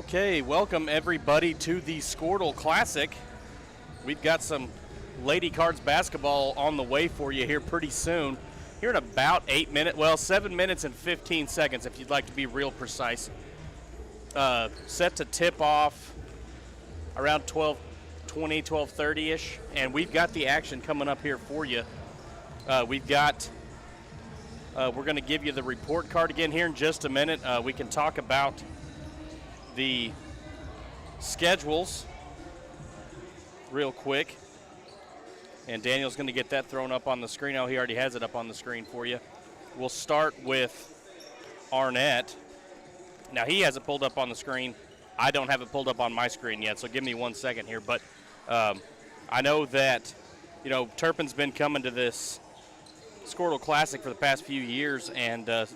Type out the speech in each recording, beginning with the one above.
Okay, welcome everybody to the Skordle Classic. We've got some Lady Cards basketball on the way for you here pretty soon. Here in about 7 minutes and 15 seconds if you'd like to be real precise. Set to tip off around 12:20, 12:30-ish, and we've got the action coming up here for you. We're going to give you the report card again here in just a minute. We can talk about the schedules real quick, and Daniel's going to get that thrown up on the screen. Oh, he already has it up on the screen for you. We'll start with Arnett. Now, he has it pulled up on the screen. I don't have it pulled up on my screen yet, so give me 1 second here. But I know that, Turpin's been coming to this Skordle Classic for the past few years, and the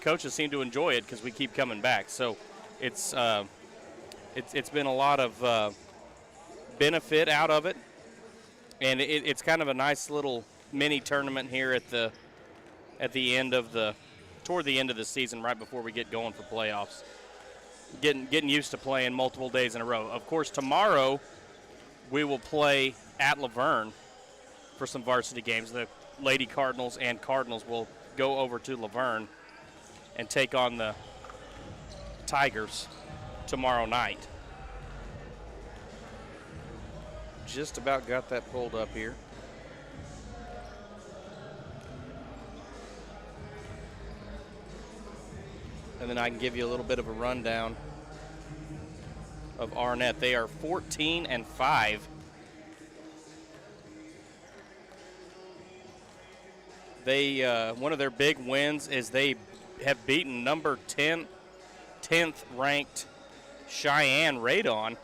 coaches seem to enjoy it because we keep coming back. So it's been a lot of benefit out of it, and it's kind of a nice little mini tournament here toward the end of the season, right before we get going for playoffs. Getting used to playing multiple days in a row. Of course, tomorrow we will play at Laverne for some varsity games. The Lady Cardinals and Cardinals will go over to Laverne and take on the Tigers tomorrow night. Just about got that pulled up here. And then I can give you a little bit of a rundown of Arnett. They are 14-5. One of their big wins is they have beaten number 10th ranked Cheyenne Radon.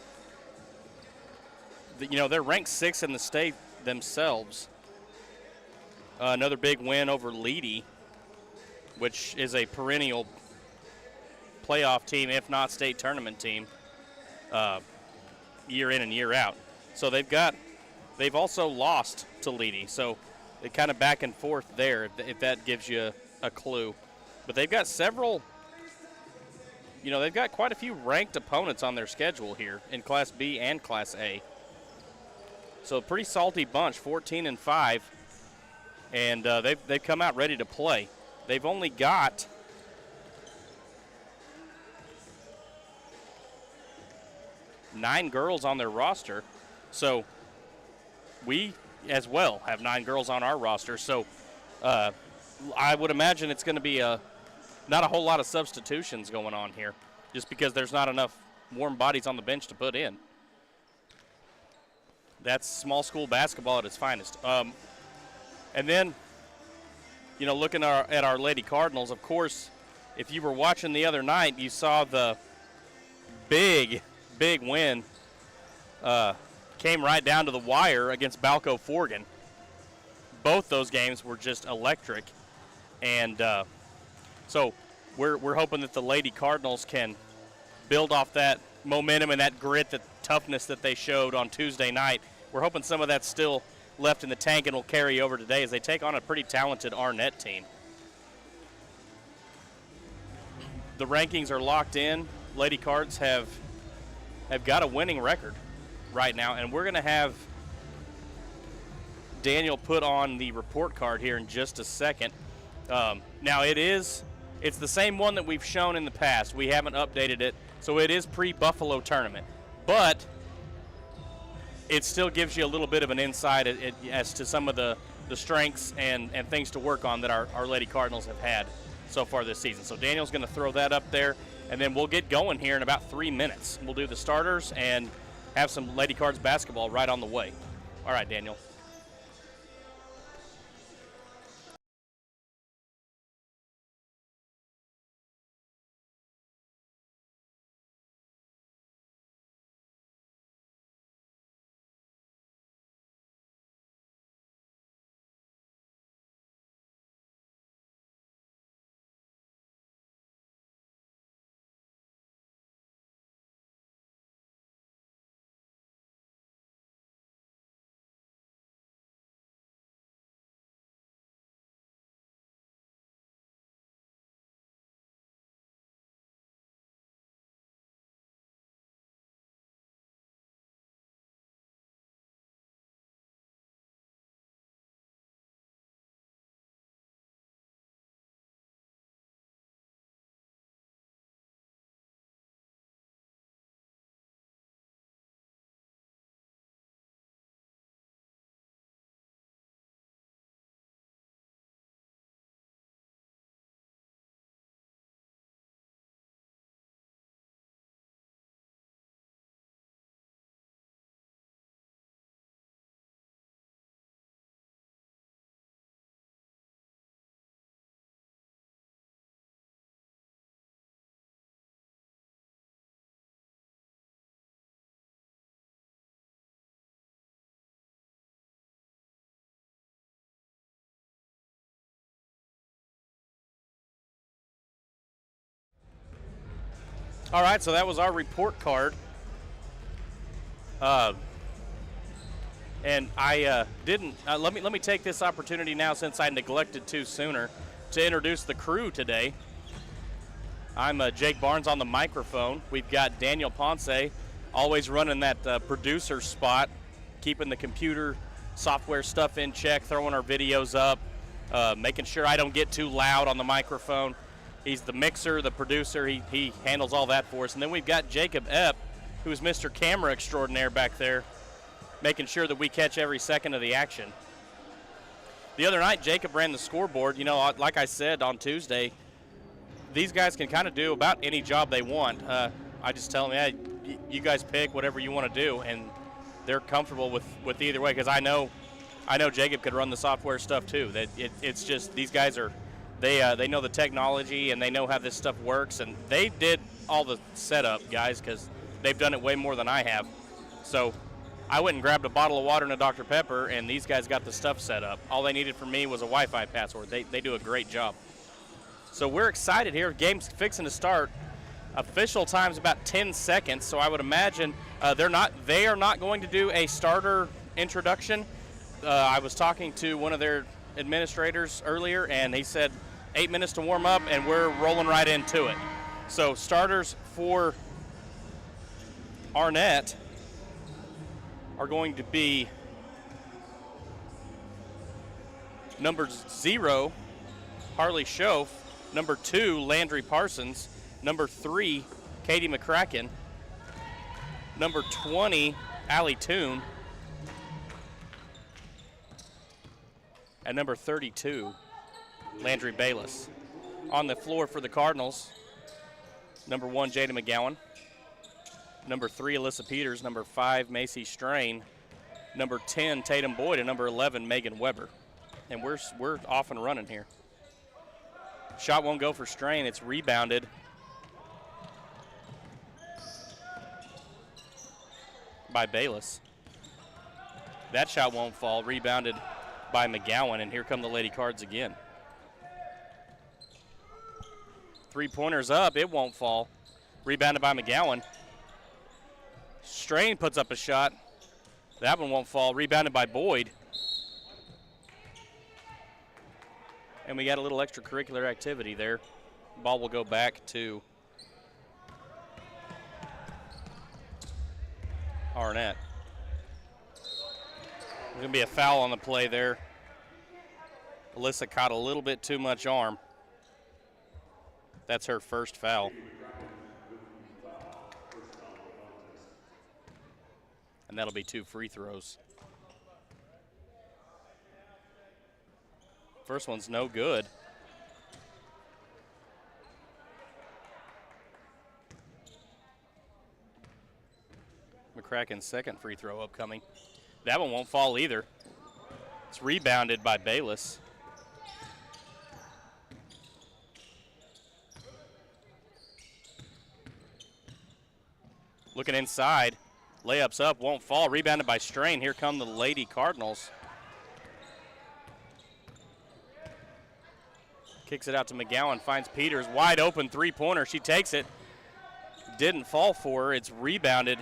They're ranked 6th in the state themselves. Another big win over Leedy, which is a perennial playoff team, if not state tournament team, year in and year out. So they've also lost to Leedy. So they're kind of back and forth there, if that gives you a clue. But they've got they've got quite a few ranked opponents on their schedule here in Class B and Class A. So a pretty salty bunch, 14-5, and they've come out ready to play. They've only got nine girls on their roster, so we as well have 9 girls on our roster. So I would imagine it's going to be not a whole lot of substitutions going on here, just because there's not enough warm bodies on the bench to put in. That's small school basketball at its finest. And then, looking at our Lady Cardinals, of course, if you were watching the other night, you saw the big win. Came right down to the wire against Balco Forgan. Both those games were just electric, and so we're hoping that the Lady Cardinals can build off that momentum and that grit, that toughness that they showed on Tuesday night. We're hoping some of that's still left in the tank and will carry over today as they take on a pretty talented Arnett team. The rankings are locked in. Lady Cards have got a winning record right now, and we're going to have Daniel put on the report card here in just a second. Now it's the same one that we've shown in the past. We haven't updated it, so it is pre-Buffalo tournament, but it still gives you a little bit of an insight as to some of the strengths and things to work on that our Lady Cardinals have had so far this season. So Daniel's going to throw that up there, and then we'll get going here in about 3 minutes. We'll do the starters and have some Lady Cards basketball right on the way. All right, Daniel. All right, so that was our report card. And I didn't. Let me take this opportunity now, since I neglected to sooner, to introduce the crew today. I'm Jake Barnes on the microphone. We've got Daniel Ponce, always running that producer spot, keeping the computer software stuff in check, throwing our videos up, making sure I don't get too loud on the microphone. He's the mixer, the producer. He handles all that for us. And then we've got Jacob Epp, who is Mr. Camera Extraordinaire back there, making sure that we catch every second of the action. The other night, Jacob ran the scoreboard. You know, like I said on Tuesday, these guys can kind of do about any job they want. I just tell them, hey, you guys pick whatever you want to do, and they're comfortable with either way, because I know Jacob could run the software stuff too. It's just these guys are, they know the technology and they know how this stuff works, and they did all the setup, guys, because they've done it way more than I have. So I went and grabbed a bottle of water and a Dr. Pepper, and these guys got the stuff set up. All they needed from me was a Wi-Fi password. They do a great job. So we're excited here. Game's fixing to start. Official time's about 10 seconds, so I would imagine they are not going to do a starter introduction. I was talking to one of their administrators earlier, and he said 8 minutes to warm up, and we're rolling right into it. So starters for Arnett are going to be number 0, Harley Schoaf, number 2, Landry Parsons, number 3, Katie McCracken, number 20, Allie Toon, and number 32, Landry Bayless. On the floor for the Cardinals, number 1, Jada McGowan, number 3, Alyssa Peters, number 5, Macy Strain, number 10, Tatum Boyd, and number 11, Megan Weber. And we're off and running here. Shot won't go for Strain. It's rebounded by Bayless. That shot won't fall. Rebounded by McGowan, and here come the Lady Cards again. Three-pointers up. It won't fall. Rebounded by McGowan. Strain puts up a shot. That one won't fall. Rebounded by Boyd. And we got a little extracurricular activity there. Ball will go back to Arnett. There's going to be a foul on the play there. Alyssa caught a little bit too much arm. That's her first foul. And that'll be 2 free throws. First one's no good. McCracken's second free throw upcoming. That one won't fall either. It's rebounded by Bayless. Looking inside. Layups up, won't fall. Rebounded by Strain. Here come the Lady Cardinals. Kicks it out to McGowan, finds Peters. Wide open three-pointer. She takes it. Didn't fall for her. It's rebounded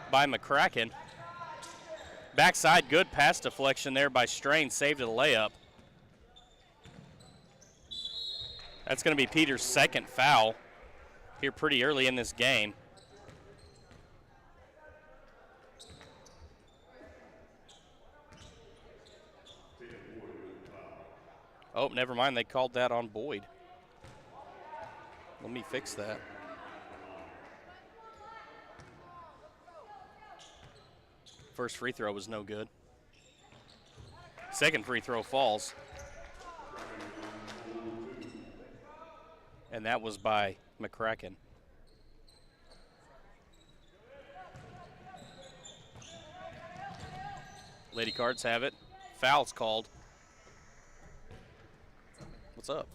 by McCracken. Backside, good pass deflection there by Strain. Saved a layup. That's going to be Peters' second foul here pretty early in this game. Oh, never mind. They called that on Boyd. Let me fix that. First free throw was no good. Second free throw falls. And that was by McCracken. Lady Cards have it. Foul's called. What's up?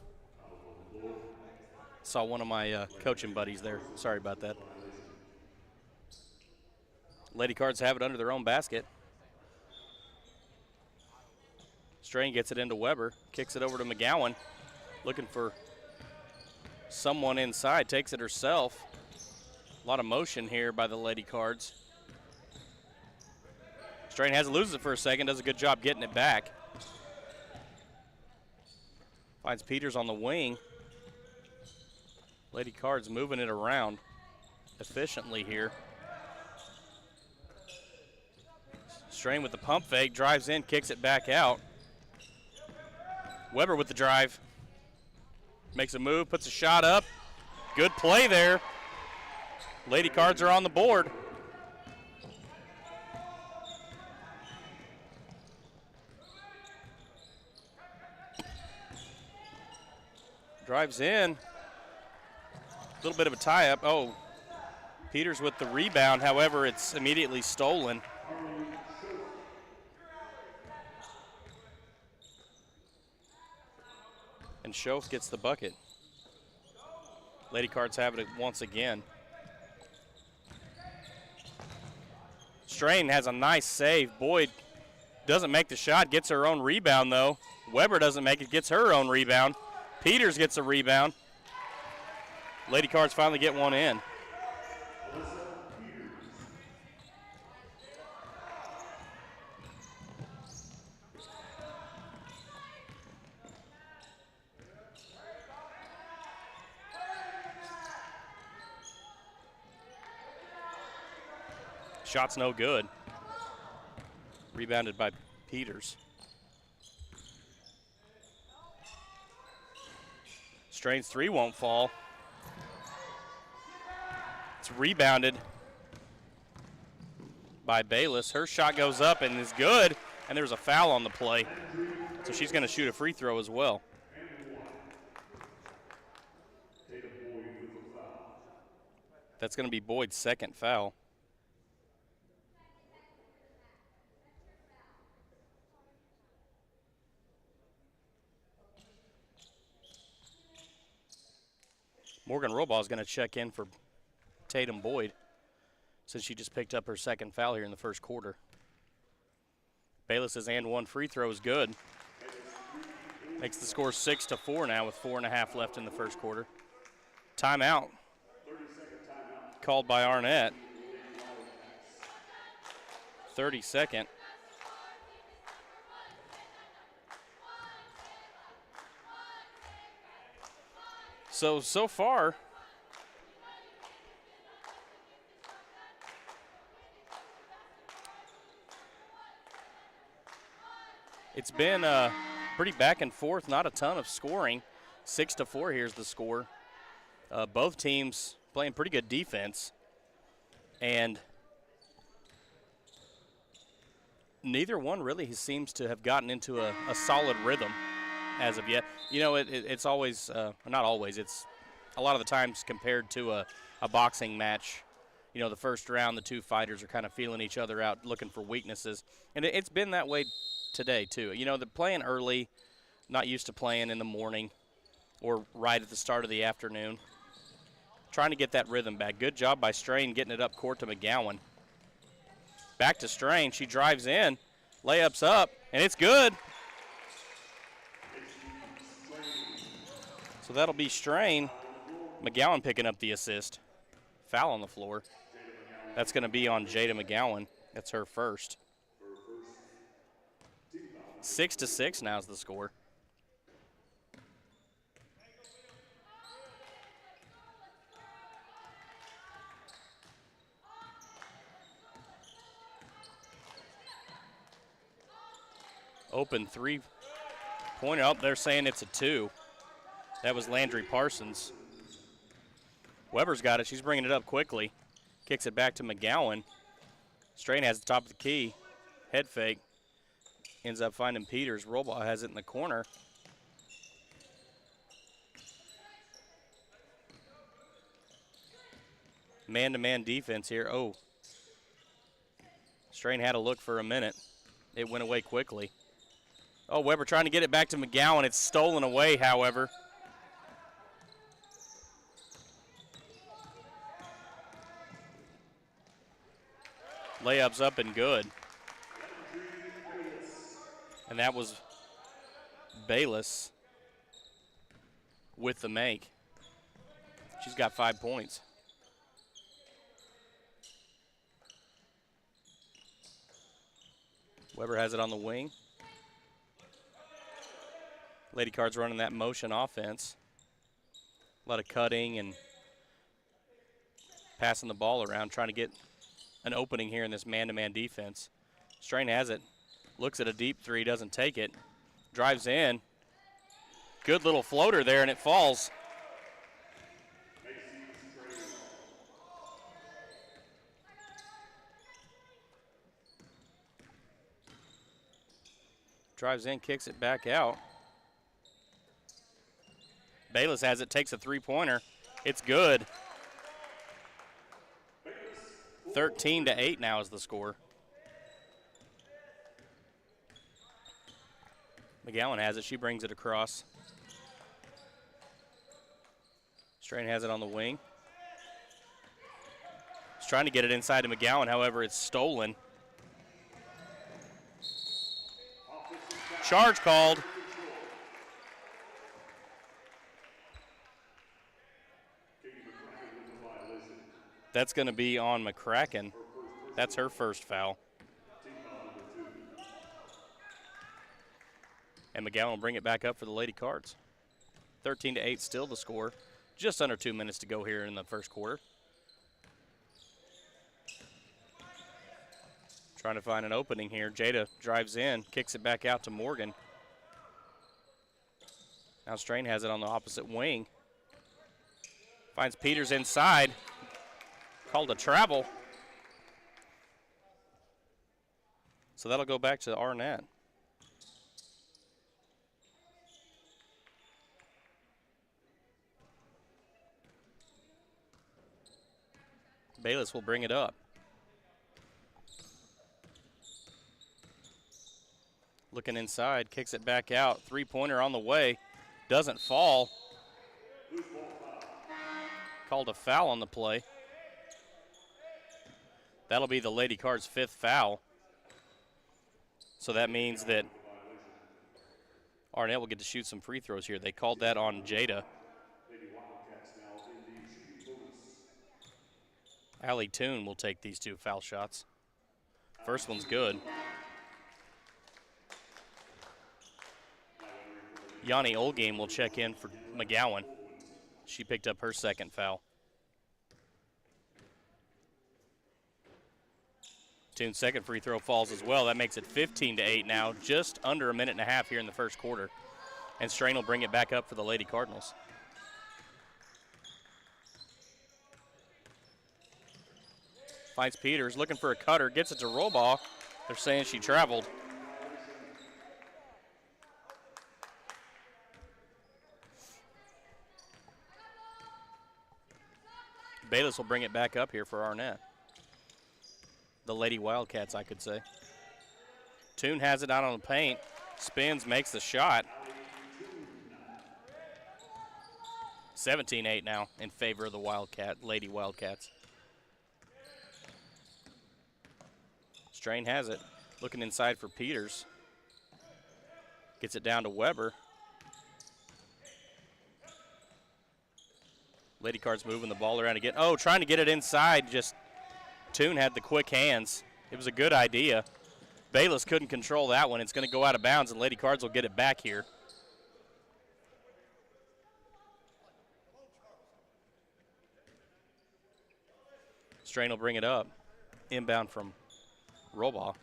Saw one of my coaching buddies there. Sorry about that. Lady Cards have it under their own basket. Strain gets it into Weber. Kicks it over to McGowan. Looking for someone inside. Takes it herself. A lot of motion here by the Lady Cards. Strain has to lose it for a second, does a good job getting it back. Finds Peters on the wing. Lady Cards moving it around efficiently here. Strain with the pump fake, drives in, kicks it back out. Weber with the drive. Makes a move, puts a shot up. Good play there. Lady Cards are on the board. Drives in. A little bit of a tie-up. Oh, Peters with the rebound. However, it's immediately stolen. And Schoaf gets the bucket. Lady Cards have it once again. Strain has a nice save. Boyd doesn't make the shot, gets her own rebound though. Weber doesn't make it, gets her own rebound. Peters gets a rebound. Lady Cards finally get one in. Shot's no good. Rebounded by Peters. Strain's three won't fall. It's rebounded by Bayless. Her shot goes up and is good, and there's a foul on the play. So she's going to shoot a free throw as well. That's going to be Boyd's second foul. Morgan Robaugh is going to check in for Tatum Boyd since she just picked up her second foul here in the first quarter. Bayless's and one free throw is good. Makes the score 6-4 now with 4.5 left in the first quarter. Timeout called by Arnett. 32nd. So far, it's been pretty back and forth, not a ton of scoring. 6-4 here's the score. Both teams playing pretty good defense, and neither one really seems to have gotten into a solid rhythm as of yet. You know, it's always, not always, it's a lot of the times compared to a boxing match. You know, the first round, the two fighters are kind of feeling each other out, looking for weaknesses. And it's been that way today, too. You know, they're playing early, not used to playing in the morning or right at the start of the afternoon. Trying to get that rhythm back. Good job by Strain getting it up court to McGowan. Back to Strain. She drives in, layups up, and it's good. So that'll be Strain. McGowan picking up the assist. Foul on the floor. That's going to be on Jada McGowan. That's her first. 6-6 now is the score. Open three-pointer. Oh, they're saying it's a two. That was Landry Parsons. Weber's got it. She's bringing it up quickly. Kicks it back to McGowan. Strain has the top of the key. Head fake. Ends up finding Peters. Robaugh has it in the corner. Man-to-man defense here. Oh. Strain had a look for a minute. It went away quickly. Oh, Weber trying to get it back to McGowan. It's stolen away, however. Layups up and good. And that was Bayless with the make. She's got 5 points. Weber has it on the wing. Lady Cards running that motion offense. A lot of cutting and passing the ball around, trying to get an opening here in this man-to-man defense. Strain has it. Looks at a deep three, doesn't take it. Drives in. Good little floater there, and it falls. Drives in, kicks it back out. Bayless has it, takes a three-pointer. It's good. 13-8 now is the score. McGowan has it. She brings it across. Strain has it on the wing. He's trying to get it inside to McGowan. However, it's stolen. Charge called. That's going to be on McCracken. That's her first foul. And McGowan will bring it back up for the Lady Cards. 13-8 still the score. Just under 2 minutes to go here in the first quarter. Trying to find an opening here. Jada drives in, kicks it back out to Morgan. Now Strain has it on the opposite wing. Finds Peters inside. Called a travel. So that'll go back to Arnett. Bayless will bring it up. Looking inside, kicks it back out. Three-pointer on the way. Doesn't fall. Called a foul on the play. That'll be the Lady Cards' fifth foul. So that means that Arnett will get to shoot some free throws here. They called that on Jada. Allie Toon will take these two foul shots. First one's good. Yanni Olgame will check in for McGowan. She picked up her second foul. Toon's second free throw falls as well. That makes it 15-8 now, just under a minute and a half here in the first quarter. And Strain will bring it back up for the Lady Cardinals. Finds Peters, looking for a cutter, gets it to Rollball. They're saying she traveled. Bayless will bring it back up here for Arnett. The Lady Wildcats, I could say. Toon has it out on the paint. Spins, makes the shot. 17-8 now in favor of the Lady Wildcats. Strain has it. Looking inside for Peters. Gets it down to Weber. Lady Cards moving the ball around again. Oh, trying to get it inside. Just Toon had the quick hands. It was a good idea. Bayless couldn't control that one. It's going to go out of bounds, and Lady Cards will get it back here. Strain will bring it up. Inbound from Rollball.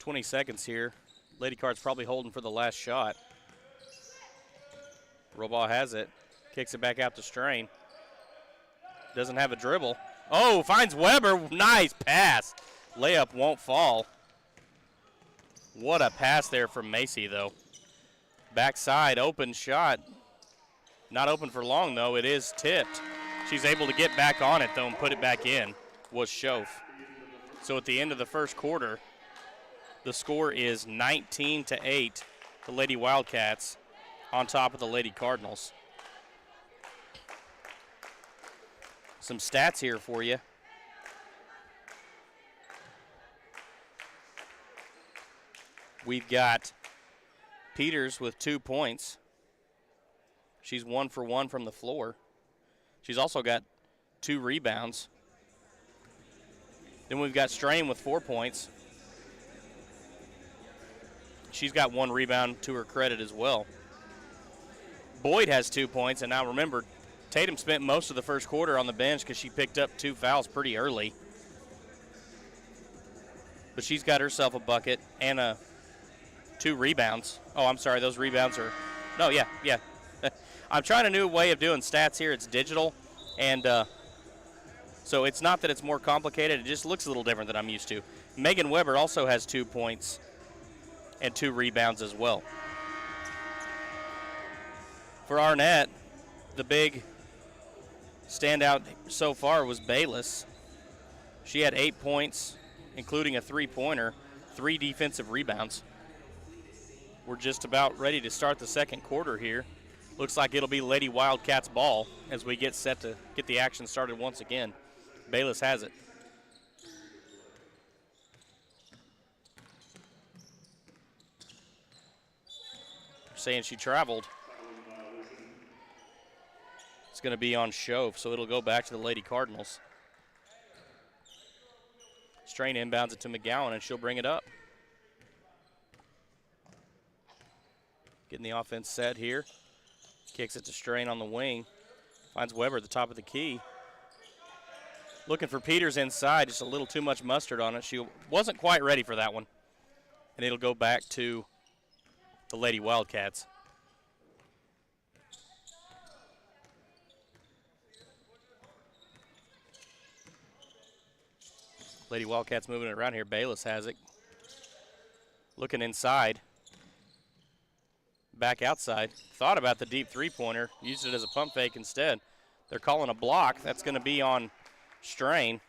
20 seconds here. Lady Cards probably holding for the last shot. Rollball has it. Kicks it back out to Strain. Doesn't have a dribble. Oh, finds Weber. Nice pass. Layup won't fall. What a pass there from Macy, though. Backside, open shot. Not open for long, though. It is tipped. She's able to get back on it, though, and put it back in. Was Schoaf. So at the end of the first quarter, the score is 19-8. The Lady Wildcats on top of the Lady Cardinals. Some stats here for you. We've got Peters with 2 points. She's 1 for 1 from the floor. She's also got 2 rebounds. Then we've got Strain with 4 points. She's got 1 rebound to her credit as well. Boyd has 2 points, and now remember, Tatum spent most of the first quarter on the bench because she picked up 2 fouls pretty early. But she's got herself a bucket and 2 rebounds. Oh, I'm sorry, those rebounds are, no, yeah. I'm trying a new way of doing stats here. It's digital, and so it's not that it's more complicated. It just looks a little different than I'm used to. Megan Weber also has 2 points and 2 rebounds as well. For Arnett, the big standout so far was Bayless. She had 8 points, including a 3-pointer, 3 defensive rebounds. We're just about ready to start the second quarter here. Looks like it'll be Lady Wildcats ball as we get set to get the action started once again. Bayless has it. Saying she traveled. It's going to be on Shove, so it'll go back to the Lady Cardinals. Strain inbounds it to McGowan, and she'll bring it up. Getting the offense set here. Kicks it to Strain on the wing. Finds Weber at the top of the key. Looking for Peters inside, just a little too much mustard on it. She wasn't quite ready for that one. And it'll go back to the Lady Wildcats. Lady Wildcats moving it around here. Bayless has it. Looking inside. Back outside. Thought about the deep 3-pointer. Used it as a pump fake instead. They're calling a block. That's going to be on Strain.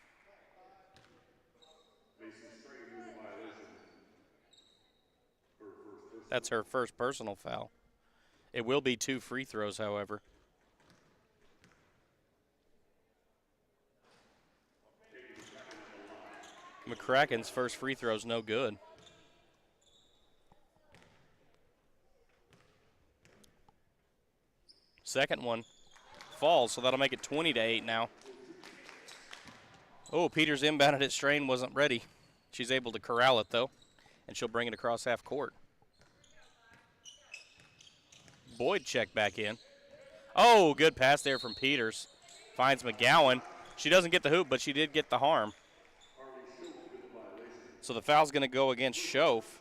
That's her first personal foul. It will be 2 free throws, however. McCracken's first free throw is no good. Second one falls, so that'll make it 20-8 now. Oh, Peters inbounded it. Strain wasn't ready. She's able to corral it, though, and she'll bring it across half court. Boyd checked back in. Oh, good pass there from Peters. Finds McGowan. She doesn't get the hoop, but she did get the harm. So the foul's going to go against Shove.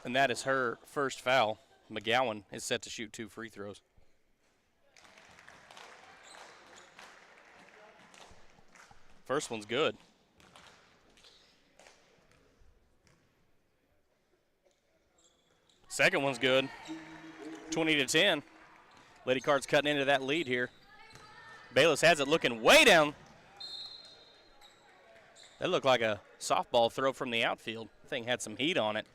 And that is her first foul. McGowan is set to shoot 2 free throws. First one's good. Second one's good. 20-10. Lady Cards cutting into that lead here. Bayless has it looking way down. That looked like a softball throw from the outfield. Thing had some heat on it.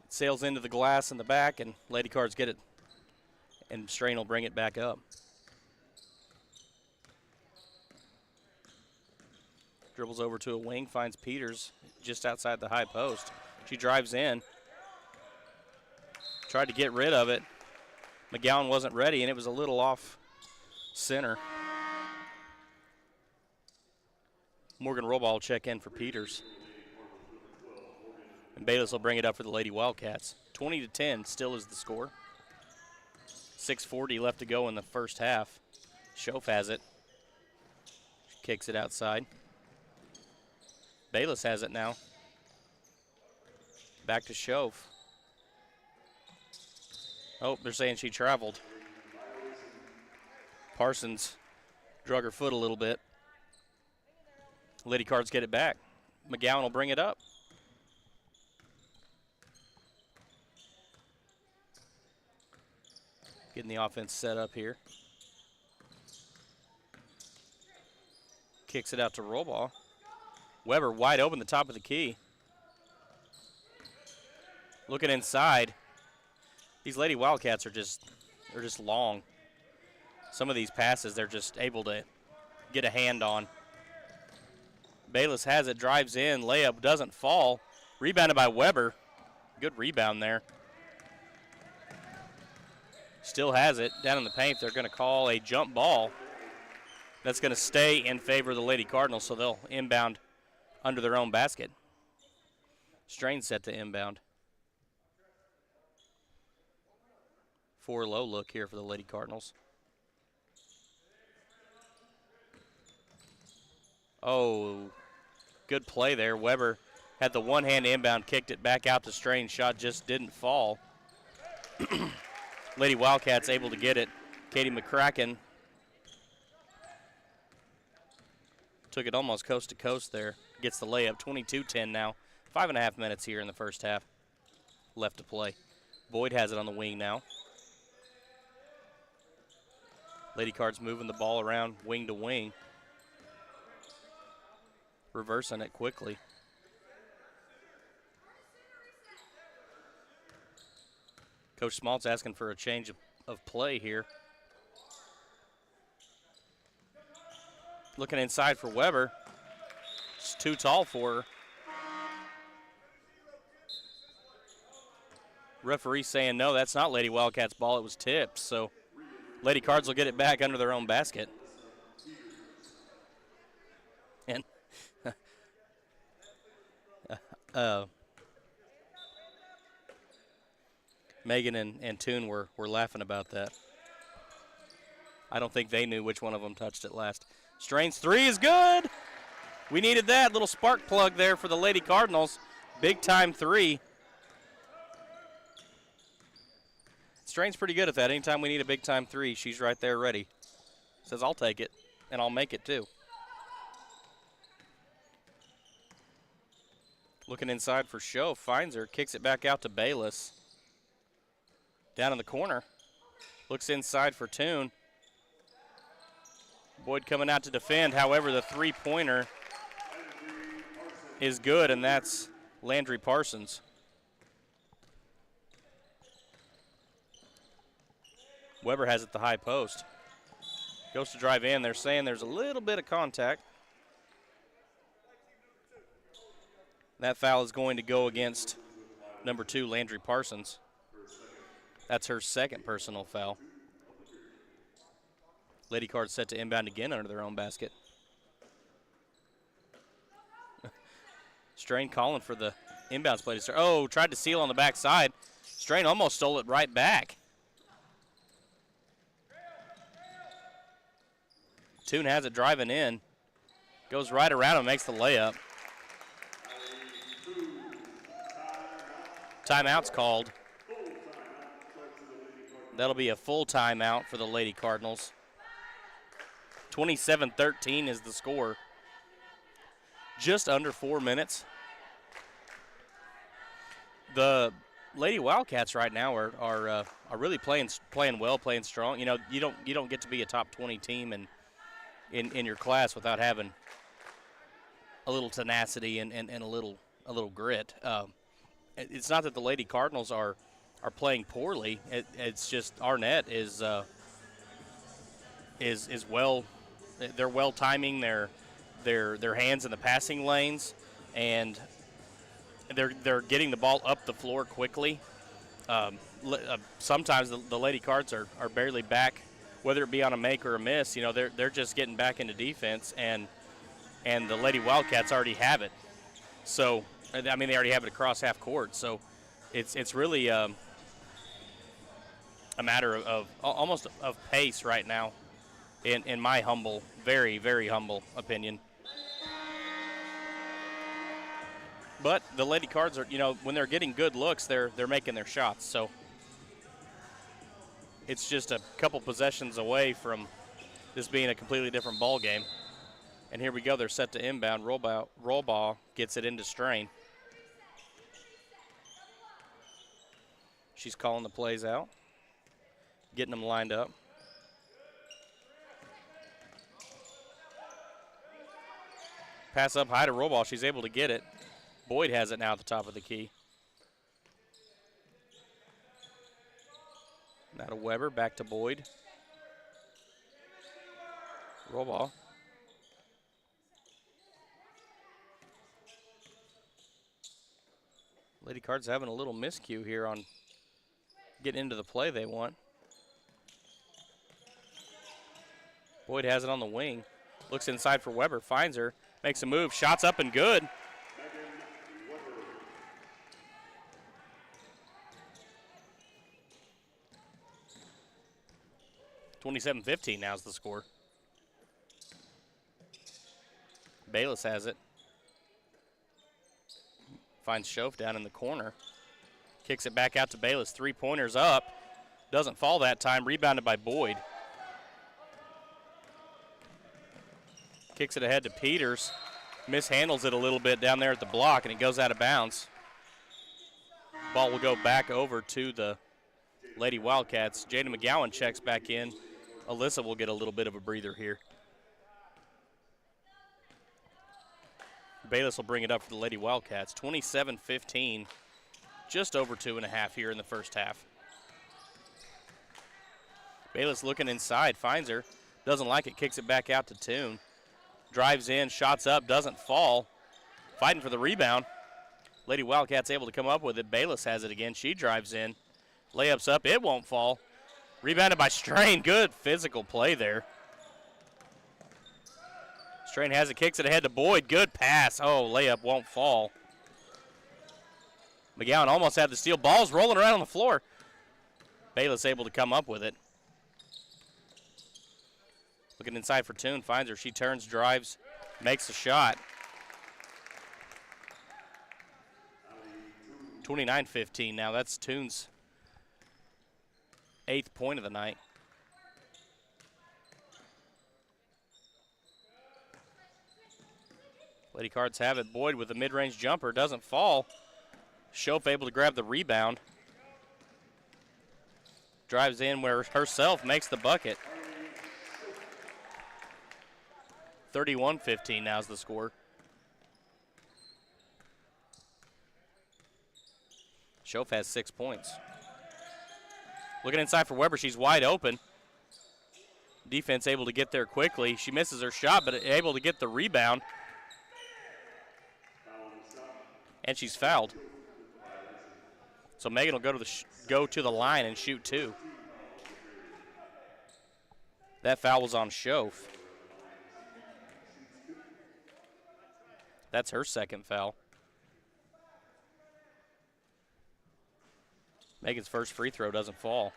It sails into the glass in the back, and Lady Cards get it. And Strain will bring it back up. Dribbles over to a wing, finds Peters just outside the high post. She drives in. Tried to get rid of it. McGowan wasn't ready, and it was a little off center. Morgan Robaugh will check in for Peters. And Bayless will bring it up for the Lady Wildcats. 20-10 still is the score. 6:40 left to go in the first half. Shove has it. Kicks it outside. Bayless has it now. Back to Shove. Oh, they're saying she traveled. Parsons drug her foot a little bit. Lady Cards get it back. McGowan will bring it up. Getting the offense set up here. Kicks it out to Robaugh. Weber wide open the top of the key. Looking inside. These Lady Wildcats are just long. Some of these passes they're just able to get a hand on. Bayless has it, drives in, layup doesn't fall. Rebounded by Weber. Good rebound there. Still has it down in the paint. They're going to call a jump ball That's going to stay in favor of the Lady Cardinals, so they'll inbound under their own basket. Strain set to inbound. 4-low look here for the Lady Cardinals. Oh, good play there. Weber had the one-hand inbound, kicked it back out to Strain. Shot just didn't fall. Lady Wildcats able to get it. Katie McCracken took it almost coast to coast there. Gets the layup, 22-10 now. 5.5 minutes here in the first half left to play. Boyd has it on the wing now. Lady Cards moving the ball around wing to wing. Reversing it quickly. Coach Smalt's asking for a change of play here. Looking inside for Weber. It's too tall for her. Referee saying no, that's not Lady Wildcats' ball. It was tipped. So Lady Cards will get it back under their own basket. And Megan and Toon were laughing about that. I don't think they knew which one of them touched it last. Strain's three is good. We needed that little spark plug there for the Lady Cardinals. Big time three. Strain's pretty good at that. Anytime we need a big time three, she's right there ready. Says, I'll take it, and I'll make it too. Looking inside for Show, finds her, kicks it back out to Bayless. Down in the corner. Looks inside for Toon. Boyd coming out to defend. However, the three-pointer is good, and that's Landry Parsons. Weber has it the high post. Goes to drive in. They're saying there's a little bit of contact. That foul is going to go against number 2, Landry Parsons. That's her second personal foul. Lady Cards set to inbound again under their own basket. Strain calling for the inbounds play to start. Oh, tried to seal on the backside. Strain almost stole it right back. Toon has it driving in. Goes right around and makes the layup. Timeout's called. That'll be a full timeout for the Lady Cardinals. 27-13 is the score. Just under 4 minutes. The Lady Wildcats right now are really playing well, playing strong. You know, you don't get to be a top 20 team in your class without having a little tenacity and a little grit. It's not that the Lady Cardinals are playing poorly. It's just Arnett is well. They're well timing their hands in the passing lanes, and they're getting the ball up the floor quickly. Sometimes the Lady Cards are barely back, whether it be on a make or a miss. You know, they're just getting back into defense, and the Lady Wildcats already have it. So I mean, they already have it across half court. So it's really a matter of almost of pace right now, in my humble, very, very humble opinion. But the Lady Cards are, you know, when they're getting good looks, they're making their shots. So it's just a couple possessions away from this being a completely different ball game. And here we go. They're set to inbound. Roll ball gets it into Strain. She's calling the plays out, getting them lined up. Pass up high to roll ball. She's able to get it. Boyd has it now at the top of the key. Now to Weber, back to Boyd. Roll ball. Lady Cards having a little miscue here on getting into the play they want. Boyd has it on the wing. Looks inside for Weber, finds her, makes a move, shots up and good. 27-15 now is the score. Bayless has it. Finds Schoaf down in the corner. Kicks it back out to Bayless. Three-pointers up. Doesn't fall that time. Rebounded by Boyd. Kicks it ahead to Peters. Mishandles it a little bit down there at the block, and it goes out of bounds. Ball will go back over to the Lady Wildcats. Jada McGowan checks back in. Alyssa will get a little bit of a breather here. Bayless will bring it up for the Lady Wildcats. 27-15, just over 2.5 here in the first half. Bayless looking inside, finds her, doesn't like it, kicks it back out to Toon. Drives in, shots up, doesn't fall. Fighting for the rebound. Lady Wildcats able to come up with it. Bayless has it again. She drives in. Layups up, it won't fall. Rebounded by Strain. Good physical play there. Strain has it, kicks it ahead to Boyd. Good pass. Oh, layup won't fall. McGowan almost had the steal. Ball's rolling around on the floor. Bayless able to come up with it. Looking inside for Toon, finds her. She turns, drives, makes a shot. 29-15 now. That's Toon's 8th point of the night. Lady Cards have it. Boyd with a mid-range jumper. Doesn't fall. Schoaf able to grab the rebound. Drives in where herself makes the bucket. 31-15 now is the score. Schoaf has 6 points. Looking inside for Weber, she's wide open. Defense able to get there quickly. She misses her shot, but able to get the rebound. And she's fouled. So Megan will go to the line and shoot 2. That foul was on Schoaf. That's her second foul. Megan's first free throw doesn't fall.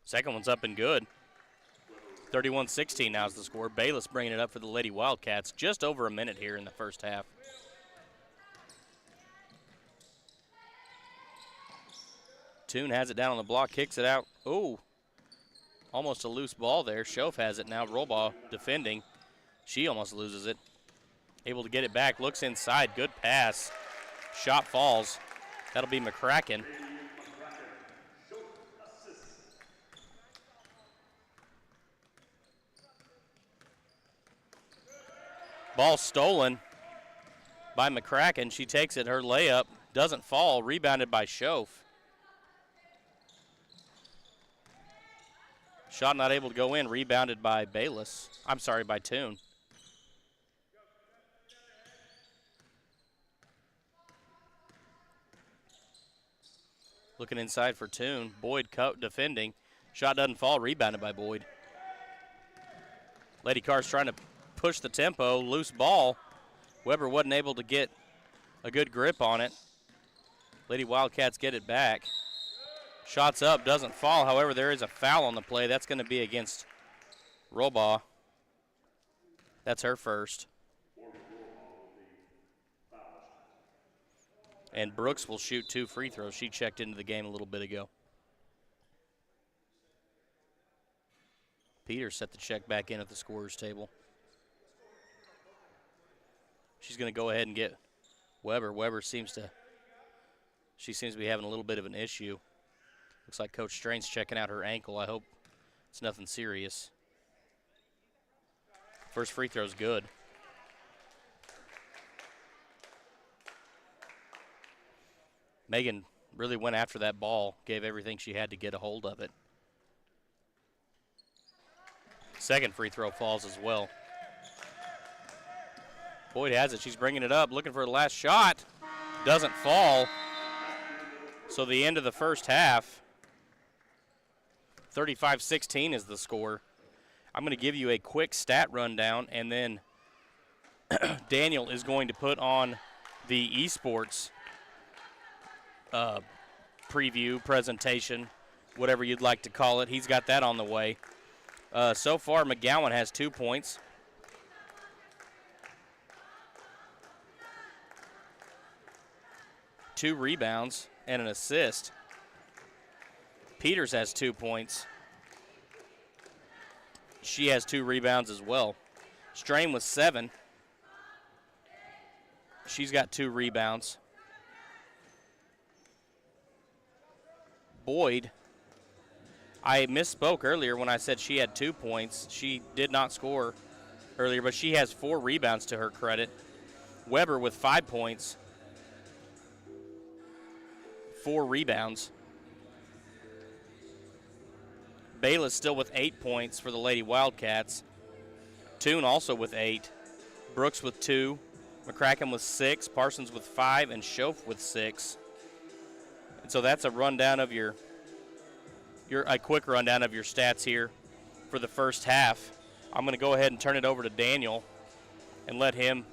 Second one's up and good. 31-16 now is the score. Bayless bringing it up for the Lady Wildcats. Just over a minute here in the first half. Toon has it down on the block, kicks it out. Ooh, almost a loose ball there. Schoaf has it now. Rollball defending. She almost loses it. Able to get it back, looks inside. Good pass. Shot falls. That'll be McCracken. Ball stolen by McCracken. She takes it. Her layup doesn't fall. Rebounded by Schoaf. Shot not able to go in. Rebounded by Bayless. I'm sorry, by Toon. Looking inside for Toon. Boyd defending. Shot doesn't fall. Rebounded by Boyd. Lady Carr's trying to push the tempo. Loose ball. Weber wasn't able to get a good grip on it. Lady Wildcats get it back. Shots up, doesn't fall. However, there is a foul on the play. That's going to be against Rollbaugh. That's her first. And Brooks will shoot 2 free throws. She checked into the game a little bit ago. Peters set the check back in at the scorer's table. She's going to go ahead and get Weber. Weber seems to be having a little bit of an issue. Looks like Coach Strain's checking out her ankle. I hope it's nothing serious. First free throw's good. Megan really went after that ball, gave everything she had to get a hold of it. Second free throw falls as well. Boyd has it. She's bringing it up, looking for the last shot. Doesn't fall. So the end of the first half, 35-16 is the score. I'm going to give you a quick stat rundown, and then Daniel is going to put on the Esports preview, presentation, whatever you'd like to call it. He's got that on the way. So far, McGowan has 2 points. Two rebounds and an assist. Peters has 2 points. She has 2 rebounds as well. Strain with 7. She's got 2 rebounds. Boyd, I misspoke earlier when I said she had 2 points. She did not score earlier, but she has 4 rebounds to her credit. Weber with 5 points, 4 rebounds. Bayless still with 8 points for the Lady Wildcats. Toon also with 8. Brooks with 2. McCracken with 6. Parsons with 5. And Schoaf with 6. And so that's a rundown of a quick rundown of your stats here for the first half. I'm going to go ahead and turn it over to Daniel and let him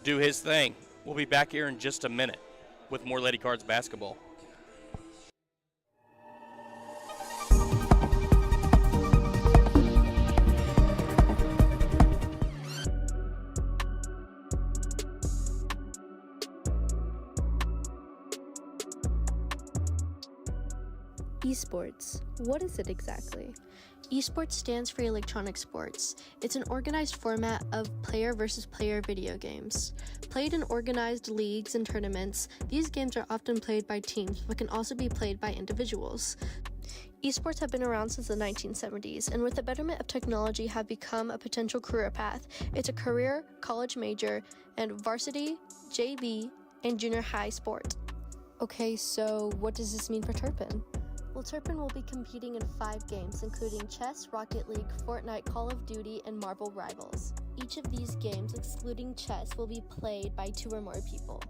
do his thing. We'll be back here in just a minute with more Lady Cards basketball. Esports. What is it exactly? Esports stands for electronic sports. It's an organized format of player versus player video games. Played in organized leagues and tournaments, these games are often played by teams but can also be played by individuals. Esports have been around since the 1970s, and with the betterment of technology have become a potential career path. It's a career, college major, and varsity, JV, and junior high sport. Okay, so what does this mean for Turpin? Well, Turpin will be competing in 5 games, including chess, Rocket League, Fortnite, Call of Duty, and Marvel Rivals. Each of these games, excluding chess, will be played by 2 or more people.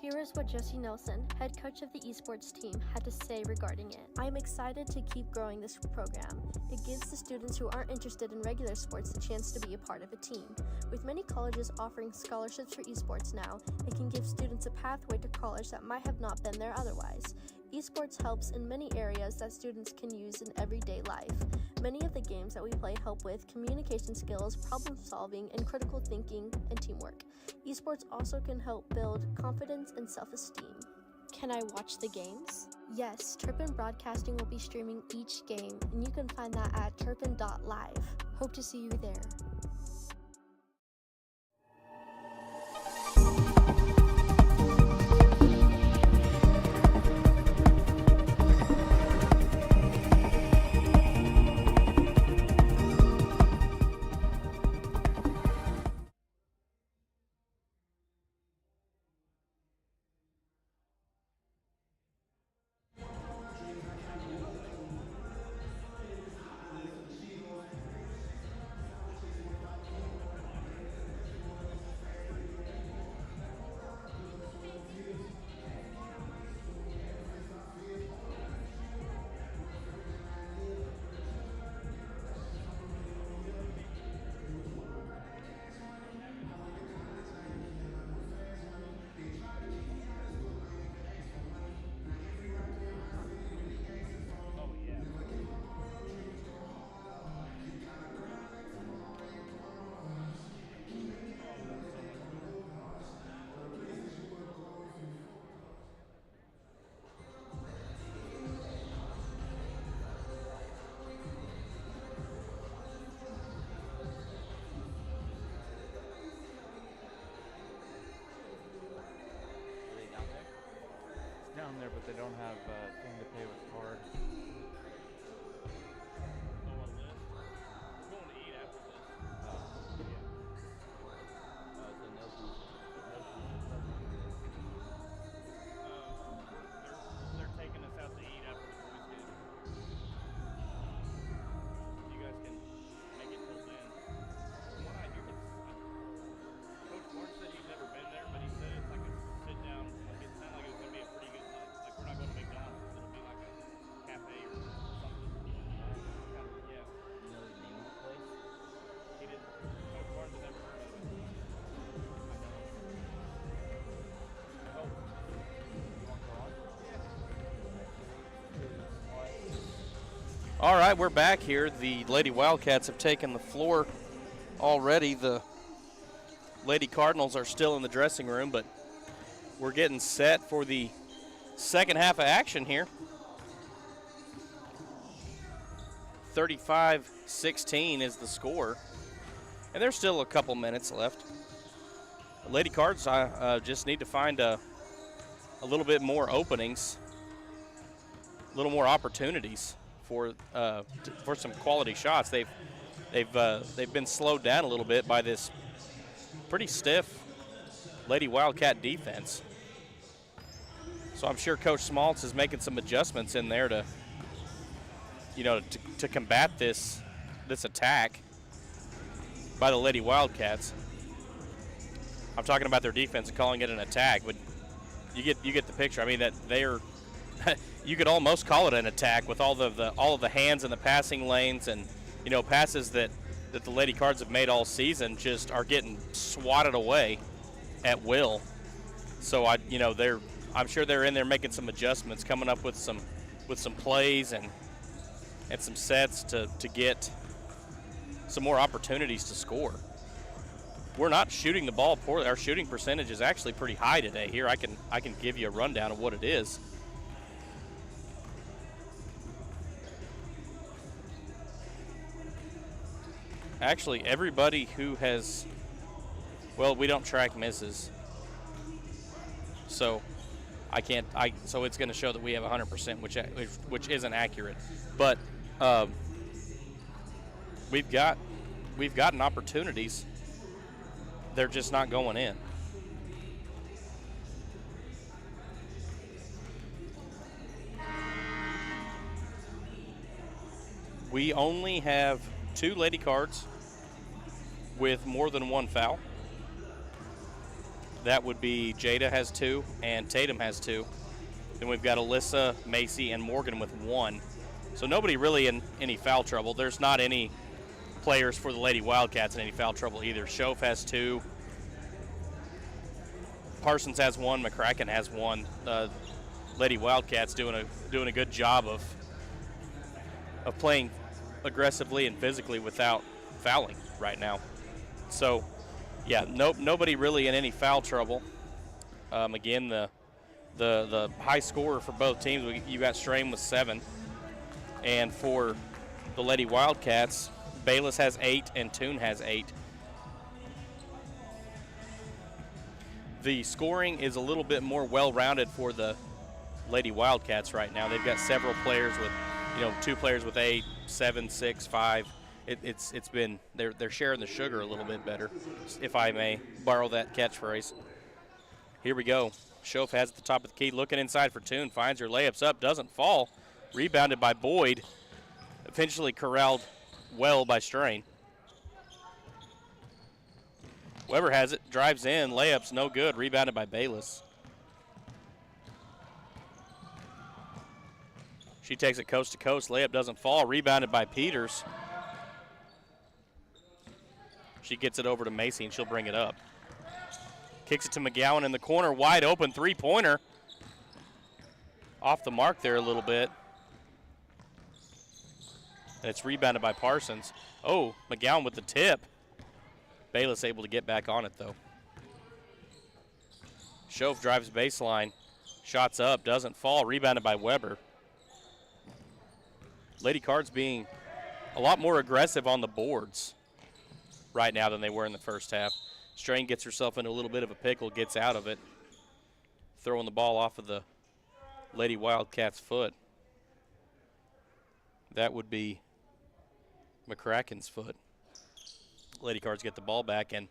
Here is what Josie Nelson, head coach of the esports team, had to say regarding it. I am excited to keep growing this program. It gives the students who aren't interested in regular sports a chance to be a part of a team. With many colleges offering scholarships for esports now, it can give students a pathway to college that might have not been there otherwise. Esports helps in many areas that students can use in everyday life. Many of the games that we play help with communication skills, problem solving, and critical thinking and teamwork. Esports also can help build confidence and self-esteem. Can I watch the games? Yes, Turpin Broadcasting will be streaming each game, and you can find that at turpin.live. Hope to see you there. Down there, but they don't have thing to pay with card. They're taking us out to eat after the boys game. You guys can make it till then. From what I hear, Coach Mark said he's never been there, but he said it's like a sit-down All right, we're back here. The Lady Wildcats have taken the floor already. The Lady Cardinals are still in the dressing room, but we're getting set for the second half of action here. 35-16 is the score, and there's still a couple minutes left. The Lady Cards just need to find a little bit more openings, a little more opportunities for some quality shots. They've been slowed down a little bit by this pretty stiff Lady Wildcat defense. So I'm sure Coach Smaltz is making some adjustments in there to, to combat this attack by the Lady Wildcats. I'm talking about their defense and calling it an attack, but you get the picture. I mean, that they're you could almost call it an attack with all of the hands in the passing lanes, and passes that the Lady Cards have made all season just are getting swatted away at will. So I'm sure they're in there making some adjustments, coming up with some plays and some sets to get some more opportunities to score. We're not shooting the ball poorly. Our shooting percentage is actually pretty high today. Here, I can give you a rundown of what it is. Actually, everybody who has, well, we don't track misses, so so it's going to show that we have 100%, which isn't accurate, but we've gotten opportunities. They're just not going in. We only have 2 Lady Cards with more than 1 foul. That would be Jada has 2 and Tatum has 2. Then we've got Alyssa, Macy, and Morgan with 1. So nobody really in any foul trouble. There's not any players for the Lady Wildcats in any foul trouble either. Schoaf has 2. Parsons has 1. McCracken has 1. Lady Wildcats doing a good job of playing aggressively and physically without fouling right now. So, yeah, nobody really in any foul trouble. Again, the high scorer for both teams, you got Strain with 7, and for the Lady Wildcats, Bayless has 8 and Toon has 8. The scoring is a little bit more well-rounded for the Lady Wildcats right now. They've got several players with, 2 players with 8, 7, 6, 5. It's been they're sharing the sugar a little bit better, if I may borrow that catchphrase. Here we go. Schoaf has at the top of the key, looking inside for Toon, finds her, layups up, doesn't fall. Rebounded by Boyd, eventually corralled well by Strain. Weber has it, drives in, layups no good, rebounded by Bayless. She takes it coast to coast, layup doesn't fall, rebounded by Peters. She gets it over to Macy and she'll bring it up. Kicks it to McGowan in the corner, wide open three-pointer. Off the mark there a little bit. And it's rebounded by Parsons. Oh, McGowan with the tip. Bayless able to get back on it, though. Schoaf drives baseline. Shots up, doesn't fall. Rebounded by Weber. Lady Cards being a lot more aggressive on the boards right now than they were in the first half. Strain gets herself in a little bit of a pickle, gets out of it. Throwing the ball off of the Lady Wildcats' foot. That would be McCracken's foot. Lady Cards get the ball back, and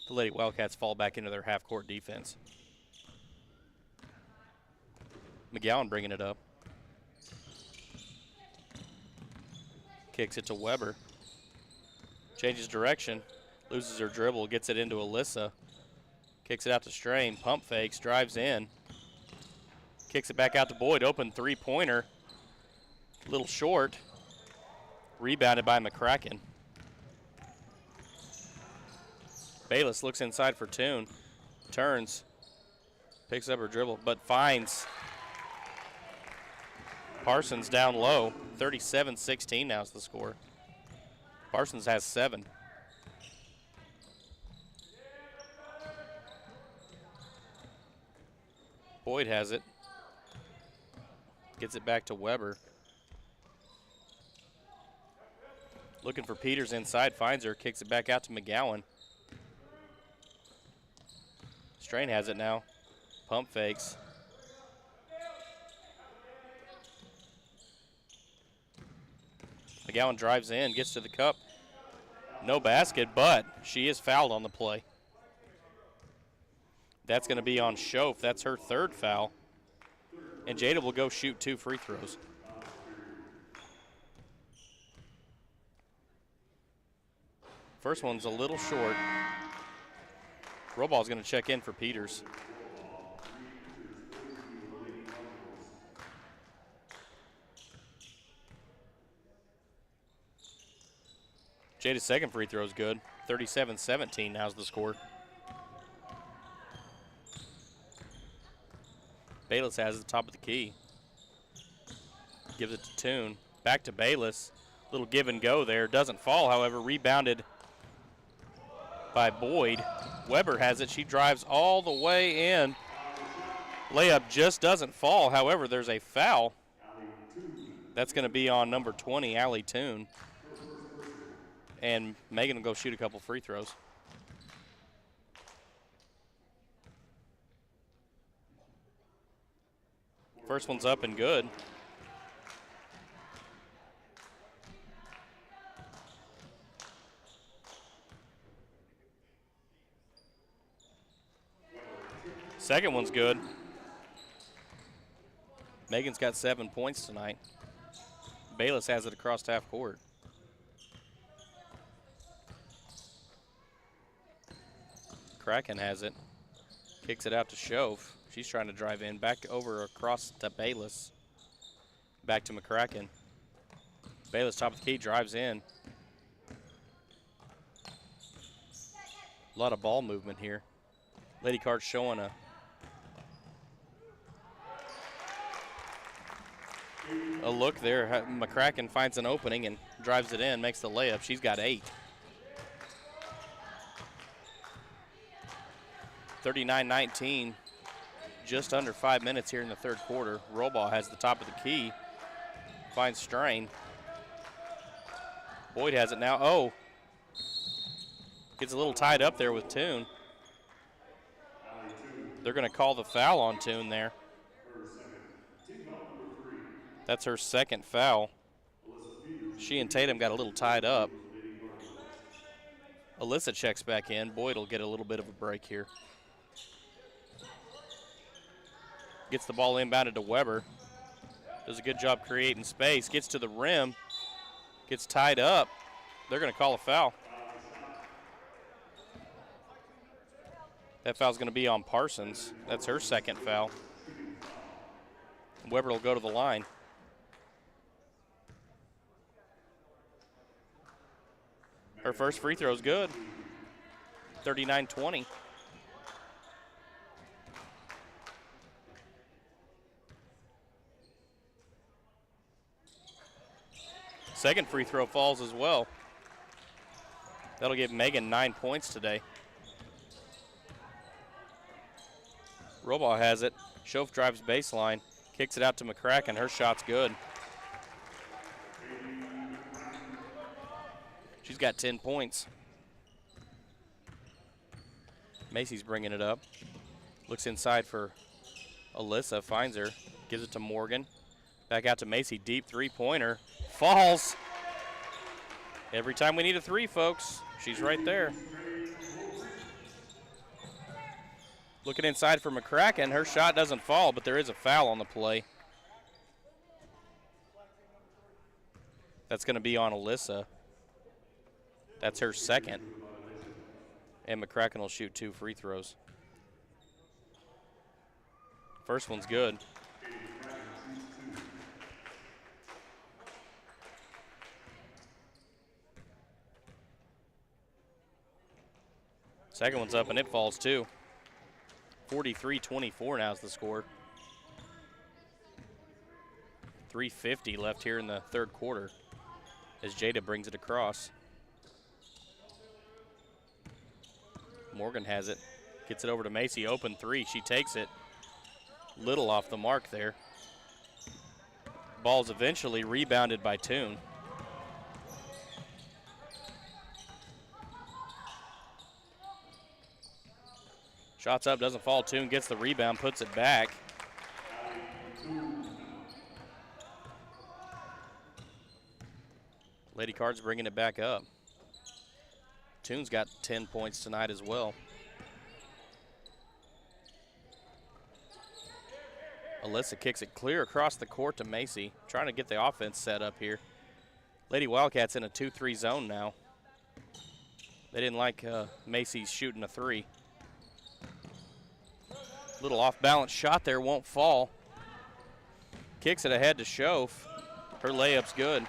the Lady Wildcats fall back into their half-court defense. McGowan bringing it up. Kicks it to Weber. Changes direction. Loses her dribble. Gets it into Alyssa. Kicks it out to Strain. Pump fakes. Drives in. Kicks it back out to Boyd. Open three-pointer. A little short. Rebounded by McCracken. Bayless looks inside for Toon. Turns. Picks up her dribble, but finds Parsons down low. 37-16 now is the score. Parsons has 7. Boyd has it. Gets it back to Weber. Looking for Peters inside, finds her, kicks it back out to McGowan. Strain has it now. Pump fakes. McGowan drives in, gets to the cup. No basket, but she is fouled on the play. That's going to be on Schoaf. That's her 3rd foul. And Jada will go shoot 2 free throws. First one's a little short. Roball's going to check in for Peters. Jada's 2nd free throw is good. 37-17 now's the score. Bayless has the top of the key. Gives it to Toon. Back to Bayless. Little give and go there. Doesn't fall, however. Rebounded by Boyd. Weber has it. She drives all the way in. Layup just doesn't fall. However, there's a foul. That's going to be on number 20, Allie Toon. And Megan will go shoot a couple free throws. First one's up and good. Second one's good. Megan's got 7 points tonight. Bayless has it across half court. Kraken has it. Kicks it out to Schoaf. She's trying to drive in. Back over across to Bayless. Back to McCracken. Bayless, top of the key, drives in. A lot of ball movement here. Lady Card showing a look there. McCracken finds an opening and drives it in, makes the layup. She's got 8. 39-19. Just under 5 minutes here in the 3rd quarter. Roball has the top of the key. Finds Strain. Boyd has it now. Oh. Gets a little tied up there with Toon. They're going to call the foul on Toon there. That's her 2nd foul. She and Tatum got a little tied up. Alyssa checks back in. Boyd will get a little bit of a break here. Gets the ball inbounded to Weber. Does a good job creating space. Gets to the rim. Gets tied up. They're going to call a foul. That foul's going to be on Parsons. That's her 2nd foul. Weber will go to the line. Her first free throw is good. 39-20. Second free throw falls as well. That'll give Megan 9 points today. Roball has it. Schoaf drives baseline, kicks it out to McCracken. Her shot's good. She's got 10 points. Macy's bringing it up. Looks inside for Alyssa, finds her, gives it to Morgan. Back out to Macy, deep 3-pointer. Falls. Every time we need a 3, folks, she's right there. Looking inside for McCracken. Her shot doesn't fall, but there is a foul on the play. That's going to be on Alyssa. That's her 2nd. And McCracken will shoot 2 free throws. First one's good. Second one's up and it falls too. 43-24 now is the score. 3:50 left here in the third quarter as Jada brings it across. Morgan has it. Gets it over to Macy. Open three. She takes it. Little off the mark there. Ball's eventually rebounded by Toon. Shots up, doesn't fall. Toon gets the rebound, puts it back. Lady Cards bringing it back up. Toon's got 10 points tonight as well. Alyssa kicks it clear across the court to Macy, trying to get the offense set up here. Lady Wildcats in a 2-3 zone now. They didn't like Macy's shooting a three. Little off-balance shot there, won't fall. Kicks it ahead to Schoaf. Her layup's good.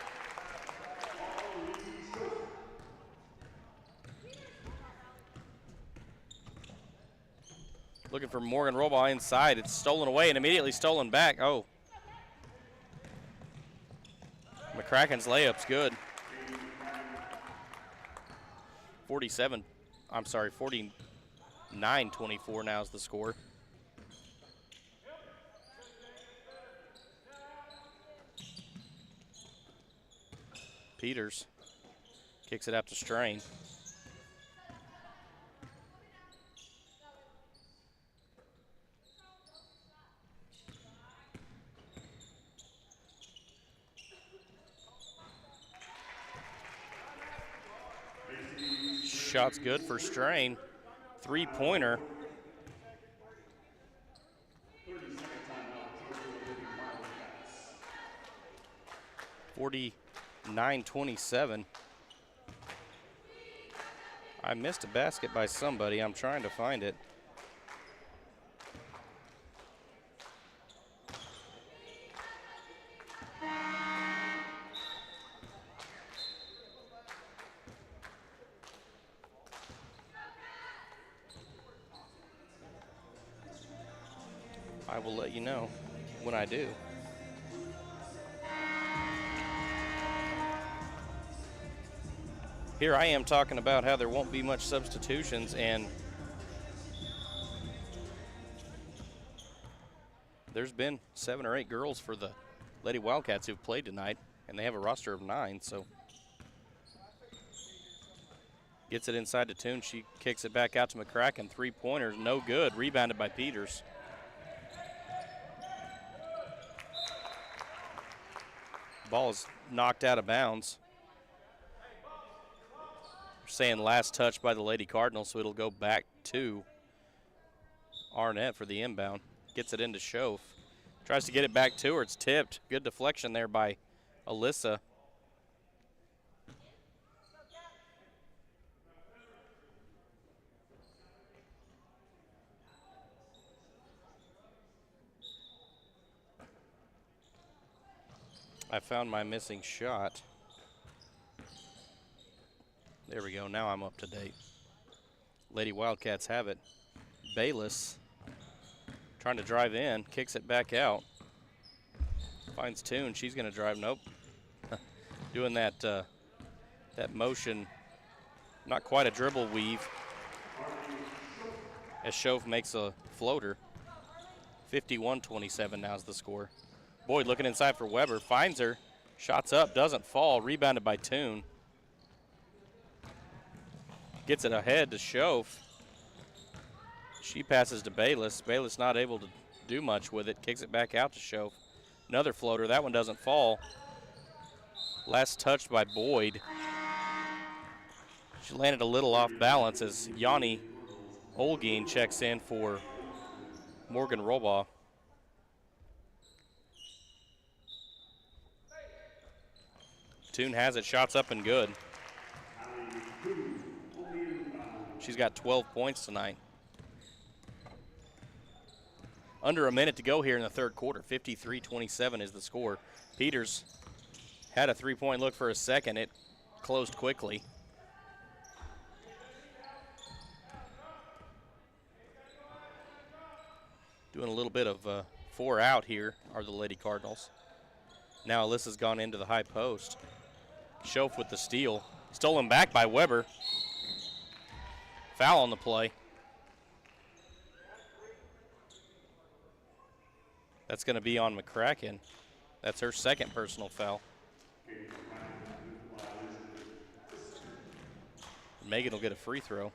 Looking for Morgan Robaugh inside. It's stolen away and immediately stolen back. Oh. McCracken's layup's good. 49-24 now is the score. Peters kicks it out to Strain. Shot's good for Strain. Three-pointer. (49-27). I missed a basket by somebody. I'm trying to find it. I will let you know when I do. Here I am talking about how there won't be much substitutions, and there's been 7 or 8 girls for the Lady Wildcats who've played tonight, and they have a roster of 9, so. Gets it inside to Toon. She kicks it back out to McCracken. Three-pointers, no good. Rebounded by Peters. Ball is knocked out of bounds. They're saying last touch by the Lady Cardinals, so it'll go back to Arnett for the inbound. Gets it into Schoaf. Tries to get it back to her. It's tipped. Good deflection there by Alyssa. I found my missing shot. There we go. Now I'm up to date. Lady Wildcats have it. Bayless trying to drive in, kicks it back out. Finds Toon. She's going to drive. Nope. Doing that that motion. Not quite a dribble weave. As Schoaf makes a floater. 51-27 now is the score. Boyd looking inside for Weber, finds her, shots up, doesn't fall, rebounded by Toon. Gets it ahead to Schoaf. She passes to Bayless. Bayless not able to do much with it, kicks it back out to Schoaf. Another floater, that one doesn't fall. Last touch by Boyd. She landed a little off balance as Yanni Olguin checks in for Morgan Robaugh. Toon has it, shots up and good. She's got 12 points tonight. Under a minute to go here in the third quarter. 53-27 is the score. Peters had a three-point look for a second. It closed quickly. Doing a little bit of 4 out here are the Lady Cardinals. Now Alyssa's gone into the high post. Schoaf with the steal. Stolen back by Weber. Foul on the play. That's going to be on McCracken. That's her second personal foul. Megan will get a free throw.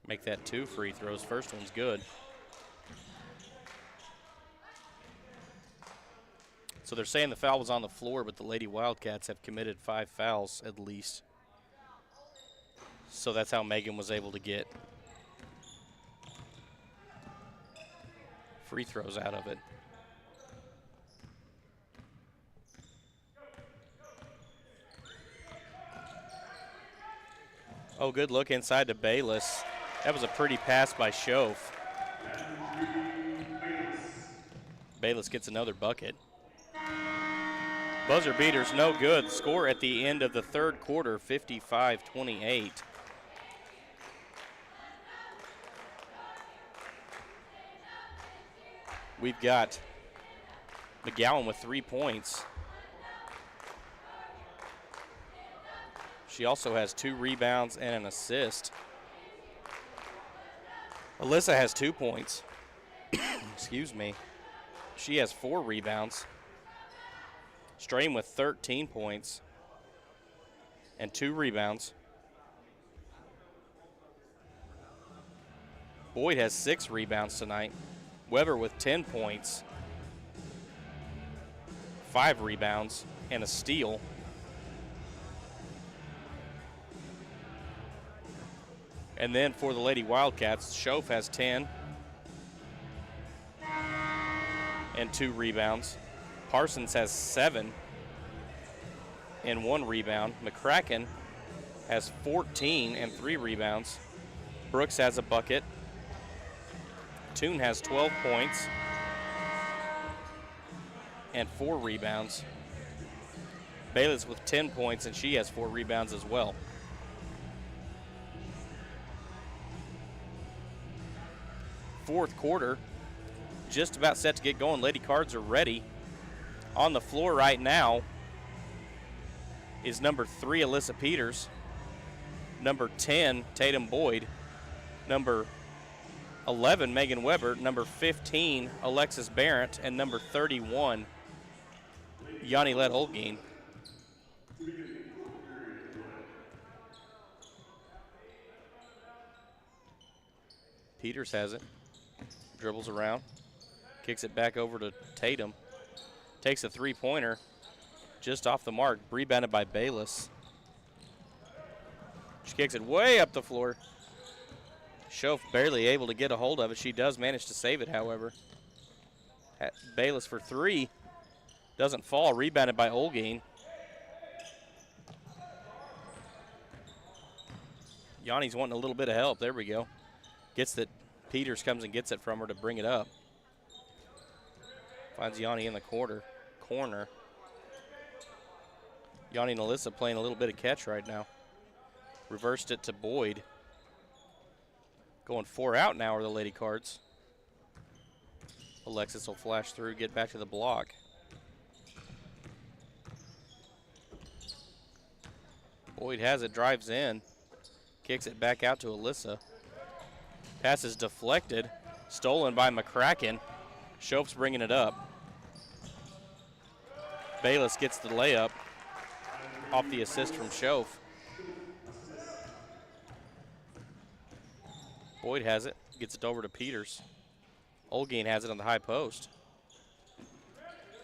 Make that 2 free throws. First one's good. So they're saying the foul was on the floor, but the Lady Wildcats have committed 5 fouls at least. So that's how Megan was able to get free throws out of it. Oh, good look inside to Bayless. That was a pretty pass by Schoaf. Bayless gets another bucket. Buzzer beater's no good. Score at the end of the third quarter, 55-28. We've got McGowan with 3 points. She also has 2 rebounds and an assist. Alyssa has 2 points. Excuse me. She has 4 rebounds. Strain with 13 points and 2 rebounds. Boyd has 6 rebounds tonight. Weber with 10 points, 5 rebounds, and a steal. And then for the Lady Wildcats, Schoaf has 10 and 2 rebounds. Parsons has 7 and 1 rebound. McCracken has 14 and 3 rebounds. Brooks has a bucket. Toon has 12 points and 4 rebounds. Bayless with 10 points, and she has 4 rebounds as well. Fourth quarter, just about set to get going. Lady Cards are ready. On the floor right now is number 3, Alyssa Peters, number 10, Tatum Boyd, number 11, Megan Weber, number 15, Alexis Barrett, and number 31, Yanni-Let Olgin. Peters has it, dribbles around, kicks it back over to Tatum. Takes a 3-pointer just off the mark, rebounded by Bayless. She kicks it way up the floor. Schoaf barely able to get a hold of it. She does manage to save it, however. Bayless for 3. Doesn't fall, rebounded by Olgin. Yanni's wanting a little bit of help. There we go. Gets it. Peters comes and gets it from her to bring it up. Finds Yanni in the corner. Yanni and Alyssa playing a little bit of catch right now. Reversed it to Boyd. Going 4 out now are the Lady Cards. Alexis will flash through, get back to the block. Boyd has it, drives in. Kicks it back out to Alyssa. Pass is deflected. Stolen by McCracken. Schoaf's bringing it up. Bayless gets the layup off the assist from Schoaf. Boyd has it, gets it over to Peters. Olgin has it on the high post.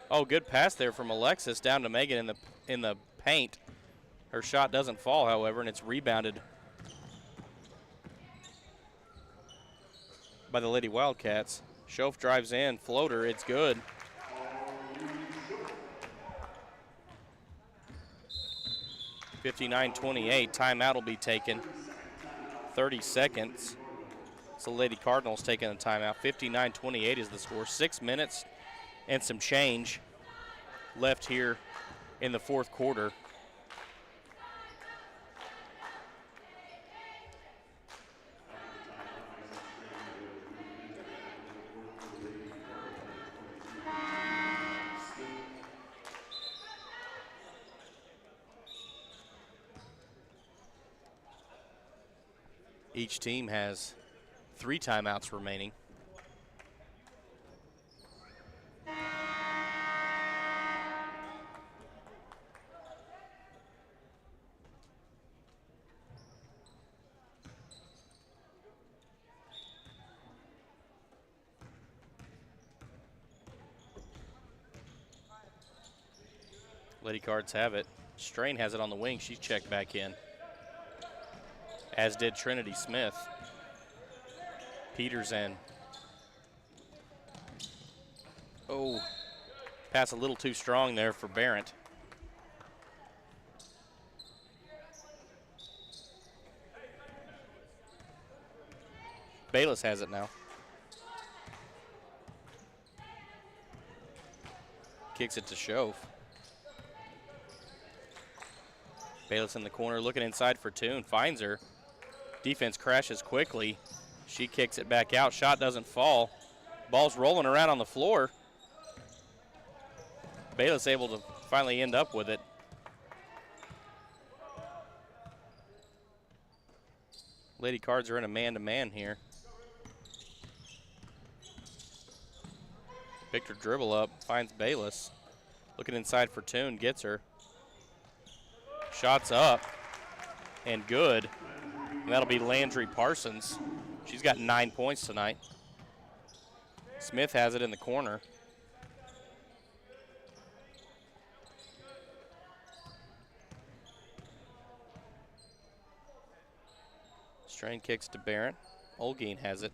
Oh, good pass there from Alexis down to Megan in the paint. Her shot doesn't fall, however, and it's rebounded by the Lady Wildcats. Schoaf drives in, floater, it's good. (59-28), timeout will be taken. 30 seconds. So Lady Cardinals taking a timeout. 59-28 is the score. 6 minutes and some change left here in the fourth quarter. Each team has 3 timeouts remaining. Lady Cards have it. Strain has it on the wing. She's checked back in, as did Trinity Smith. Peters in. Oh, pass a little too strong there for Barrett. Bayless has it now. Kicks it to Shove. Bayless in the corner, looking inside for Toon, finds her. Defense crashes quickly. She kicks it back out. Shot doesn't fall. Ball's rolling around on the floor. Bayless able to finally end up with it. Lady Cards are in a man-to-man here. Victor dribble up, finds Bayless. Looking inside for Toon, gets her. Shots up and good. And that'll be Landry Parsons. She's got 9 points tonight. Smith has it in the corner. Strain kicks to Barrett. Olguin has it.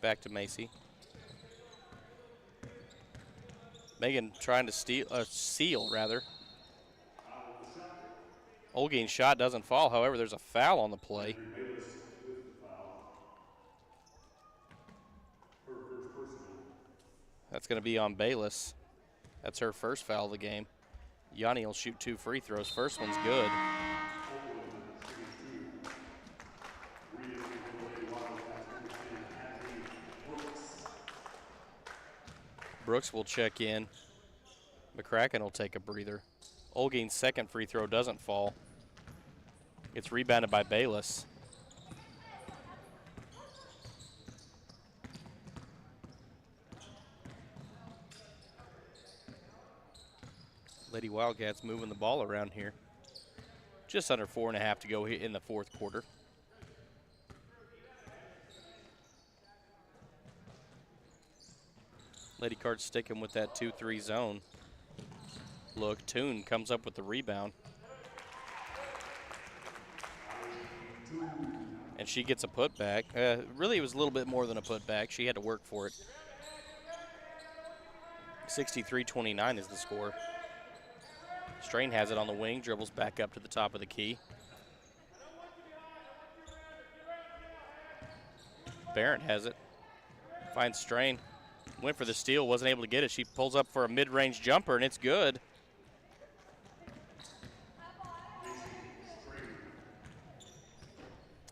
Back to Macy. Megan trying to seal rather. Olguin's shot doesn't fall. However, there's a foul on the play. That's going to be on Bayless. That's her first foul of the game. Yanni will shoot 2 free throws. First one's good. Brooks will check in. McCracken will take a breather. Olguin's second free throw doesn't fall. It's rebounded by Bayless. Lady Wildcats moving the ball around here. Just under 4.5 to go in the fourth quarter. Lady Cards sticking with that 2-3 zone. Look, Toon comes up with the rebound. And she gets a putback. Really, it was a little bit more than a putback. She had to work for it. 63-29 is the score. Strain has it on the wing, dribbles back up to the top of the key. Barrett has it. Finds Strain. Went for the steal, wasn't able to get it. She pulls up for a mid-range jumper, and it's good.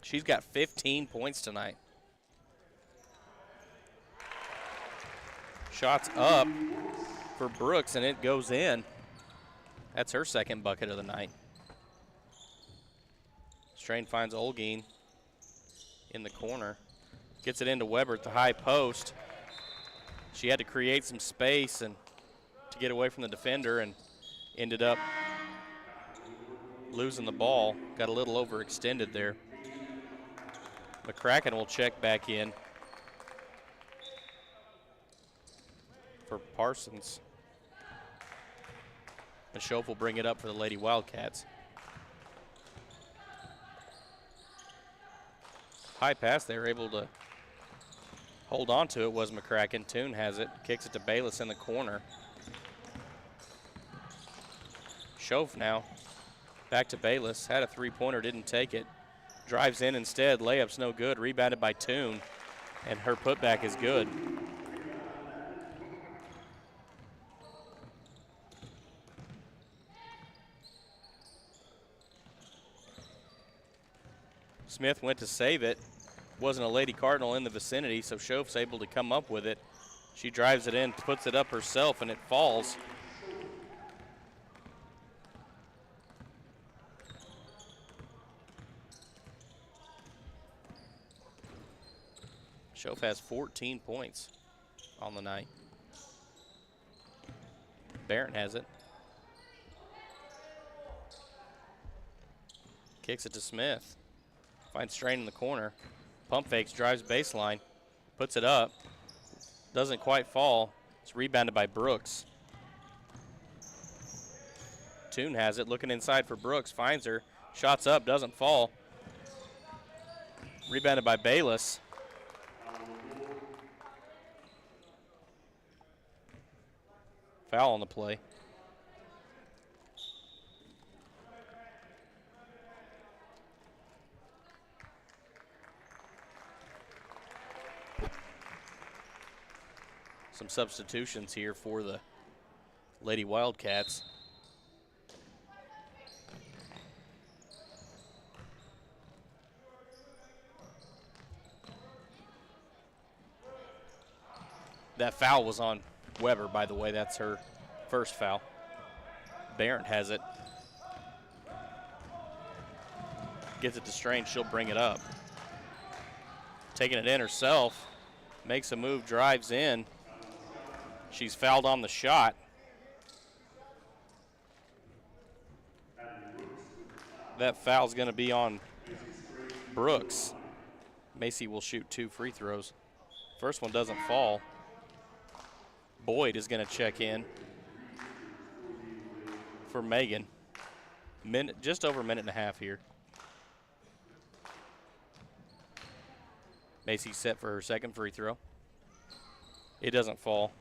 She's got 15 points tonight. Shots up for Brooks, and it goes in. That's her second bucket of the night. Strain finds Olguin in the corner. Gets it into Weber at the high post. She had to create some space and to get away from the defender and ended up losing the ball. Got a little overextended there. McCracken will check back in for Parsons. Michelle will bring it up for the Lady Wildcats. High pass, they were able to hold on to it, was McCracken. Toon has it, kicks it to Bayless in the corner. Shove now, back to Bayless, had a three-pointer, didn't take it. Drives in instead, layup's no good, rebounded by Toon, and her putback is good. Smith went to save it. Wasn't a Lady Cardinal in the vicinity, so Shove's able to come up with it. She drives it in, puts it up herself, and it falls. Schoaf has 14 points on the night. Barrett has it. Kicks it to Smith. Finds Strain in the corner. Pump fakes, drives baseline. Puts it up. Doesn't quite fall. It's rebounded by Brooks. Toon has it, looking inside for Brooks. Finds her. Shots up, doesn't fall. Rebounded by Bayless. Foul on the play. Some substitutions here for the Lady Wildcats. That foul was on Weber, by the way. That's her first foul. Barrett has it. Gets it to Strange. She'll bring it up. Taking it in herself. Makes a move, drives in. She's fouled on the shot. That foul's going to be on Brooks. Macy will shoot 2 free throws. First one doesn't fall. Boyd is going to check in for Megan. Just over a minute and a half here. Macy set for her second free throw. It doesn't fall.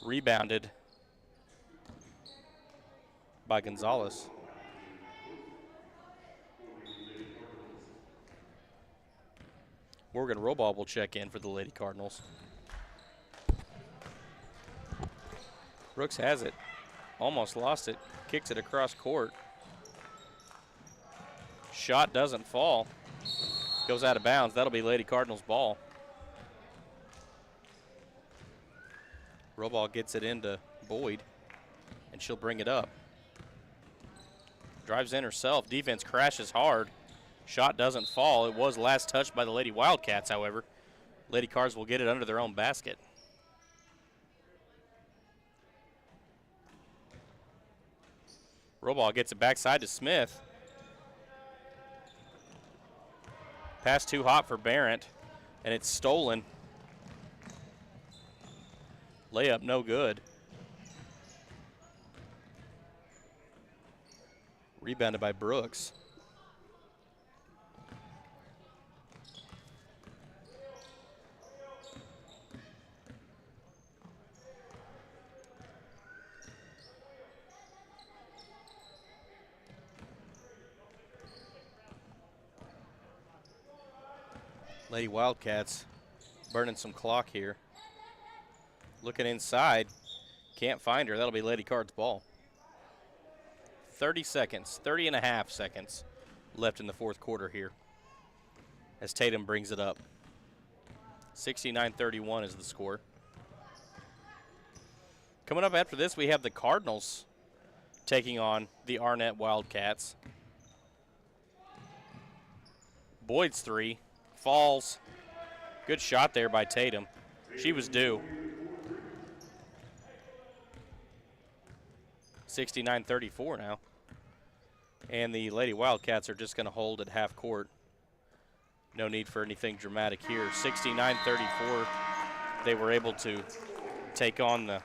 Rebounded by Gonzalez. Morgan Robaugh will check in for the Lady Cardinals. Brooks has it. Almost lost it. Kicks it across court. Shot doesn't fall. Goes out of bounds. That'll be Lady Cardinals ball. Robaugh gets it into Boyd, and she'll bring it up. Drives in herself. Defense crashes hard. Shot doesn't fall. It was last touched by the Lady Wildcats, however. Lady Cards will get it under their own basket. Robaugh gets it backside to Smith. Pass too hot for Barrett, and it's stolen. Layup no good. Rebounded by Brooks. Lady Wildcats burning some clock here. Looking inside, can't find her. That'll be Lady Cards ball. 30 seconds, 30 and a half seconds left in the fourth quarter here as Tatum brings it up. 69-31 is the score. Coming up after this, we have the Cardinals taking on the Arnett Wildcats. Boyd's three. Falls. Good shot there by Tatum. She was due. 69-34 now. And the Lady Wildcats are just going to hold at half court. No need for anything dramatic here. 69-34. They were able to take on the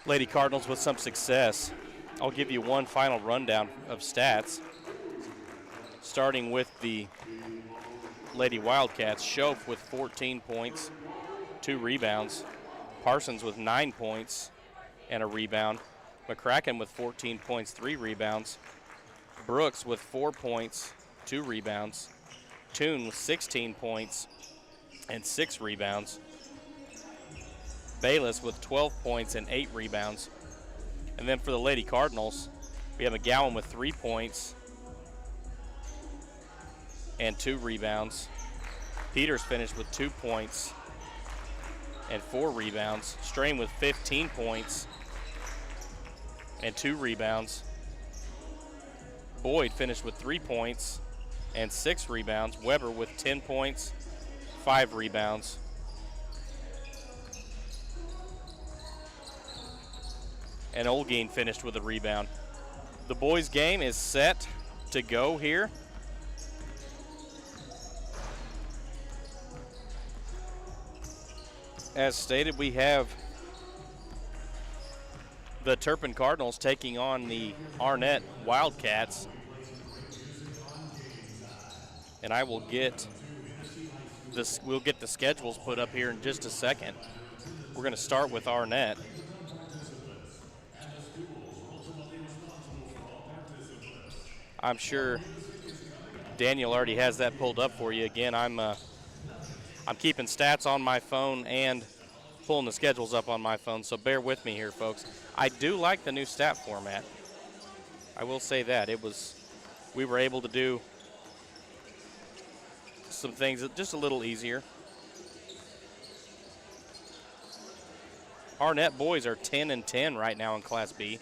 Lady Cardinals with some success. I'll give you one final rundown of stats. Starting with the Lady Wildcats, Schoaf with 14 points, 2 rebounds. Parsons with 9 points and a rebound. McCracken with 14 points, 3 rebounds. Brooks with 4 points, 2 rebounds. Toon with 16 points and 6 rebounds. Bayless with 12 points and 8 rebounds. And then for the Lady Cardinals, we have McGowan with 3 points and 2 rebounds. Peters finished with 2 points and 4 rebounds. Strain with 15 points and 2 rebounds. Boyd finished with 3 points and 6 rebounds. Weber with 10 points, 5 rebounds. And Olguin finished with a rebound. The boys' game is set to go here. As stated, we have the Turpin Cardinals taking on the Arnett Wildcats. And I will get this, we'll get the schedules put up here in just a second. We're going to start with Arnett. I'm sure Daniel already has that pulled up for you. Again, I'm keeping stats on my phone and pulling the schedules up on my phone, so bear with me here, folks. I do like the new stat format. I will say that. We were able to do some things just a little easier. Arnett boys are 10-10 right now in Class B.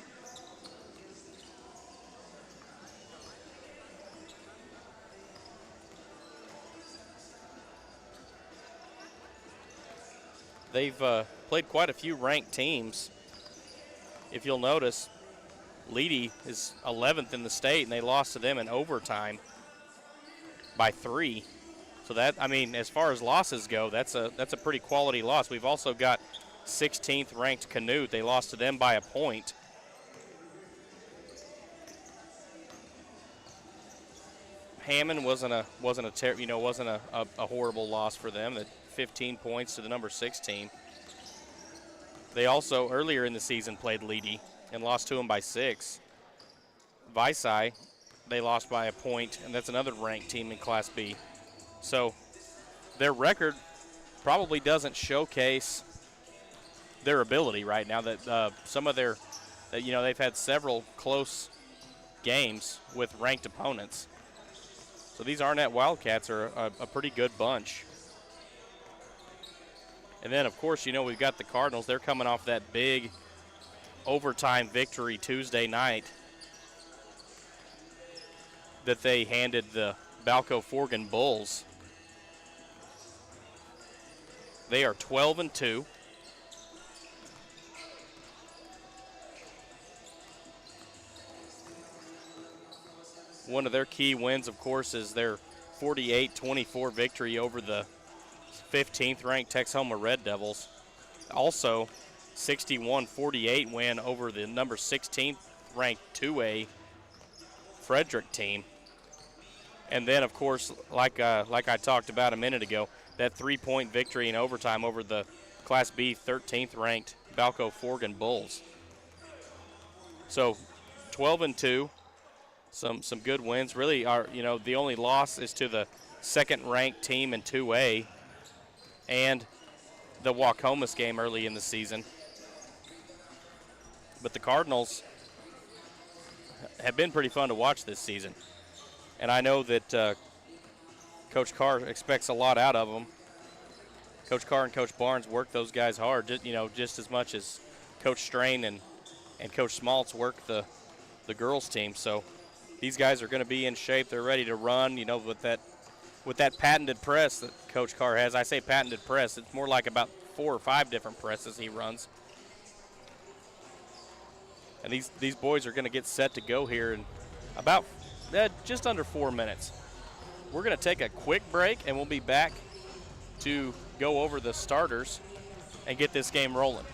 They've played quite a few ranked teams. If you'll notice, Leedy is 11th in the state, and they lost to them in overtime by 3. So that, I mean, as far as losses go, that's a pretty quality loss. We've also got 16th ranked Canute. They lost to them by a point. Hammond wasn't a horrible loss for them. 15 points to the number 6 team. They also, earlier in the season, played Leedy and lost to them by 6. VARSITY, they lost by a point, and that's another ranked team in Class B. So their record probably doesn't showcase their ability right now. That some of their, they've had several close games with ranked opponents. So these Arnett Wildcats are a pretty good bunch. And then, of course, we've got the Cardinals. They're coming off that big overtime victory Tuesday night that they handed the Balco-Forgan Bulls. They are 12-2. One of their key wins, of course, is their 48-24 victory over the 15th ranked Texhoma Red Devils. Also, 61-48 win over the number 16th ranked 2A Frederick team. And then, of course, like I talked about a minute ago, that 3-point victory in overtime over the Class B 13th ranked Balco-Forgan Bulls. So 12-2, some good wins. Really, the only loss is to the second ranked team in 2A and the Waukomis game early in the season. But the Cardinals have been pretty fun to watch this season. And I know that Coach Carr expects a lot out of them. Coach Carr and Coach Barnes work those guys hard, just as much as Coach Strain and Coach Smaltz work the girls team. So these guys are going to be in shape. They're ready to run, with that patented press that Coach Carr has. I say patented press. It's more like about 4 or 5 different presses he runs. And these boys are going to get set to go here in about just under 4 minutes. We're going to take a quick break, and we'll be back to go over the starters and get this game rolling.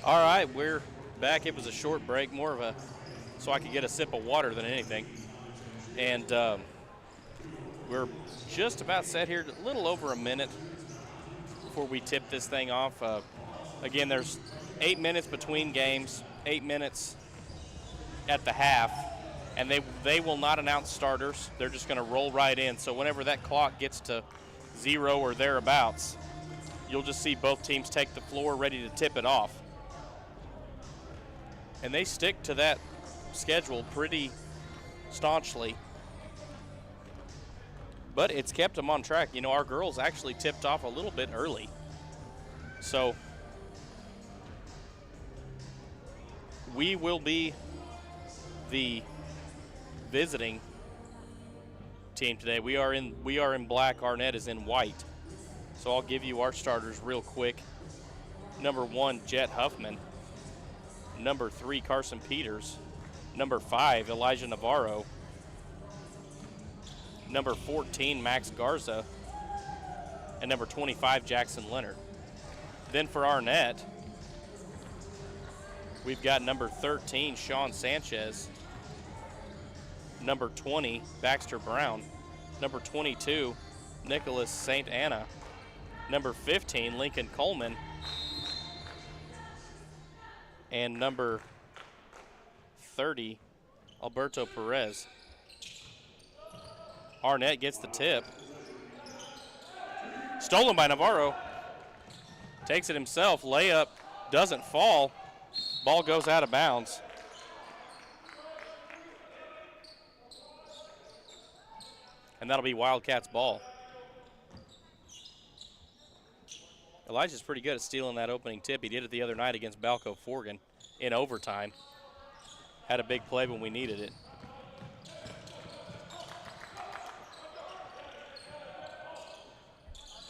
All right, we're back. It was a short break, more of a so I could get a sip of water than anything. And we're just about set here, a little over a minute before we tip this thing off. Again, there's 8 minutes between games, 8 minutes at the half, and they will not announce starters. They're just going to roll right in. So whenever that clock gets to 0 or thereabouts, you'll just see both teams take the floor ready to tip it off. And they stick to that schedule pretty staunchly. But it's kept them on track. You know, our girls actually tipped off a little bit early. So we will be the visiting team today. We are in black. Arnett is in white. So I'll give you our starters real quick. Number 1, Jet Huffman. Number 3, Carson Peters. Number 5, Elijah Navarro. Number 14, Max Garza. And number 25, Jackson Leonard. Then for Arnett, we've got number 13, Sean Sanchez. Number 20, Baxter Brown. Number 22, Nicholas St. Anna. Number 15, Lincoln Coleman. And number 30, Alberto Perez. Arnett gets the tip. Stolen by Navarro. Takes it himself. Layup doesn't fall. Ball goes out of bounds. And that'll be Wildcats ball. Elijah's pretty good at stealing that opening tip. He did it the other night against Balco Forgan in overtime. Had a big play when we needed it.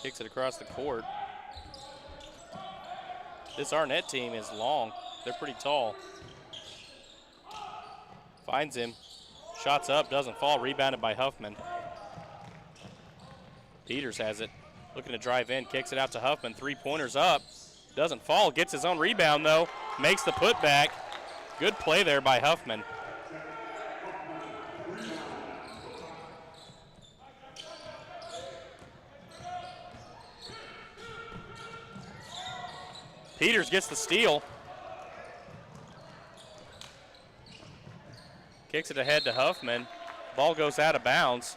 Kicks it across the court. This Arnett team is long. They're pretty tall. Finds him. Shots up, doesn't fall. Rebounded by Huffman. Peters has it. Looking to drive in, kicks it out to Huffman. 3-pointers up. Doesn't fall. Gets his own rebound, though. Makes the putback. Good play there by Huffman. Peters gets the steal. Kicks it ahead to Huffman. Ball goes out of bounds.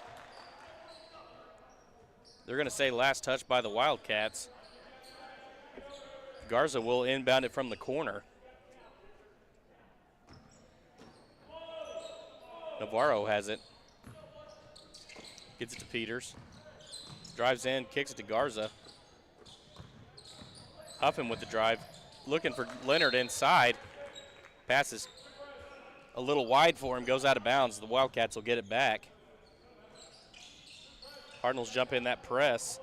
They're going to say last touch by the Wildcats. Garza will inbound it from the corner. Navarro has it. Gets it to Peters. Drives in, kicks it to Garza. Huffman with the drive. Looking for Leonard inside. Passes a little wide for him, goes out of bounds. The Wildcats will get it back. Cardinals jump in that press.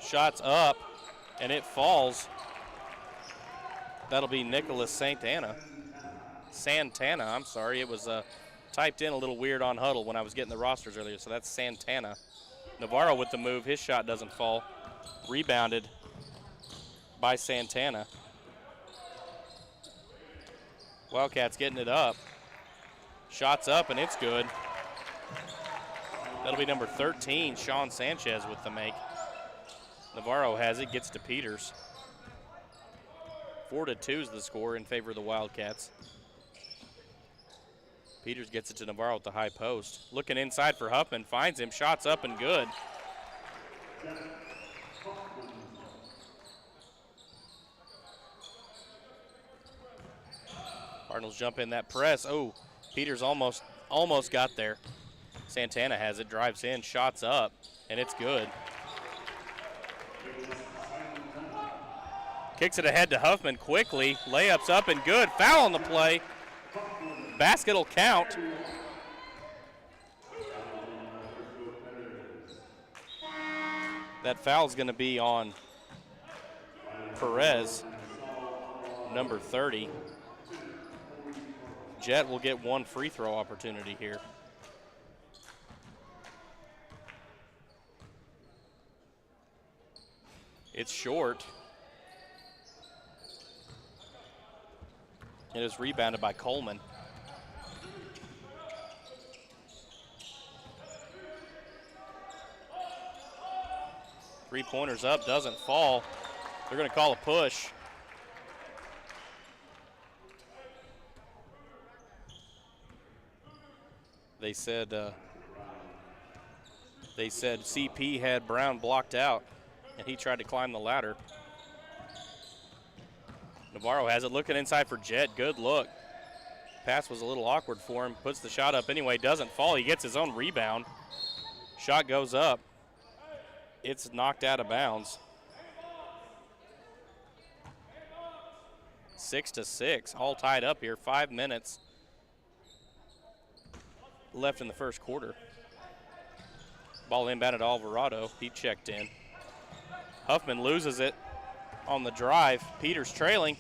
Shots up, and it falls. That'll be Nicholas Santana. I'm sorry. It was typed in a little weird on Huddle when I was getting the rosters earlier, so that's Santana. Navarro with the move. His shot doesn't fall. Rebounded by Santana. Wildcats getting it up. Shots up, and it's good. That'll be number 13, Sean Sanchez with the make. Navarro has it, gets to Peters. 4-2 is the score in favor of the Wildcats. Peters gets it to Navarro at the high post. Looking inside for Huffman, finds him, shots up and good. Cardinals jump in that press. Oh, Peters almost got there. Santana has it, drives in, shots up, and it's good. Kicks it ahead to Huffman quickly. Layups up and good. Foul on the play. Basket will count. That foul is going to be on Perez, number 30. Jet will get one free throw opportunity here. It's short. It is rebounded by Coleman. Three-pointers up, doesn't fall. They're going to call a push. They said CP had Brown blocked out, and he tried to climb the ladder. Navarro has it, looking inside for Jett. Good look. Pass was a little awkward for him. Puts the shot up anyway, doesn't fall. He gets his own rebound. Shot goes up. It's knocked out of bounds. 6-6, all tied up here. 5 minutes left in the first quarter. Ball inbounded to Alvarado. He checked in. Huffman loses it on the drive. Peters trailing.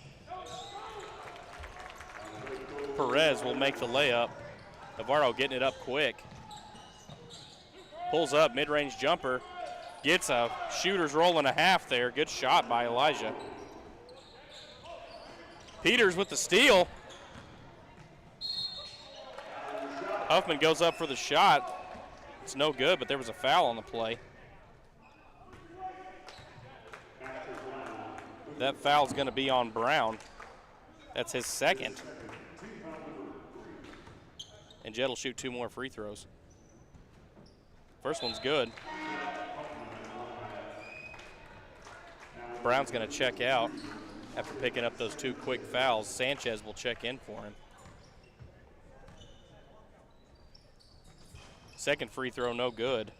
Perez will make the layup. Navarro getting it up quick. Pulls up, mid-range jumper. Gets a shooter's roll and a half there. Good shot by Elijah. Peters with the steal. Huffman goes up for the shot. It's no good, but there was a foul on the play. That foul's going to be on Brown. That's his second. And Jett will shoot 2 more free throws. First one's good. Brown's going to check out after picking up those 2 quick fouls. Sanchez will check in for him. Second free throw, no good.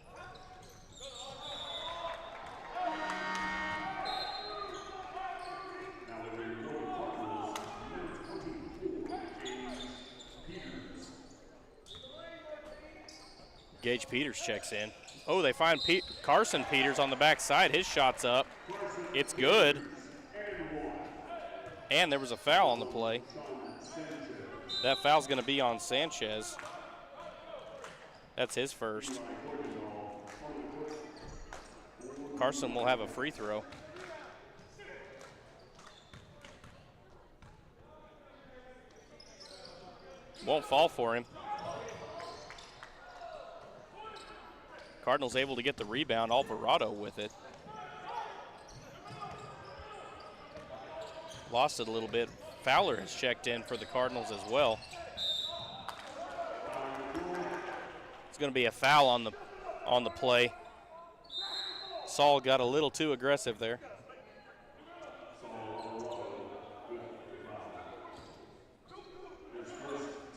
Gage Peters checks in. Oh, they find Carson Peters on the backside. His shot's up. It's good. And there was a foul on the play. That foul's going to be on Sanchez. That's his first. Carson will have a free throw. Won't fall for him. Cardinals able to get the rebound. Alvarado with it. Lost it a little bit. Fowler has checked in for the Cardinals as well. It's going to be a foul on the play. Saul got a little too aggressive there.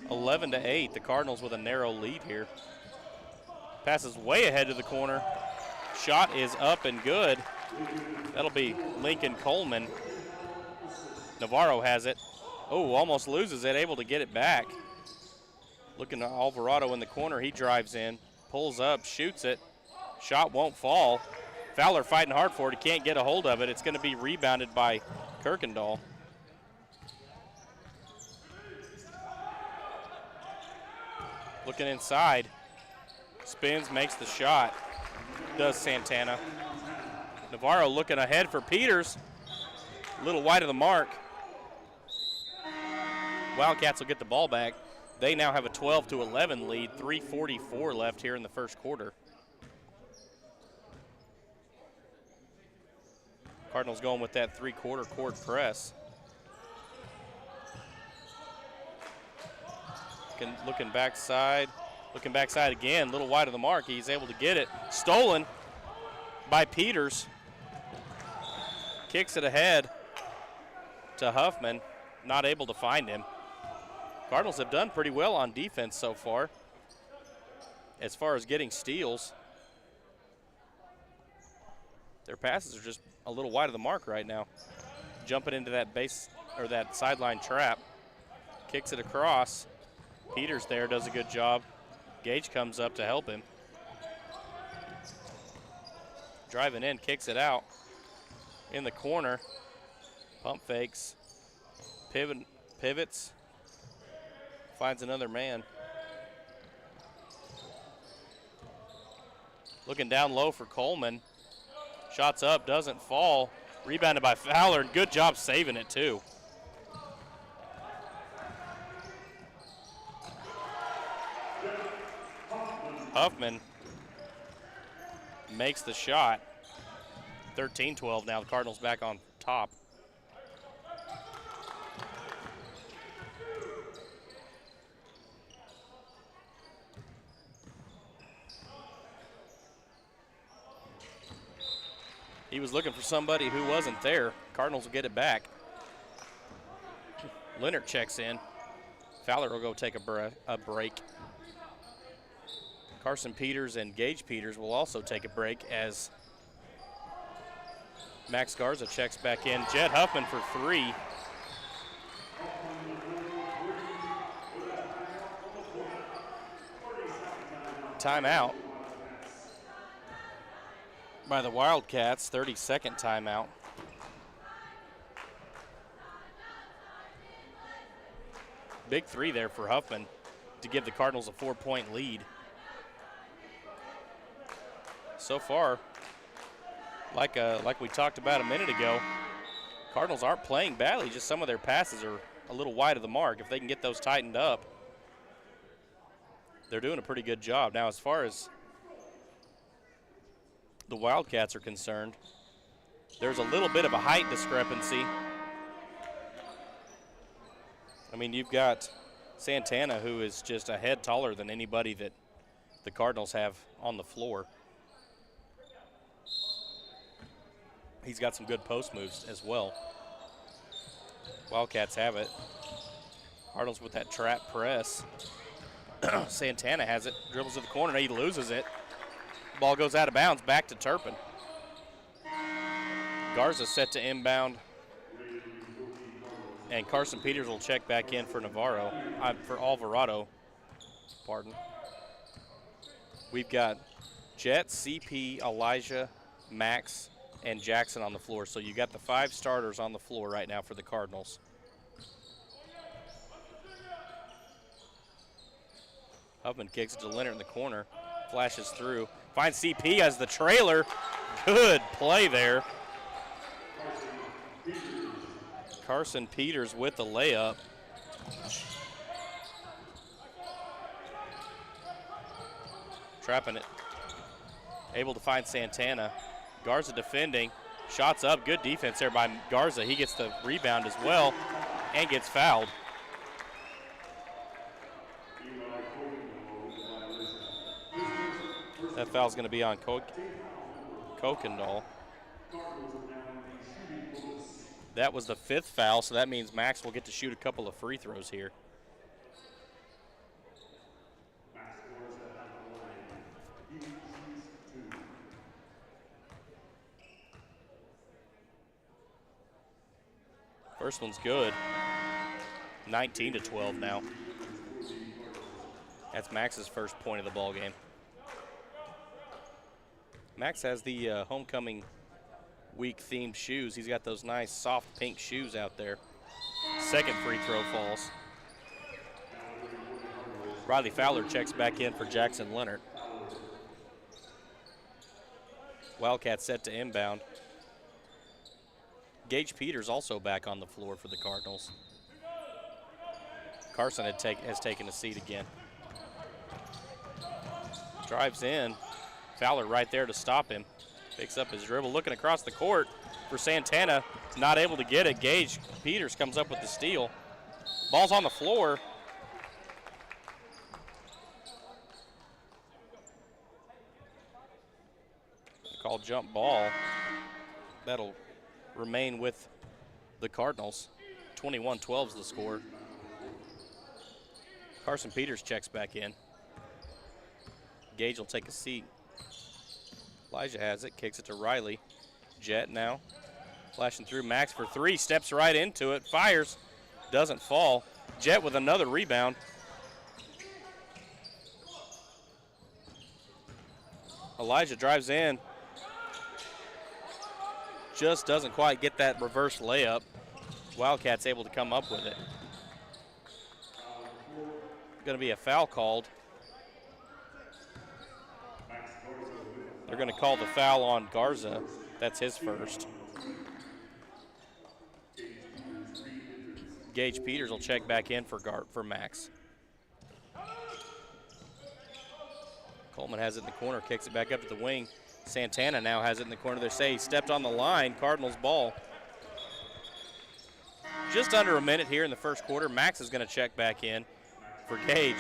(11-8). The Cardinals with a narrow lead here. Passes way ahead to the corner. Shot is up and good. That'll be Lincoln Coleman. Navarro has it. Oh, almost loses it, able to get it back. Looking at Alvarado in the corner, he drives in, pulls up, shoots it. Shot won't fall. Fowler fighting hard for it, he can't get a hold of it. It's going to be rebounded by Kirkendall. Looking inside, spins, makes the shot. Does Santana. Navarro looking ahead for Peters. A little wide of the mark. Wildcats will get the ball back. They now have a 12-11 lead, 3:44 left here in the first quarter. Cardinals going with that 3/4 court press. Looking backside again, a little wide of the mark. He's able to get it. Stolen by Peters. Kicks it ahead to Huffman, not able to find him. Cardinals have done pretty well on defense so far as getting steals. Their passes are just a little wide of the mark right now. Jumping into that base or that sideline trap. Kicks it across. Peters there does a good job. Gage comes up to help him. Driving in, kicks it out. In the corner. Pump fakes. Pivots. Finds another man. Looking down low for Coleman. Shots up, doesn't fall. Rebounded by Fowler, and good job saving it too. Huffman makes the shot. 13-12 now. The Cardinals back on top. He was looking for somebody who wasn't there. Cardinals will get it back. Leonard checks in. Fowler will go take a break. Carson Peters and Gage Peters will also take a break as Max Garza checks back in. Jed Huffman for 3. Timeout by the Wildcats, 30-second timeout. Big 3 there for Huffman to give the Cardinals a 4-point lead. So far, like we talked about a minute ago, Cardinals aren't playing badly, just some of their passes are a little wide of the mark. If they can get those tightened up, they're doing a pretty good job. Now, as far as the Wildcats are concerned, there's a little bit of a height discrepancy. I mean, you've got Santana, who is just a head taller than anybody that the Cardinals have on the floor. He's got some good post moves as well. Wildcats have it. Cardinals with that trap press. Santana has it, dribbles to the corner, he loses it. Ball goes out of bounds, back to Turpin. Garza set to inbound. And Carson Peters will check back in for Alvarado. Pardon. We've got Jet, CP, Elijah, Max, and Jackson on the floor. So you got the 5 starters on the floor right now for the Cardinals. Huffman kicks it to Leonard in the corner, flashes through, finds CP as the trailer. Good play there. Carson Peters with the layup. Trapping it. Able to find Santana. Garza defending. Shots up. Good defense there by Garza. He gets the rebound as well and gets fouled. That foul's going to be on Kokendall. That was the 5th foul, so that means Max will get to shoot a couple of free throws here. First one's good. 19-12 now. That's Max's first point of the ball game. Max has the homecoming week themed shoes. He's got those nice soft pink shoes out there. Second free throw falls. Riley Fowler checks back in for Jackson Leonard. Wildcats set to inbound. Gage Peters also back on the floor for the Cardinals. Carson has taken a seat again. Drives in. Fowler right there to stop him. Picks up his dribble, looking across the court for Santana. Not able to get it. Gage Peters comes up with the steal. Ball's on the floor. Called jump ball. That'll remain with the Cardinals. 21-12 is the score. Carson Peters checks back in. Gage will take a seat. Elijah has it, kicks it to Riley. Jet now, flashing through. Max for 3, steps right into it, fires, doesn't fall. Jet with another rebound. Elijah drives in. Just doesn't quite get that reverse layup. Wildcats able to come up with it. Going to be a foul called. They're going to call the foul on Garza. That's his first. Gage Peters will check back in for Max. Coleman has it in the corner, kicks it back up to the wing. Santana now has it in the corner. They say he stepped on the line. Cardinals ball. Just under a minute here in the first quarter. Max is going to check back in for Gage.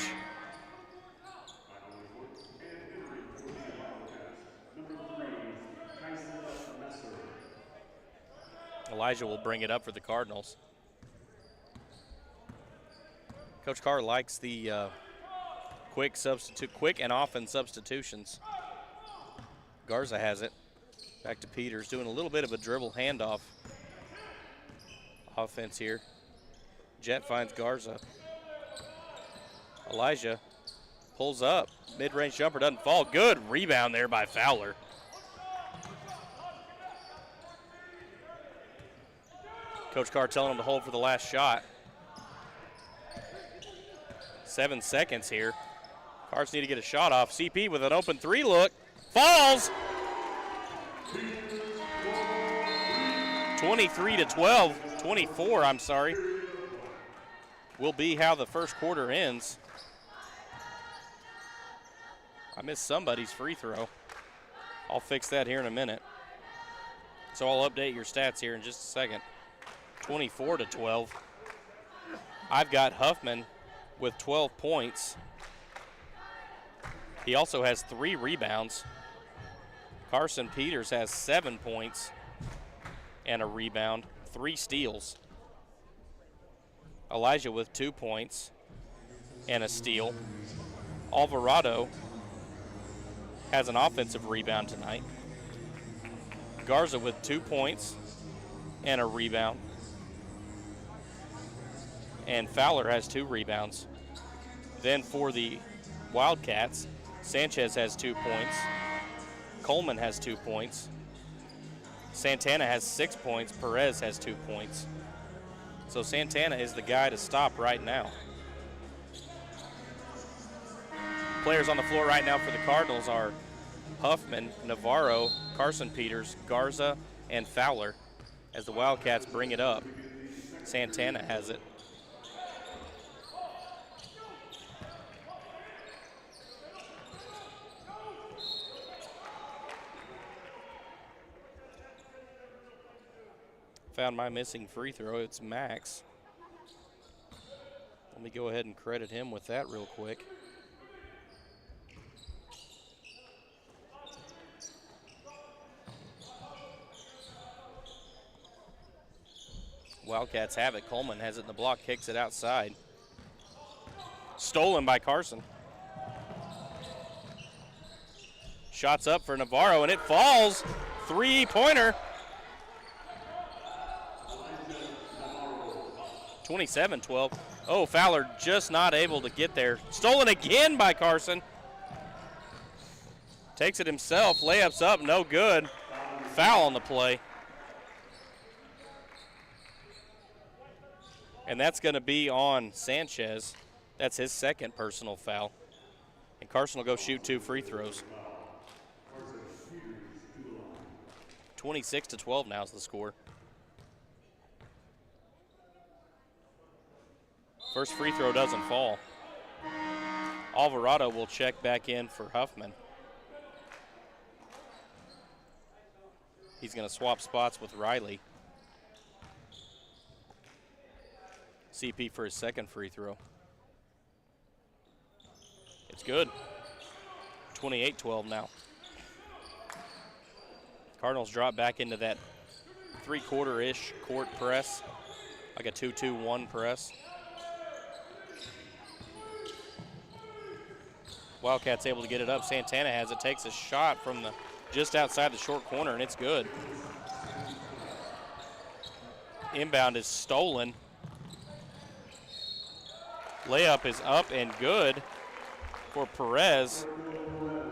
Elijah will bring it up for the Cardinals. Coach Carr likes the quick and often substitutions. Garza has it. Back to Peters, doing a little bit of a dribble handoff offense here. Jet finds Garza. Elijah pulls up. Mid-range jumper doesn't fall. Good rebound there by Fowler. Coach Carr telling him to hold for the last shot. 7 seconds here. Cards need to get a shot off. CP with an open three look. Falls! 24, I'm sorry. Will be how the first quarter ends. I missed somebody's free throw. I'll fix that here in a minute. So I'll update your stats here in just a second. 24-12. I've got Huffman with 12 points. He also has 3 rebounds. Carson Peters has 7 points and a rebound, 3 steals. Elijah with 2 points and a steal. Alvarado has an offensive rebound tonight. Garza with 2 points and a rebound. And Fowler has 2 rebounds. Then for the Wildcats, Sanchez has 2 points. Coleman has 2 points. Santana has 6 points. Perez has 2 points. So Santana is the guy to stop right now. Players on the floor right now for the Cardinals are Huffman, Navarro, Carson Peters, Garza, and Fowler as the Wildcats bring it up. Santana has it. Found my missing free throw. It's Max. Let me go ahead and credit him with that real quick. Wildcats have it. Coleman has it in the block, kicks it outside. Stolen by Carson. Shots up for Navarro, and it falls. 3-pointer. 27-12. Oh, Fowler just not able to get there. Stolen again by Carson. Takes it himself. Layups up, no good. Foul on the play. And that's going to be on Sanchez. That's his second personal foul. And Carson will go shoot 2 free throws. 26-12 now is the score. First free throw doesn't fall. Alvarado will check back in for Huffman. He's going to swap spots with Riley. CP for his second free throw. It's good. 28-12 now. Cardinals drop back into that 3-quarter-ish court press, like a 2-2-1 press. Wildcats able to get it up. Santana has it, takes a shot from the just outside the short corner, and it's good. Inbound is stolen. Layup is up and good for Perez,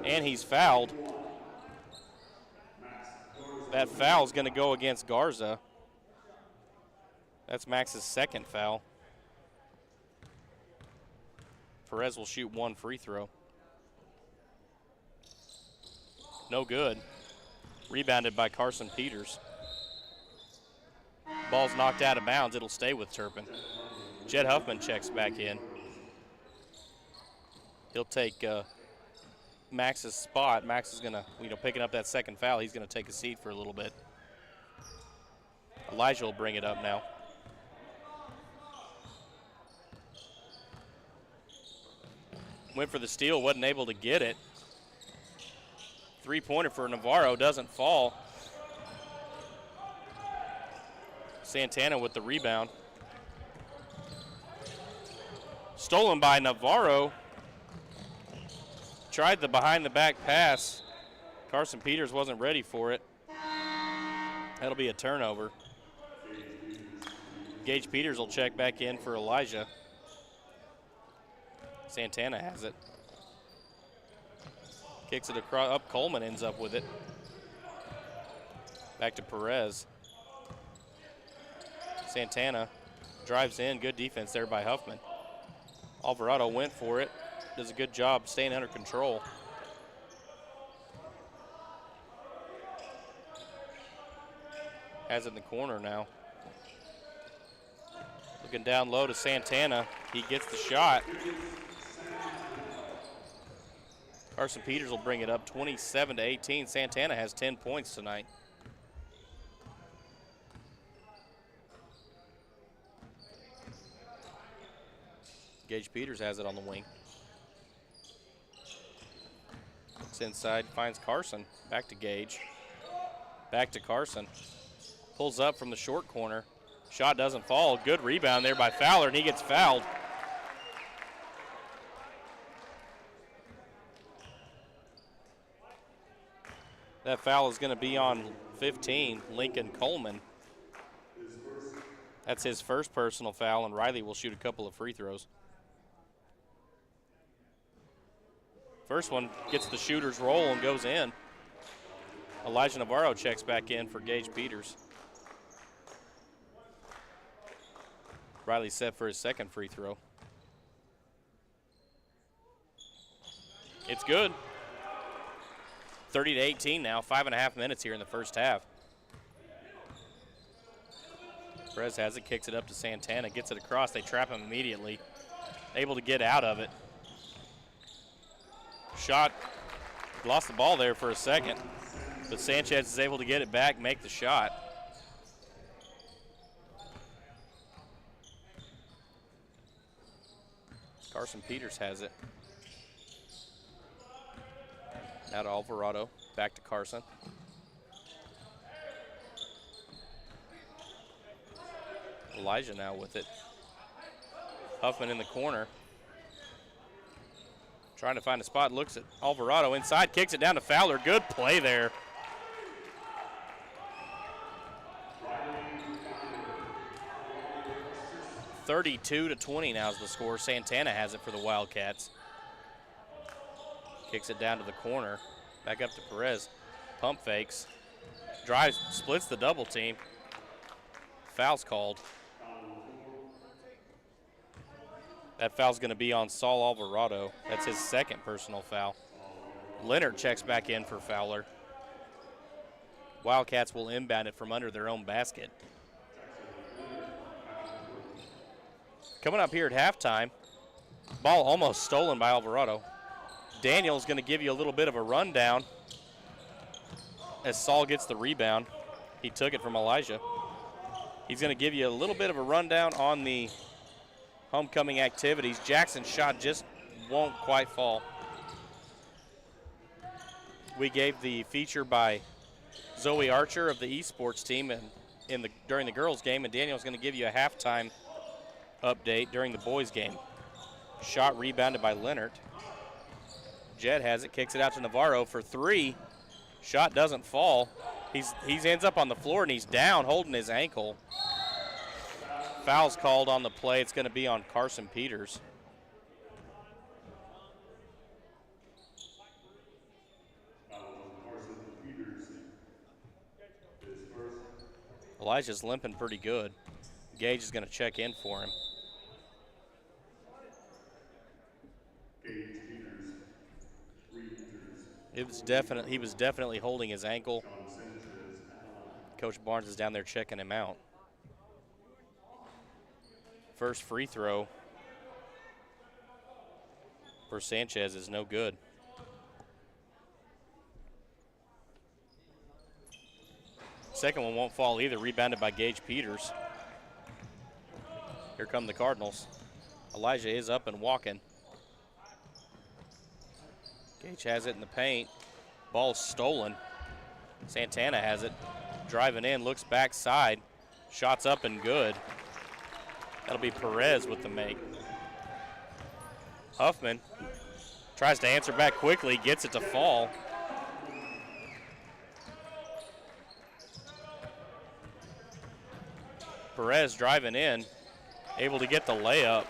and he's fouled. That foul is going to go against Garza. That's Max's second foul. Perez will shoot 1 free throw. No good. Rebounded by Carson Peters. Ball's knocked out of bounds. It'll stay with Turpin. Jed Huffman checks back in. He'll take Max's spot. Max is going to, picking up that second foul. He's going to take a seat for a little bit. Elijah will bring it up now. Went for the steal, wasn't able to get it. Three-pointer for Navarro doesn't fall. Santana with the rebound. Stolen by Navarro. Tried the behind-the-back pass. Carson Peters wasn't ready for it. That'll be a turnover. Gage Peters will check back in for Elijah. Santana has it. Kicks it across, up Coleman ends up with it. Back to Perez. Santana drives in, good defense there by Huffman. Alvarado went for it, does a good job staying under control. Has it in the corner now. Looking down low to Santana, he gets the shot. Carson Peters will bring it up 27-18. Santana has 10 points tonight. Gage Peters has it on the wing. Looks inside, finds Carson. Back to Gage. Back to Carson. Pulls up from the short corner. Shot doesn't fall. Good rebound there by Fowler, and he gets fouled. That foul is going to be on 15, Lincoln Coleman. That's his first personal foul, and Riley will shoot a couple of free throws. First one gets the shooter's roll and goes in. Elijah Navarro checks back in for Gage Peters. Riley set for his second free throw. It's good. 30-18 now, 5.5 minutes here in the first half. Perez has it, kicks it up to Santana, gets it across. They trap him immediately. Able to get out of it. Shot, lost the ball there for a second, but Sanchez is able to get it back, make the shot. Carson Peters has it. Now to Alvarado, back to Carson. Elijah now with it. Huffman in the corner. Trying to find a spot, looks at Alvarado inside, kicks it down to Fowler. Good play there. (32-20) now is the score. Santana has it for the Wildcats. Kicks it down to the corner. Back up to Perez. Pump fakes. Drives, splits the double team. Foul's called. That foul's going to be on Saul Alvarado. That's his second personal foul. Leonard checks back in for Fowler. Wildcats will inbound it from under their own basket. Coming up here at halftime, ball almost stolen by Alvarado. Daniel's going to give you a little bit of a rundown as Saul gets the rebound. He took it from Elijah. He's going to give you a little bit of a rundown on the homecoming activities. Jackson's shot just won't quite fall. We gave the feature by Zoe Archer of the Esports team during the girls' game, and Daniel's going to give you a halftime update during the boys' game. Shot rebounded by Leonard. Jed has it, kicks it out to Navarro for three. Shot doesn't fall. He ends up on the floor and he's down holding his ankle. Foul's called on the play. It's going to be on Carson Peters. Elijah's limping pretty good. Gage is going to check in for him. He was definitely holding his ankle. Coach Barnes is down there checking him out. First free throw for Sanchez is no good. Second one won't fall either, rebounded by Gage Peters. Here come the Cardinals. Elijah is up and walking. Gage has it in the paint. Ball stolen. Santana has it. Driving in, looks backside. Shots up and good. That'll be Perez with the make. Huffman tries to answer back quickly, gets it to fall. Perez driving in, able to get the layup.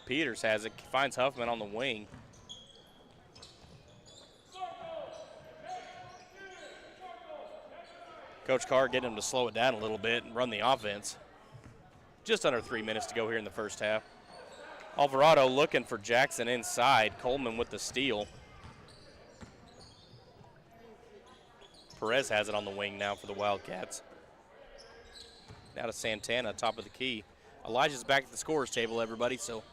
Peters has it, finds Huffman on the wing. Coach Carr getting him to slow it down a little bit and run the offense. Just under 3 minutes to go here in the first half. Alvarado looking for Jackson inside. Coleman with the steal. Perez has it on the wing now for the Wildcats. Now to Santana, top of the key. Elijah's back at the scorer's table, everybody, so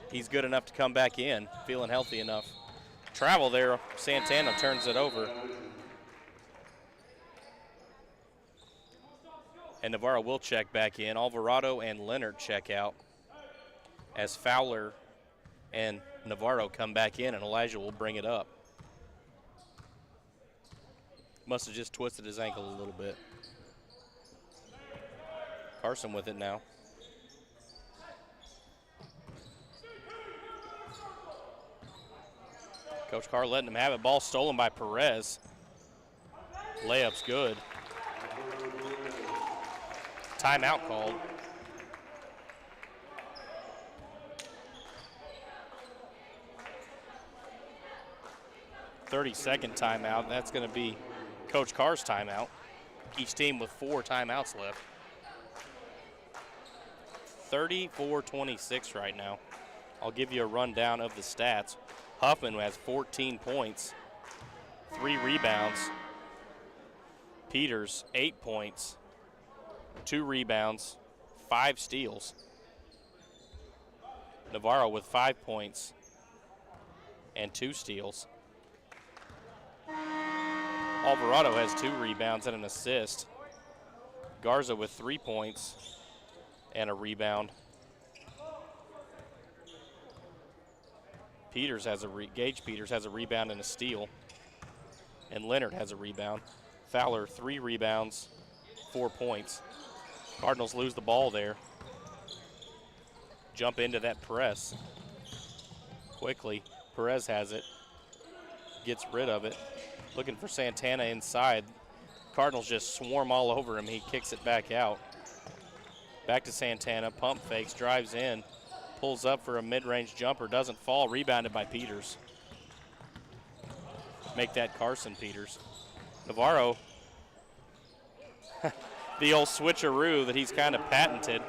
he's good enough to come back in, feeling healthy enough. Travel there, Santana turns it over. And Navarro will check back in. Alvarado and Leonard check out as Fowler and Navarro come back in, and Elijah will bring it up. Must have just twisted his ankle a little bit. Carson with it now. Coach Carr letting him have it. Ball stolen by Perez. Layup's good. Timeout called. .30-second timeout. That's going to be Coach Carr's timeout. Each team with 4 timeouts left. 34-26 right now. I'll give you a rundown of the stats. Huffman has 14 points, 3 rebounds. Peters, 8 points, 2 rebounds, 5 steals. Navarro with 5 points and 2 steals. Alvarado has 2 rebounds and an assist. Garza with 3 points and a rebound. Gage Peters has a rebound and a steal. And Leonard has a rebound. Fowler, 3 rebounds, 4 points. Cardinals lose the ball there. Jump into that press. Quickly, Perez has it. Gets rid of it. Looking for Santana inside. Cardinals just swarm all over him. He kicks it back out. Back to Santana, pump fakes, drives in. Pulls up for a mid-range jumper, doesn't fall, rebounded by Peters. Make that Carson Peters. Navarro, the old switcheroo that he's kind of patented.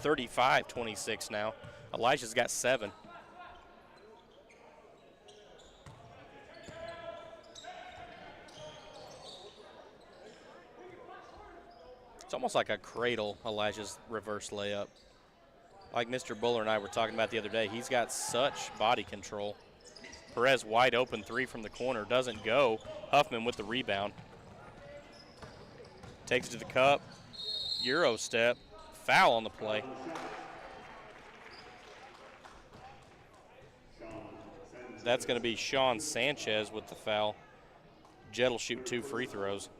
35-26 now. Elijah's got 7. It's almost like a cradle, Elijah's reverse layup. Like Mr. Buller and I were talking about the other day, he's got such body control. Perez wide open 3 from the corner, doesn't go. Huffman with the rebound. Takes it to the cup, Euro step, foul on the play. That's going to be Sean Sanchez with the foul. Jett will shoot 2 free throws.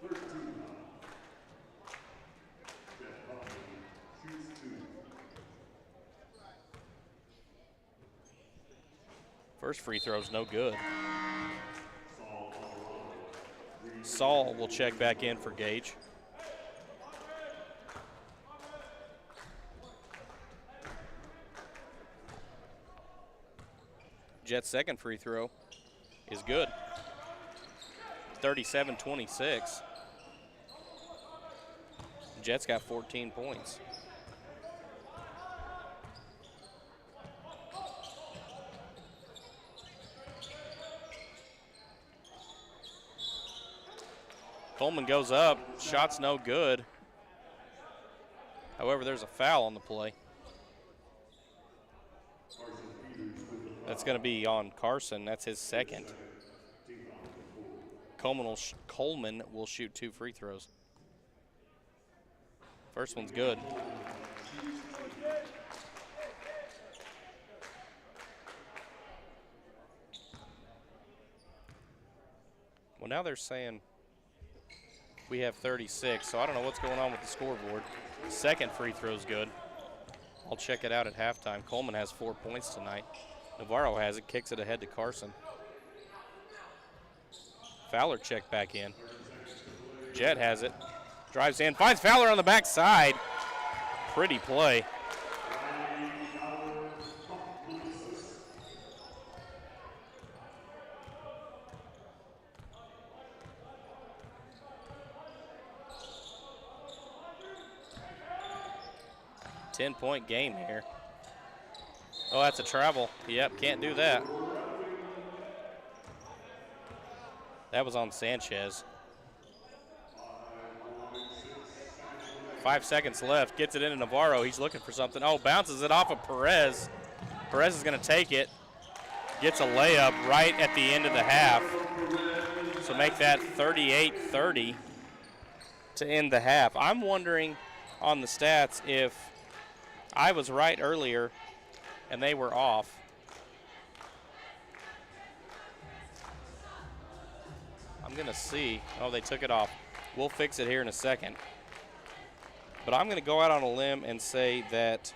First free throw's no good. Saul will check back in for Gage. Jett's second free throw is good. 37-26. Jett's got 14 points. Coleman goes up, shot's no good. However, there's a foul on the play. It's going to be on Carson. That's his second. Coleman will shoot 2 free throws. First one's good. Well, now they're saying we have 36, so I don't know what's going on with the scoreboard. Second free throw's good. I'll check it out at halftime. Coleman has 4 points tonight. Navarro has it, kicks it ahead to Carson. Fowler checked back in. Jett has it, drives in, finds Fowler on the backside. Pretty play. Ten-point game here. Oh, that's a travel. Yep, can't do that. That was on Sanchez. 5 seconds left. Gets it into Navarro. He's looking for something. Oh, bounces it off of Perez. Perez is going to take it. Gets a layup right at the end of the half. So make that 38-30 to end the half. I'm wondering on the stats if I was right earlier and they were off. I'm going to see. Oh, they took it off. We'll fix it here in a second. But I'm going to go out on a limb and say that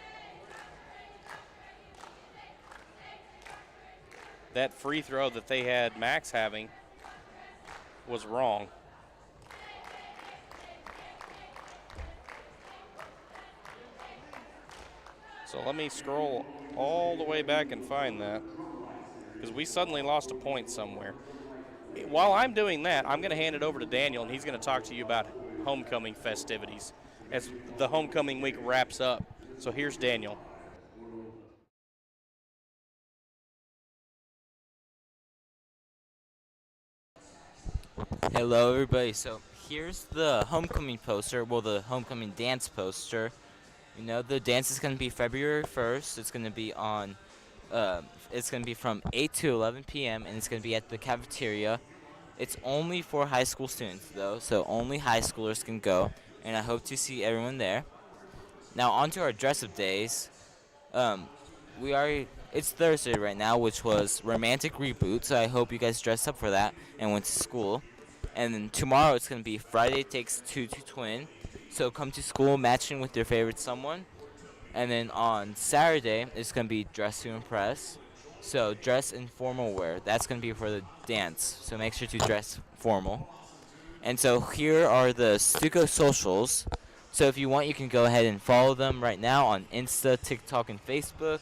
that free throw that they had Max having was wrong. So let me scroll all the way back and find that, because we suddenly lost a point somewhere. While I'm doing that, I'm going to hand it over to Daniel, and he's going to talk to you about homecoming festivities as the homecoming week wraps up. So here's Daniel. Hello everybody, so here's the homecoming poster, well the homecoming dance poster. You know, the dance is going to be February 1st. It's going to be on, it's going to be from 8 to 11 p.m. and it's going to be at the cafeteria. It's only for high school students though, so only high schoolers can go, and I hope to see everyone there. Now on to our dress-up days. It's Thursday right now, which was Romantic Reboot, so I hope you guys dressed up for that and went to school. And then tomorrow it's going to be Friday Takes Two to Twin, so come to school matching with your favorite someone. And then on Saturday it's going to be Dress to Impress, so dress in formal wear. That's going to be for the dance, so make sure to dress formal. And so here are the Stuco socials. So if you want, you can go ahead and follow them right now on Insta, TikTok, and Facebook.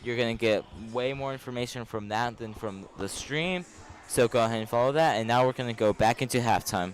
You're going to get way more information from that than from the stream. So go ahead and follow that. And now we're going to go back into halftime.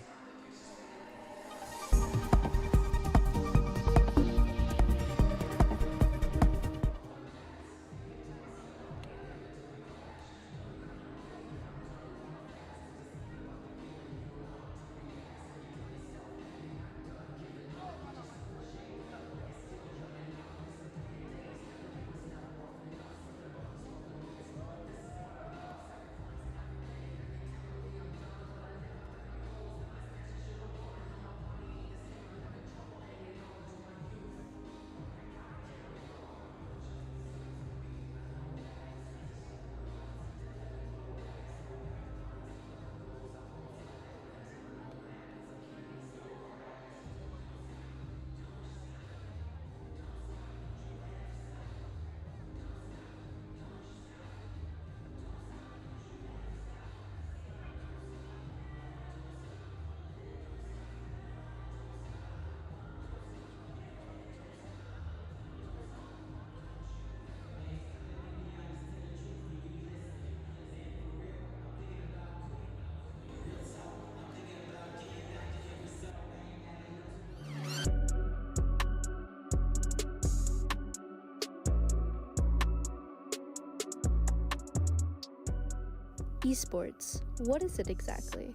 Esports, what is it exactly?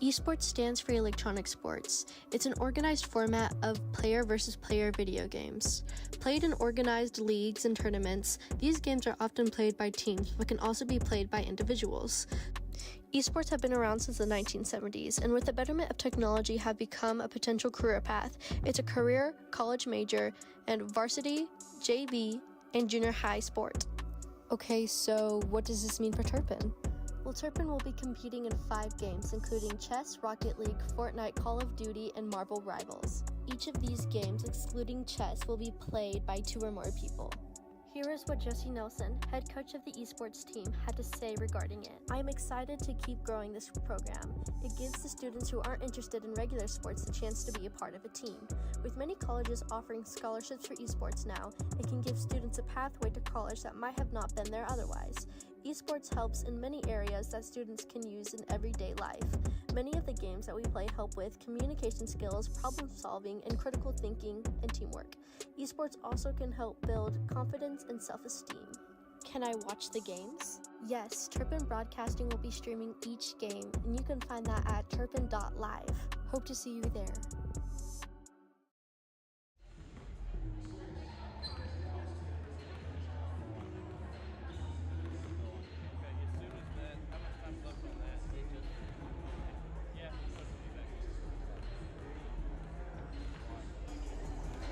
Esports stands for electronic sports. It's an organized format of player versus player video games. Played in organized leagues and tournaments, these games are often played by teams but can also be played by individuals. Esports have been around since the 1970s, and with the betterment of technology have become a potential career path. It's a career, college major, and varsity, JV, and junior high sport. Okay, so what does this mean for Turpin? Well, Turpin will be competing in 5 games, including chess, Rocket League, Fortnite, Call of Duty, and Marvel Rivals. Each of these games, excluding chess, will be played by 2 or more people. Here is what Jesse Nelson, head coach of the esports team, had to say regarding it. I am excited to keep growing this program. It gives the students who aren't interested in regular sports the chance to be a part of a team. With many colleges offering scholarships for esports now, it can give students a pathway to college that might have not been there otherwise. Esports helps in many areas that students can use in everyday life. Many of the games that we play help with communication skills, problem solving, and critical thinking and teamwork. Esports also can help build confidence and self-esteem. Can I watch the games? Yes, Turpin Broadcasting will be streaming each game, and you can find that at turpin.live. Hope to see you there.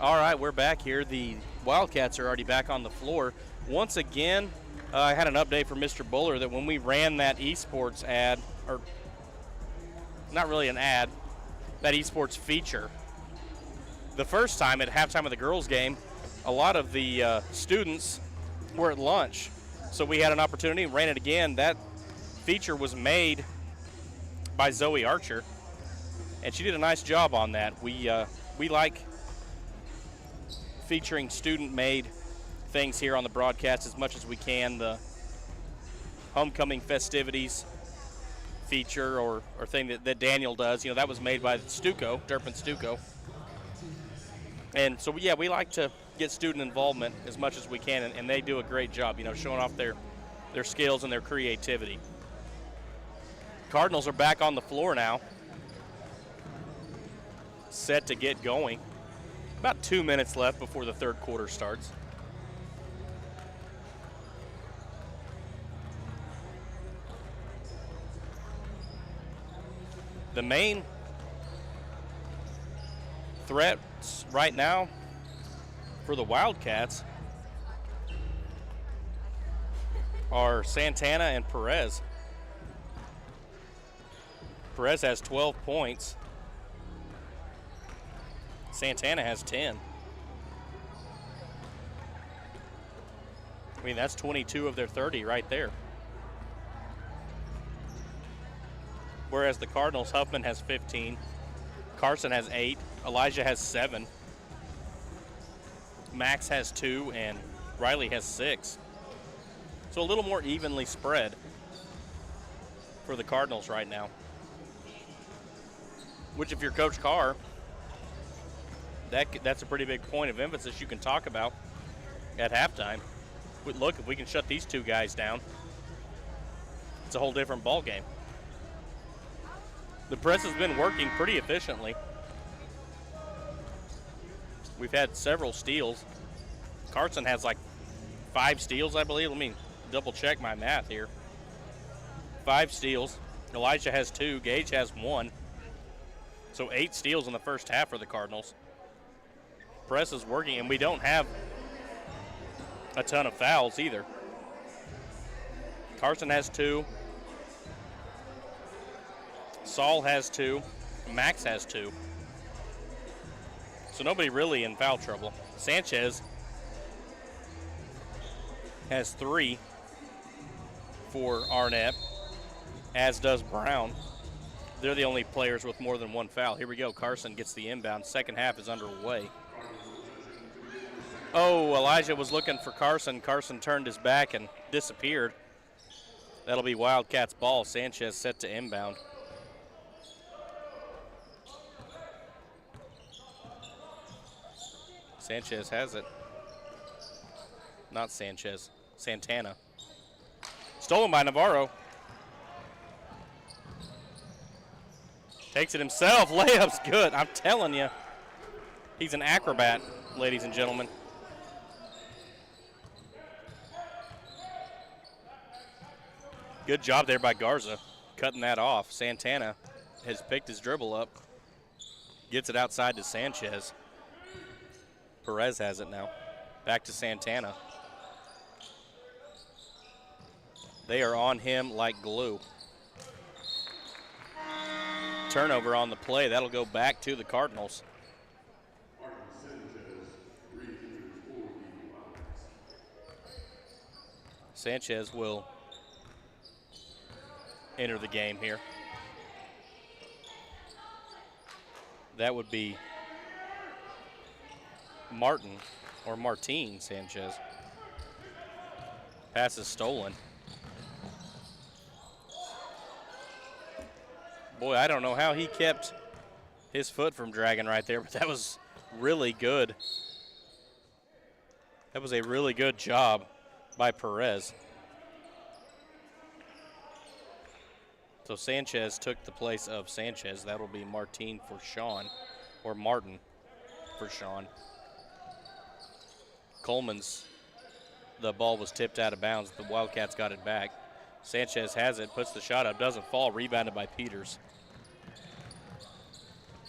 All right, we're back here. The Wildcats are already back on the floor. Once again, I had an update from Mr. Buller that when we ran that esports ad, or not really an ad, that esports feature, the first time at halftime of the girls' game, a lot of the students were at lunch. So we had an opportunity, ran it again. That feature was made by Zoe Archer, and she did a nice job on that. We like featuring student-made things here on the broadcast as much as we can. The homecoming festivities feature or thing that Daniel does, that was made by Stuco, Turpin Stuco. And so, yeah, we like to get student involvement as much as we can, and they do a great job, showing off their skills and their creativity. Cardinals are back on the floor now, set to get going. About 2 minutes left before the third quarter starts. The main threats right now for the Wildcats are Santana and Perez. Perez has 12 points. Santana has 10. I mean, that's 22 of their 30 right there. Whereas the Cardinals, Huffman has 15. Carson has 8. Elijah has 7. Max has 2, and Riley has 6. So a little more evenly spread for the Cardinals right now. Which, if you're Coach Carr, that's a pretty big point of emphasis you can talk about at halftime. Look, if we can shut these 2 guys down, it's a whole different ball game. The press has been working pretty efficiently. We've had several steals. Carson has like 5 steals, I believe. Let me double check my math here. 5 steals. Elijah has 2. Gage has 1. So 8 steals in the first half for the Cardinals. Press is working, and we don't have a ton of fouls either. Carson has 2. Saul has 2. Max has 2. So nobody really in foul trouble. Sanchez has 3 for Arnett, as does Brown. They're the only players with more than 1 foul. Here we go. Carson gets the inbound. Second half is underway. Oh, Elijah was looking for Carson. Carson turned his back and disappeared. That'll be Wildcats ball. Sanchez set to inbound. Sanchez has it. Not Sanchez. Santana. Stolen by Navarro. Takes it himself. Layup's good. I'm telling you. He's an acrobat, ladies and gentlemen. Good job there by Garza, cutting that off. Santana has picked his dribble up. Gets it outside to Sanchez. Perez has it now. Back to Santana. They are on him like glue. Turnover on the play. That'll go back to the Cardinals. Sanchez will enter the game here. That would be Martin or Martin Sanchez. Pass is stolen. Boy, I don't know how he kept his foot from dragging right there, but that was really good. That was a really good job by Perez. So Sanchez took the place of Sanchez. That'll be Martin for Sean, or Martin for Sean. Coleman's, the ball was tipped out of bounds. The Wildcats got it back. Sanchez has it, puts the shot up, doesn't fall, rebounded by Peters.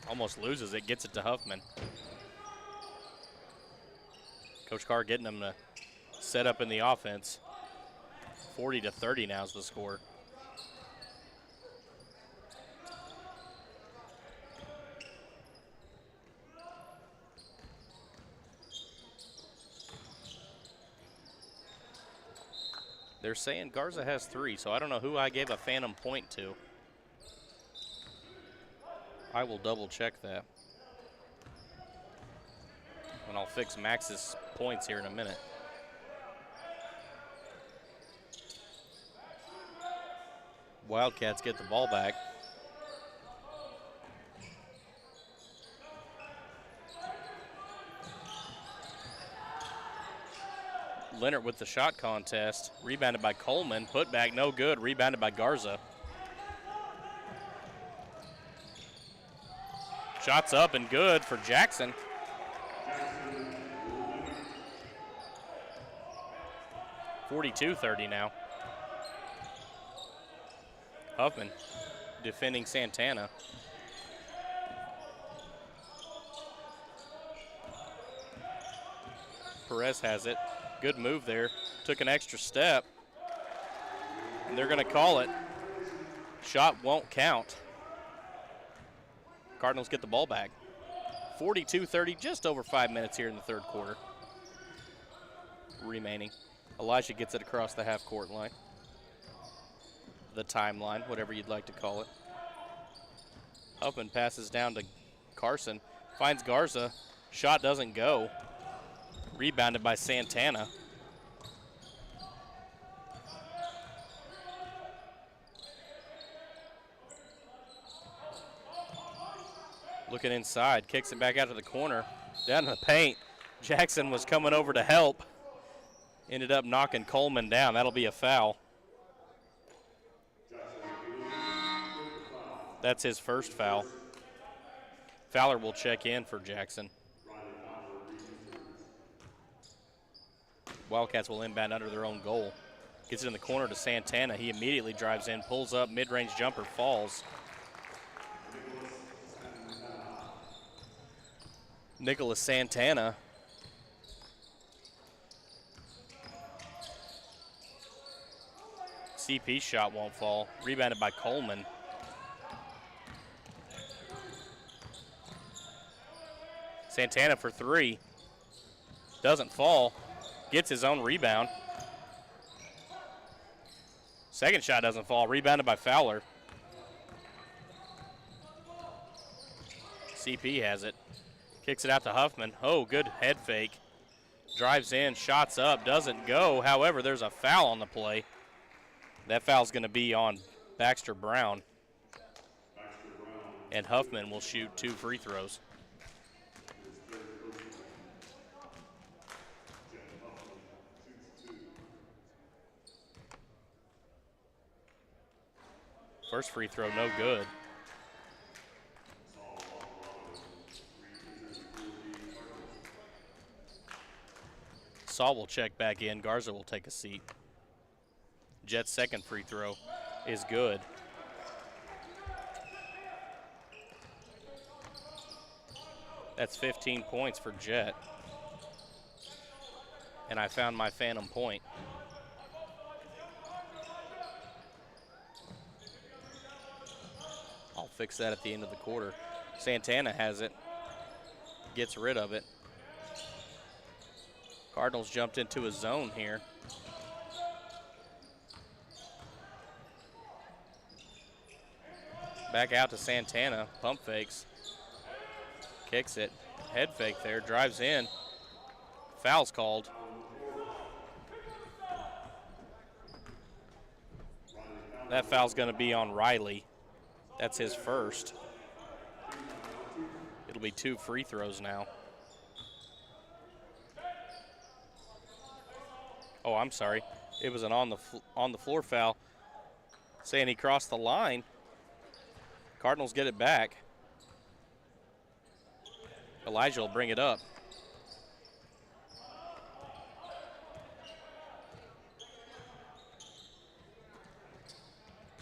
Almost loses it, gets it to Huffman. Coach Carr getting them to set up in the offense. 40-30 now is the score. They're saying Garza has 3, so I don't know who I gave a phantom point to. I will double check that. And I'll fix Max's points here in a minute. Wildcats get the ball back. Leonard with the shot contest. Rebounded by Coleman. Put back, no good. Rebounded by Garza. Shots up and good for Jackson. (42-30) now. Huffman defending Santana. Perez has it. Good move there. Took an extra step. And they're going to call it. Shot won't count. Cardinals get the ball back. 42-30, just over 5 minutes here in the third quarter remaining. Elijah gets it across the half-court line. The timeline, whatever you'd like to call it. Huffman passes down to Carson. Finds Garza. Shot doesn't go. Rebounded by Santana. Looking inside, kicks it back out to the corner. Down in the paint. Jackson was coming over to help. Ended up knocking Coleman down. That'll be a foul. That's his first foul. Fowler will check in for Jackson. Wildcats will inbound under their own goal. Gets it in the corner to Santana. He immediately drives in, pulls up, mid-range jumper, falls. Nicholas Santana. CP's shot won't fall. Rebounded by Coleman. Santana for 3. Doesn't fall. Gets his own rebound. Second shot doesn't fall. Rebounded by Fowler. CP has it. Kicks it out to Huffman. Oh, good head fake. Drives in, shots up, doesn't go. However, there's a foul on the play. That foul's going to be on Baxter Brown. And Huffman will shoot 2 free throws. First free throw, no good. Saul will check back in. Garza will take a seat. Jet's second free throw is good. That's 15 points for Jet. And I found my phantom point. I'll fix that at the end of the quarter. Santana has it. Gets rid of it. Cardinals jumped into a zone here. Back out to Santana. Pump fakes. Kicks it. Head fake there. Drives in. Foul's called. That foul's going to be on Riley. That's his first. It'll be 2 free throws now. Oh, I'm sorry. It was an on the floor foul. Saying he crossed the line. Cardinals get it back. Elijah will bring it up.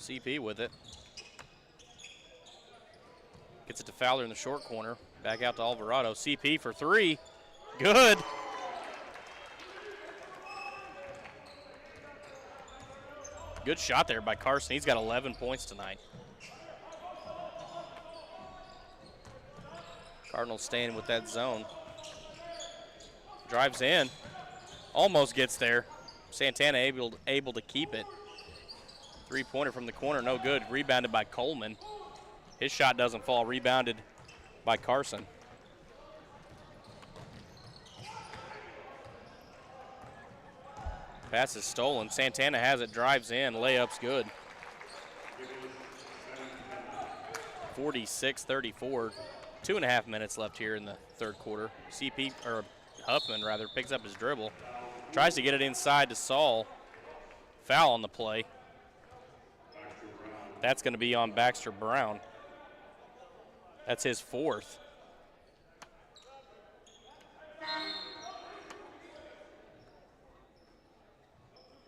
CP with it. Gets it to Fowler in the short corner. Back out to Alvarado. CP for 3. Good. Good shot there by Carson. He's got 11 points tonight. Cardinals staying with that zone. Drives in. Almost gets there. Santana able to keep it. 3-pointer from the corner, no good. Rebounded by Coleman. His shot doesn't fall. Rebounded by Carson. Pass is stolen. Santana has it, drives in, layup's good. 46-34. 2.5 minutes left here in the third quarter. Huffman picks up his dribble. Tries to get it inside to Saul. Foul on the play. That's going to be on Baxter Brown. That's his 4th.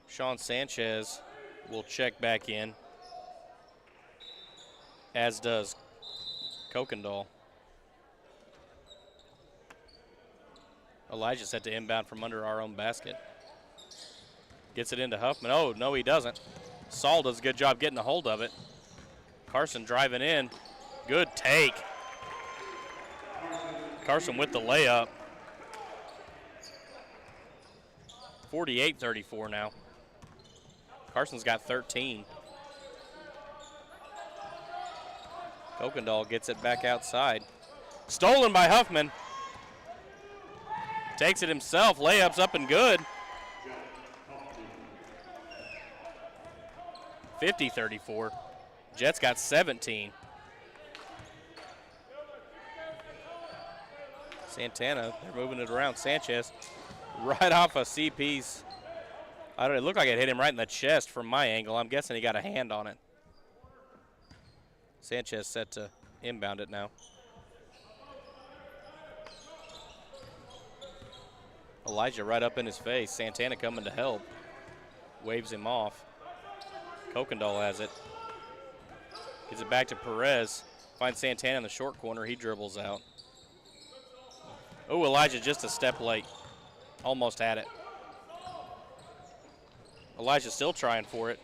Sean Sanchez will check back in, as does Kokendall. Elijah set to inbound from under our own basket. Gets it into Huffman. Oh, no, he doesn't. Saul does a good job getting a hold of it. Carson driving in. Good take. Carson with the layup. 48-34 now. Carson's got 13. Kokendall gets it back outside. Stolen by Huffman. Takes it himself. Layup's up and good. 50-34. Jets got 17. Santana, they're moving it around. Sanchez, right off of CP's. I don't know, it looked like it hit him right in the chest from my angle. I'm guessing he got a hand on it. Sanchez set to inbound it now. Elijah right up in his face. Santana coming to help. Waves him off. Kokendall has it. Gives it back to Perez. Finds Santana in the short corner. He dribbles out. Oh, Elijah just a step late. Almost had it. Elijah still trying for it.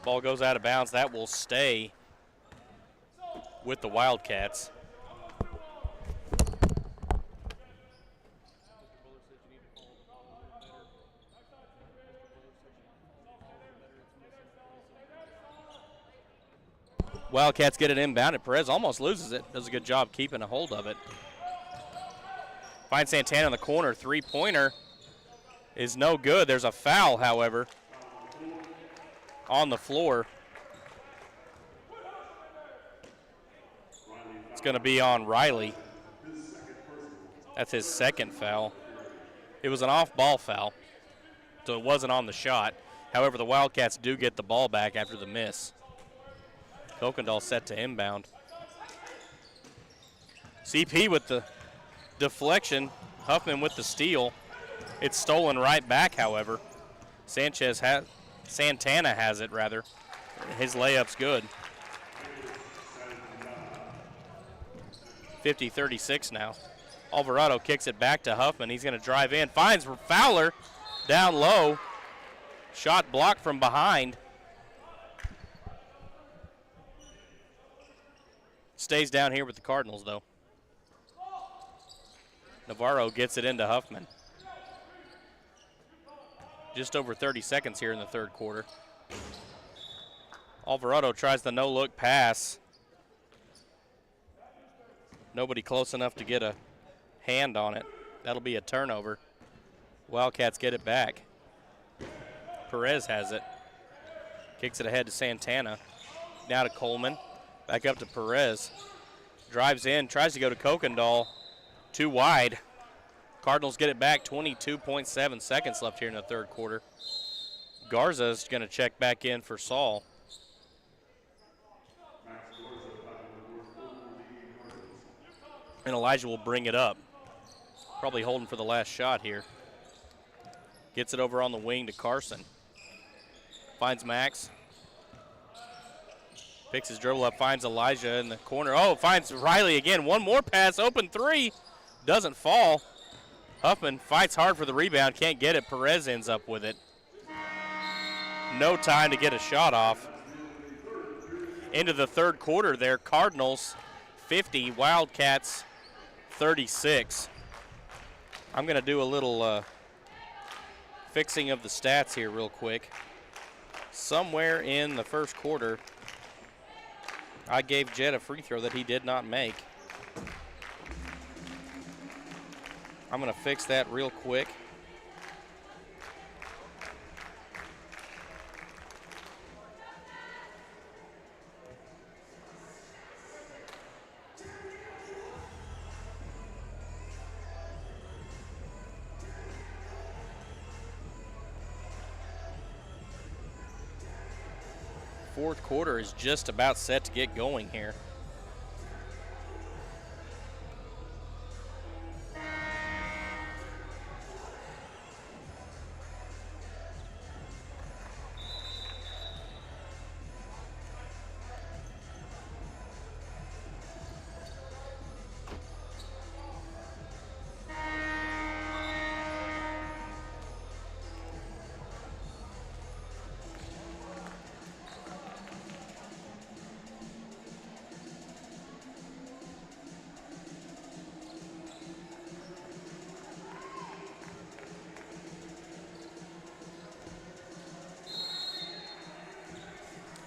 Ball goes out of bounds. That will stay with the Wildcats. Wildcats get it inbounded. Perez almost loses it. Does a good job keeping a hold of it. Finds Santana in the corner. 3-pointer is no good. There's a foul, however, on the floor. It's going to be on Riley. That's his second foul. It was an off-ball foul, so it wasn't on the shot. However, the Wildcats do get the ball back after the miss. Kokendall set to inbound. CP with the deflection. Huffman with the steal. It's stolen right back, however. Santana has it, rather. His layup's good. 50-36 now. Alvarado kicks it back to Huffman. He's going to drive in. Finds Fowler down low. Shot blocked from behind. Stays down here with the Cardinals, though. Navarro gets it into Huffman. Just over 30 seconds here in the third quarter. Alvarado tries the no-look pass. Nobody close enough to get a hand on it. That'll be a turnover. Wildcats get it back. Perez has it. Kicks it ahead to Santana. Now to Coleman. Back up to Perez. Drives in, tries to go to Kokendall. Too wide. Cardinals get it back. 22.7 seconds left here in the third quarter. Garza's going to check back in for Saul. And Elijah will bring it up. Probably holding for the last shot here. Gets it over on the wing to Carson. Finds Max. Picks his dribble up, finds Elijah in the corner. Oh, finds Riley again. One more pass, open three. Doesn't fall. Huffman fights hard for the rebound, can't get it. Perez ends up with it. No time to get a shot off. Into the third quarter there, Cardinals 50, Wildcats 36. I'm going to do a little fixing of the stats here real quick. Somewhere in the first quarter, I gave Jed a free throw that he did not make. I'm going to fix that real quick. Fourth quarter is just about set to get going here.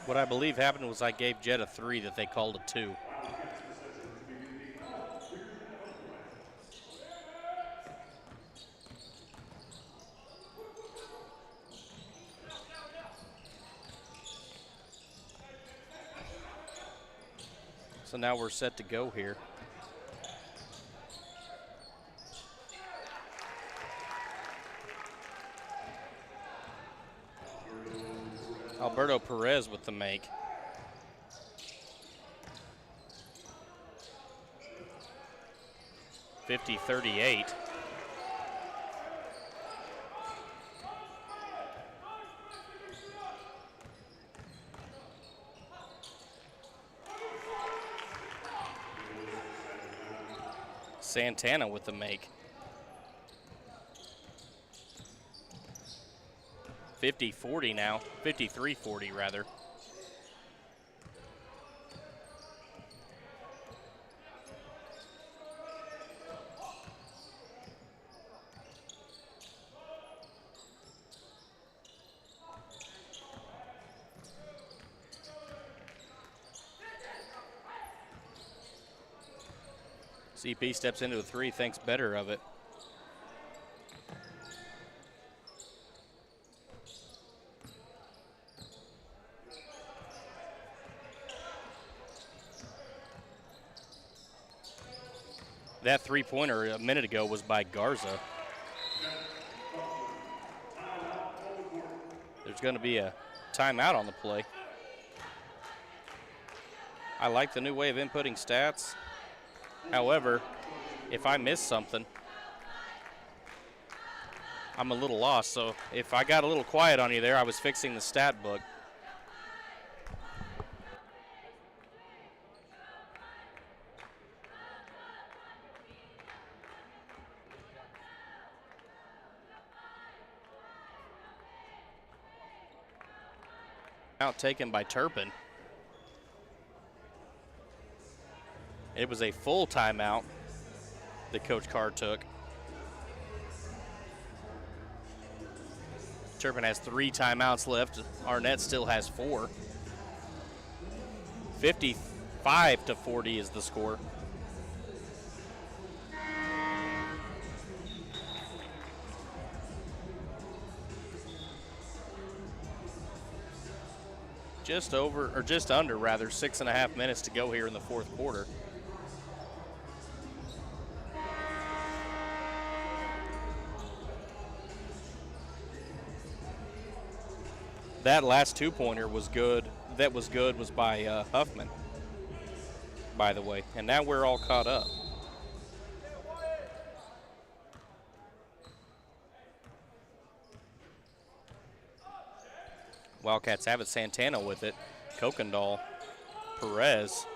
What I believe happened was I gave Jed a 3 that they called a 2. So now we're set to go here. Alberto Perez with the make. (50-38). Santana with the make. 50-40 now, 53-40 rather. CP steps into a 3, thinks better of it. That three-pointer a minute ago was by Garza. There's going to be a timeout on the play. I like the new way of inputting stats. However, if I miss something, I'm a little lost. So if I got a little quiet on you there, I was fixing the stat book. Out taken by Turpin. It was a full timeout that Coach Carr took. Turpin has 3 timeouts left. Arnett still has 4. 55-40 is the score. Just over, or just under rather, 6.5 minutes to go here in the fourth quarter. That last 2-pointer was good. That was good was by Huffman, by the way. And now we're all caught up. Wildcats have it. Santana with it. Kokendall. Perez.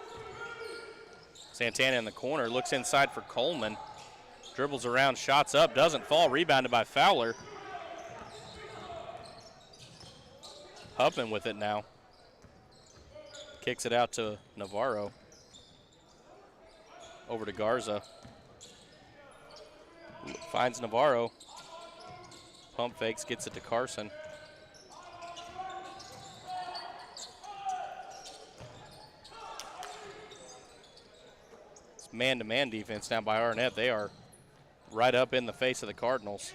Santana in the corner. Looks inside for Coleman. Dribbles around. Shots up. Doesn't fall. Rebounded by Fowler. Huffman with it now. Kicks it out to Navarro. Over to Garza. Finds Navarro. Pump fakes. Gets it to Carson. Man-to-man defense now by Arnett. They are right up in the face of the Cardinals.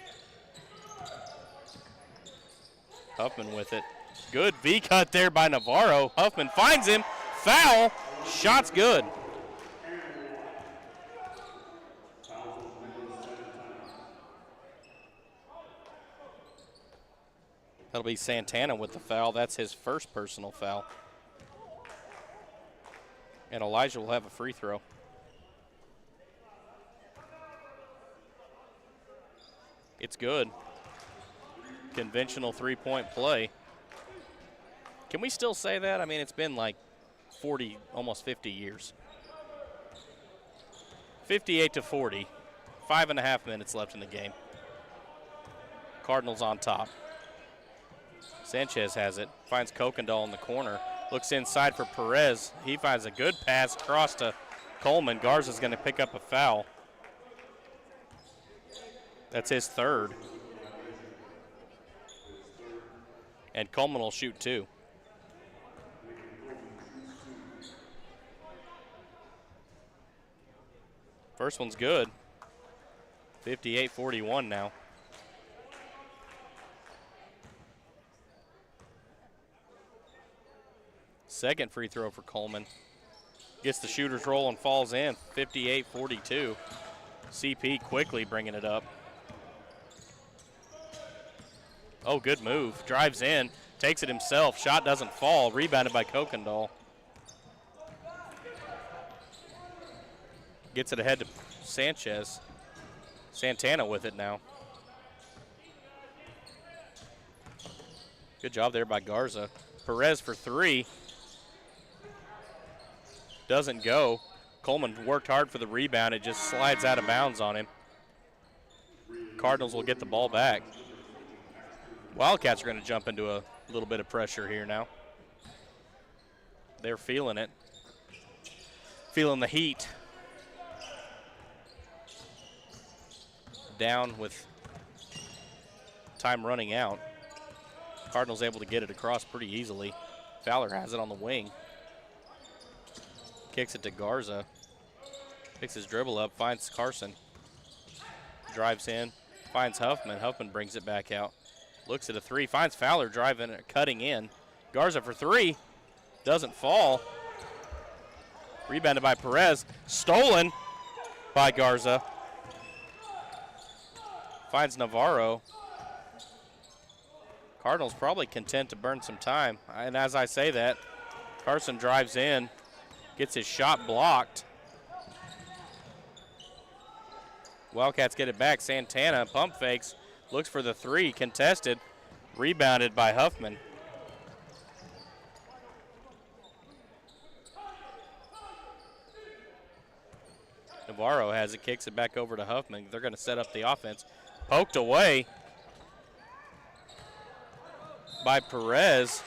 Huffman with it. Good V-cut there by Navarro. Huffman finds him. Foul. Shot's good. That'll be Santana with the foul. That's his first personal foul. And Elijah will have a free throw. It's good. Conventional three-point play. Can we still say that? I mean, it's been like 40, almost 50 years. 58-40. 5.5 minutes left in the game. Cardinals on top. Sanchez has it. Finds Kokendall in the corner. Looks inside for Perez. He finds a good pass across to Coleman. Garza's going to pick up a foul. That's his third. And Coleman will shoot 2. First one's good. 58-41 now. Second free throw for Coleman. Gets the shooter's roll and falls in. 58-42. CP quickly bringing it up. Oh, good move. Drives in. Takes it himself. Shot doesn't fall. Rebounded by Kokendall. Gets it ahead to Sanchez. Santana with it now. Good job there by Garza. Perez for 3. Doesn't go. Coleman worked hard for the rebound. It just slides out of bounds on him. Cardinals will get the ball back. Wildcats are going to jump into a little bit of pressure here now. They're feeling it. Feeling the heat. Down with time running out. Cardinals able to get it across pretty easily. Fowler has it on the wing. Kicks it to Garza. Picks his dribble up, finds Carson. Drives in, finds Huffman. Huffman brings it back out. Looks at a 3, finds Fowler driving, cutting in. Garza for 3, doesn't fall. Rebounded by Perez, stolen by Garza. Finds Navarro. Cardinals probably content to burn some time. And as I say that, Carson drives in, Gets his shot blocked. Wildcats get it back. Santana pump fakes. Looks for the three. Contested. Rebounded by Huffman. Navarro has it. Kicks it back over to Huffman. They're going to set up the offense. Poked away by Perez.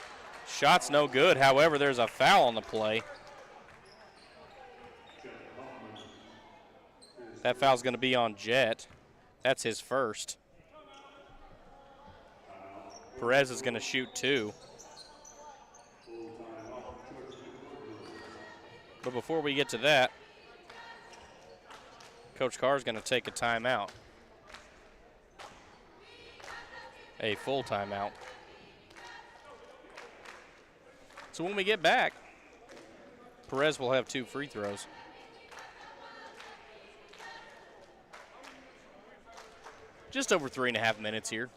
Shot's no good. However, there's a foul on the play. That foul's going to be on Jet. That's his first. Perez is going to shoot 2. But before we get to that, Coach Carr is going to take a timeout. A full timeout. So when we get back, Perez will have 2 free throws. Just over 3.5 minutes here.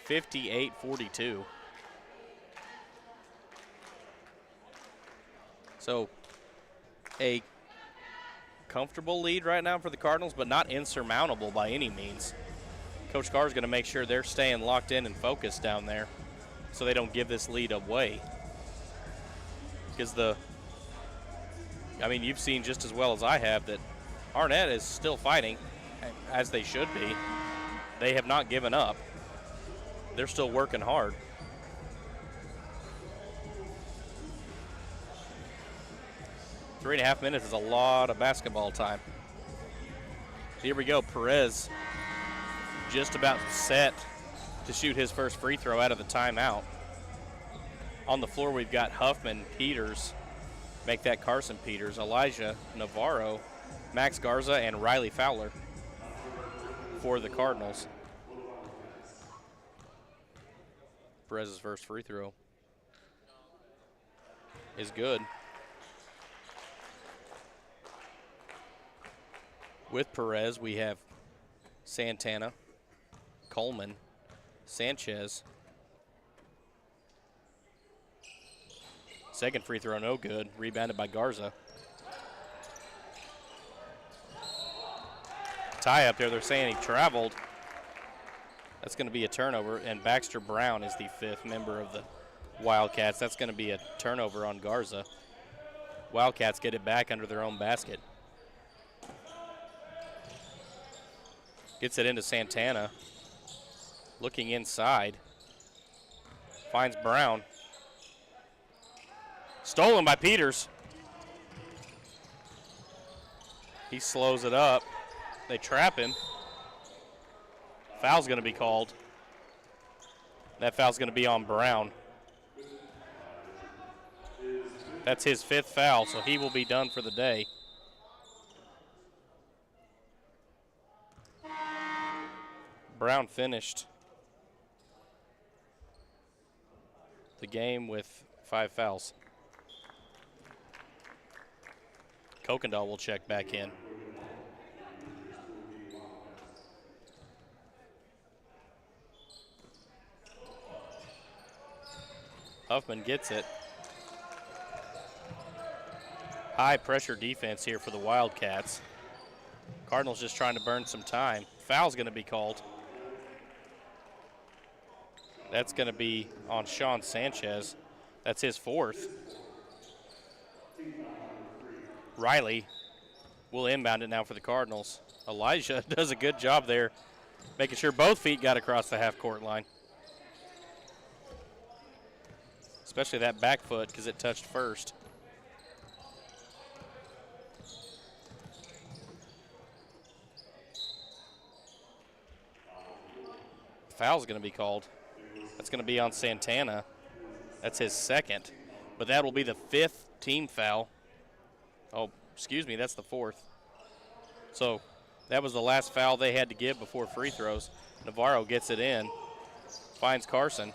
58-42. So a comfortable lead right now for the Cardinals, but not insurmountable by any means. Coach Carr is going to make sure they're staying locked in and focused down there so they don't give this lead away. Because you've seen just as well as I have that Arnett is still fighting, as they should be. They have not given up. They're still working hard. Three and a half minutes is a lot of basketball time. Here we go. Perez just about set to shoot his first free throw out of the timeout. On the floor, we've got Huffman, Peters, make that Carson Peters, Elijah, Navarro, Max Garza, and Riley Fowler for the Cardinals. Perez's first free throw is good. With Perez, we have Santana, Coleman, Sanchez. Second free throw, no good. Rebounded by Garza. Tie up there, they're saying he traveled. That's going to be a turnover, and Baxter Brown is the 5th member of the Wildcats. That's going to be a turnover on Garza. Wildcats get it back under their own basket. Gets it into Santana. Looking inside. Finds Brown. Stolen by Peters. He slows it up. They trap him. Foul's going to be called. That foul's going to be on Brown. That's his 5th foul, so he will be done for the day. Brown finished the game with 5 fouls. Kokendall will check back in. Huffman gets it. High pressure defense here for the Wildcats. Cardinals just trying to burn some time. Foul's going to be called. That's going to be on Sean Sanchez. That's his 4th. Riley will inbound it now for the Cardinals. Elijah does a good job there, making sure both feet got across the half-court line. Especially that back foot because it touched first. Foul's going to be called. That's going to be on Santana. That's his 2nd. But that will be the 5th team foul. Oh, excuse me, that's the 4th. So that was the last foul they had to give before free throws. Navarro gets it in. Finds Carson.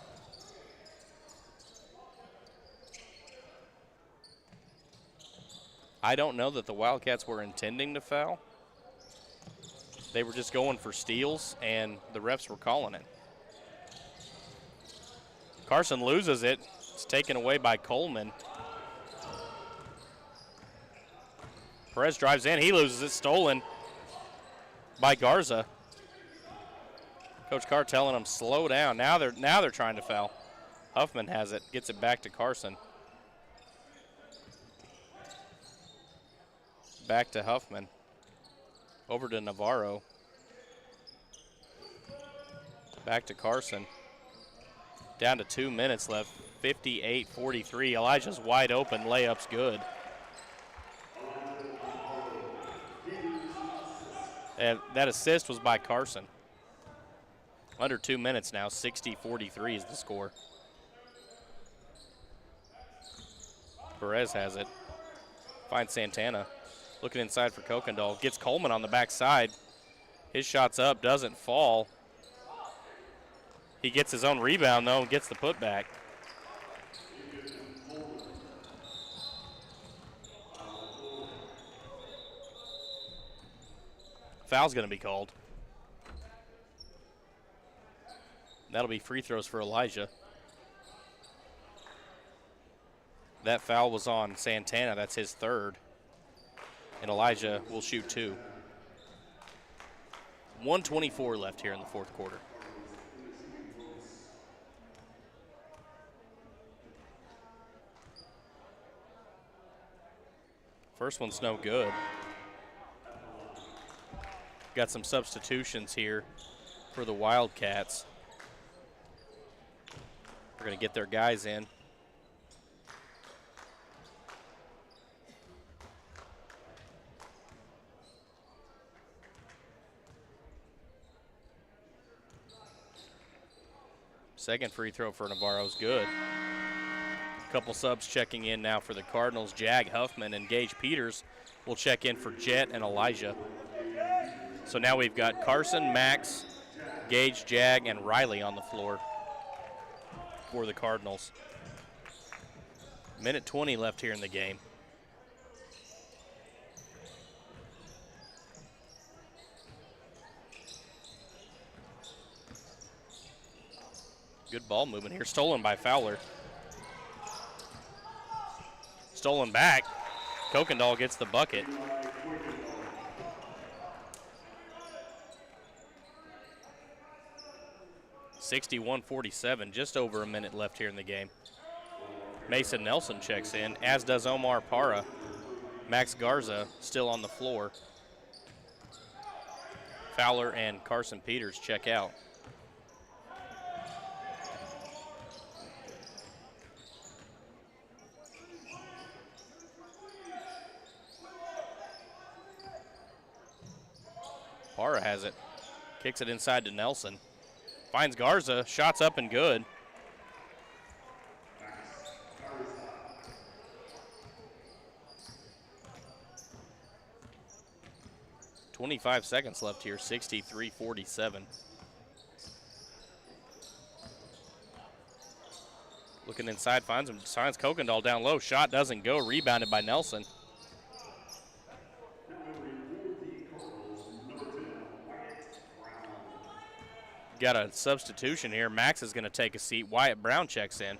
I don't know that the Wildcats were intending to foul. They were just going for steals, and the refs were calling it. Carson loses it. It's taken away by Coleman. Perez drives in. He loses it. Stolen by Garza. Coach Carr telling him slow down. Now they're trying to foul. Huffman has it. Gets it back to Carson. Back to Huffman. Over to Navarro. Back to Carson. Down to 2 minutes left. 58-43. Elijah's wide open. Layup's good. And that assist was by Carson. Under 2 minutes now. 60-43 is the score. Perez has it. Finds Santana. Looking inside for Kokendall. Gets Coleman on the backside. His shot's up. Doesn't fall. He gets his own rebound, though, and gets the putback. Foul's going to be called. That'll be free throws for Elijah. That foul was on Santana. That's his third. And Elijah will shoot 2. 1:24 left here in the fourth quarter. First one's no good. Got some substitutions here for the Wildcats. We're going to get their guys in. Second free throw for Navarro's good. Couple subs checking in now for the Cardinals. Jag Huffman and Gage Peters will check in for Jet and Elijah. So now we've got Carson, Max, Gage, Jag, and Riley on the floor for the Cardinals. Minute 20 left here in the game. Good ball movement here. Stolen by Fowler. Stolen back. Kokendall gets the bucket. (61-47), just over a minute left here in the game. Mason Nelson checks in, as does Omar Parra. Max Garza still on the floor. Fowler and Carson Peters check out. Parra has it. Kicks it inside to Nelson. Finds Garza. Shots up and good. .25 seconds left here. 63-47. Looking inside. Finds Kokendall down low. Shot doesn't go. Rebounded by Nelson. Got a substitution here. Max is going to take a seat. Wyatt Brown checks in.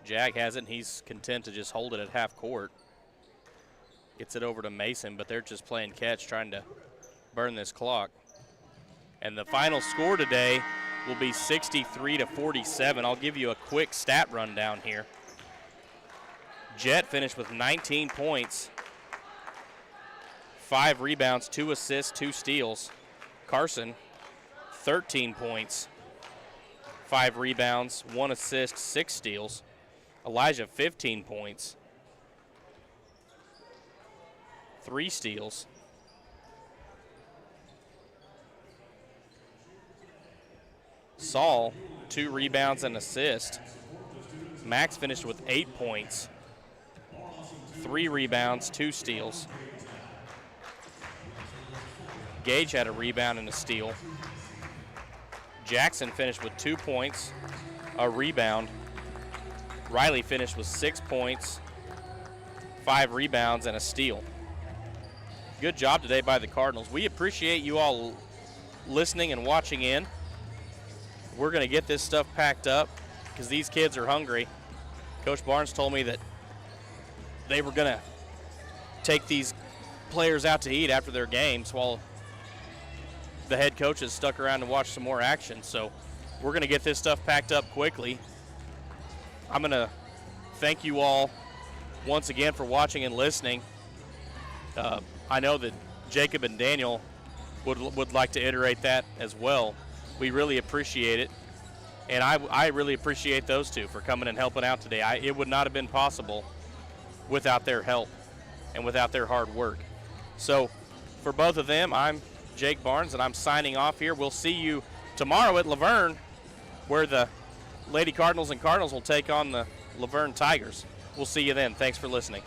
Jag has it, and he's content to just hold it at half court. Gets it over to Mason, but they're just playing catch, trying to burn this clock. And the final score today will be 63-47. I'll give you a quick stat rundown here. Jet finished with 19 points. 5 rebounds, 2 assists, 2 steals. Carson, 13 points, 5 rebounds, 1 assist, 6 steals. Elijah, 15 points, 3 steals. Saul, 2 rebounds and assist. Max finished with 8 points, 3 rebounds, 2 steals. Gage had a rebound and a steal. Jackson finished with 2 points, a rebound. Riley finished with 6 points, 5 rebounds, and a steal. Good job today by the Cardinals. We appreciate you all listening and watching in. We're going to get this stuff packed up because these kids are hungry. Coach Barnes told me that they were going to take these players out to eat after their games while the head coaches stuck around to watch some more action. So we're going to get this stuff packed up quickly. I'm going to thank you all once again for watching and listening. I know that Jacob and Daniel would like to iterate that as well. We really appreciate it. And I really appreciate those two for coming and helping out today. It would not have been possible without their help and without their hard work. So for both of them, I'm Jake Barnes, and I'm signing off here. We'll see you tomorrow at Laverne, where the Lady Cardinals and Cardinals will take on the Laverne Tigers. We'll see you then. Thanks for listening.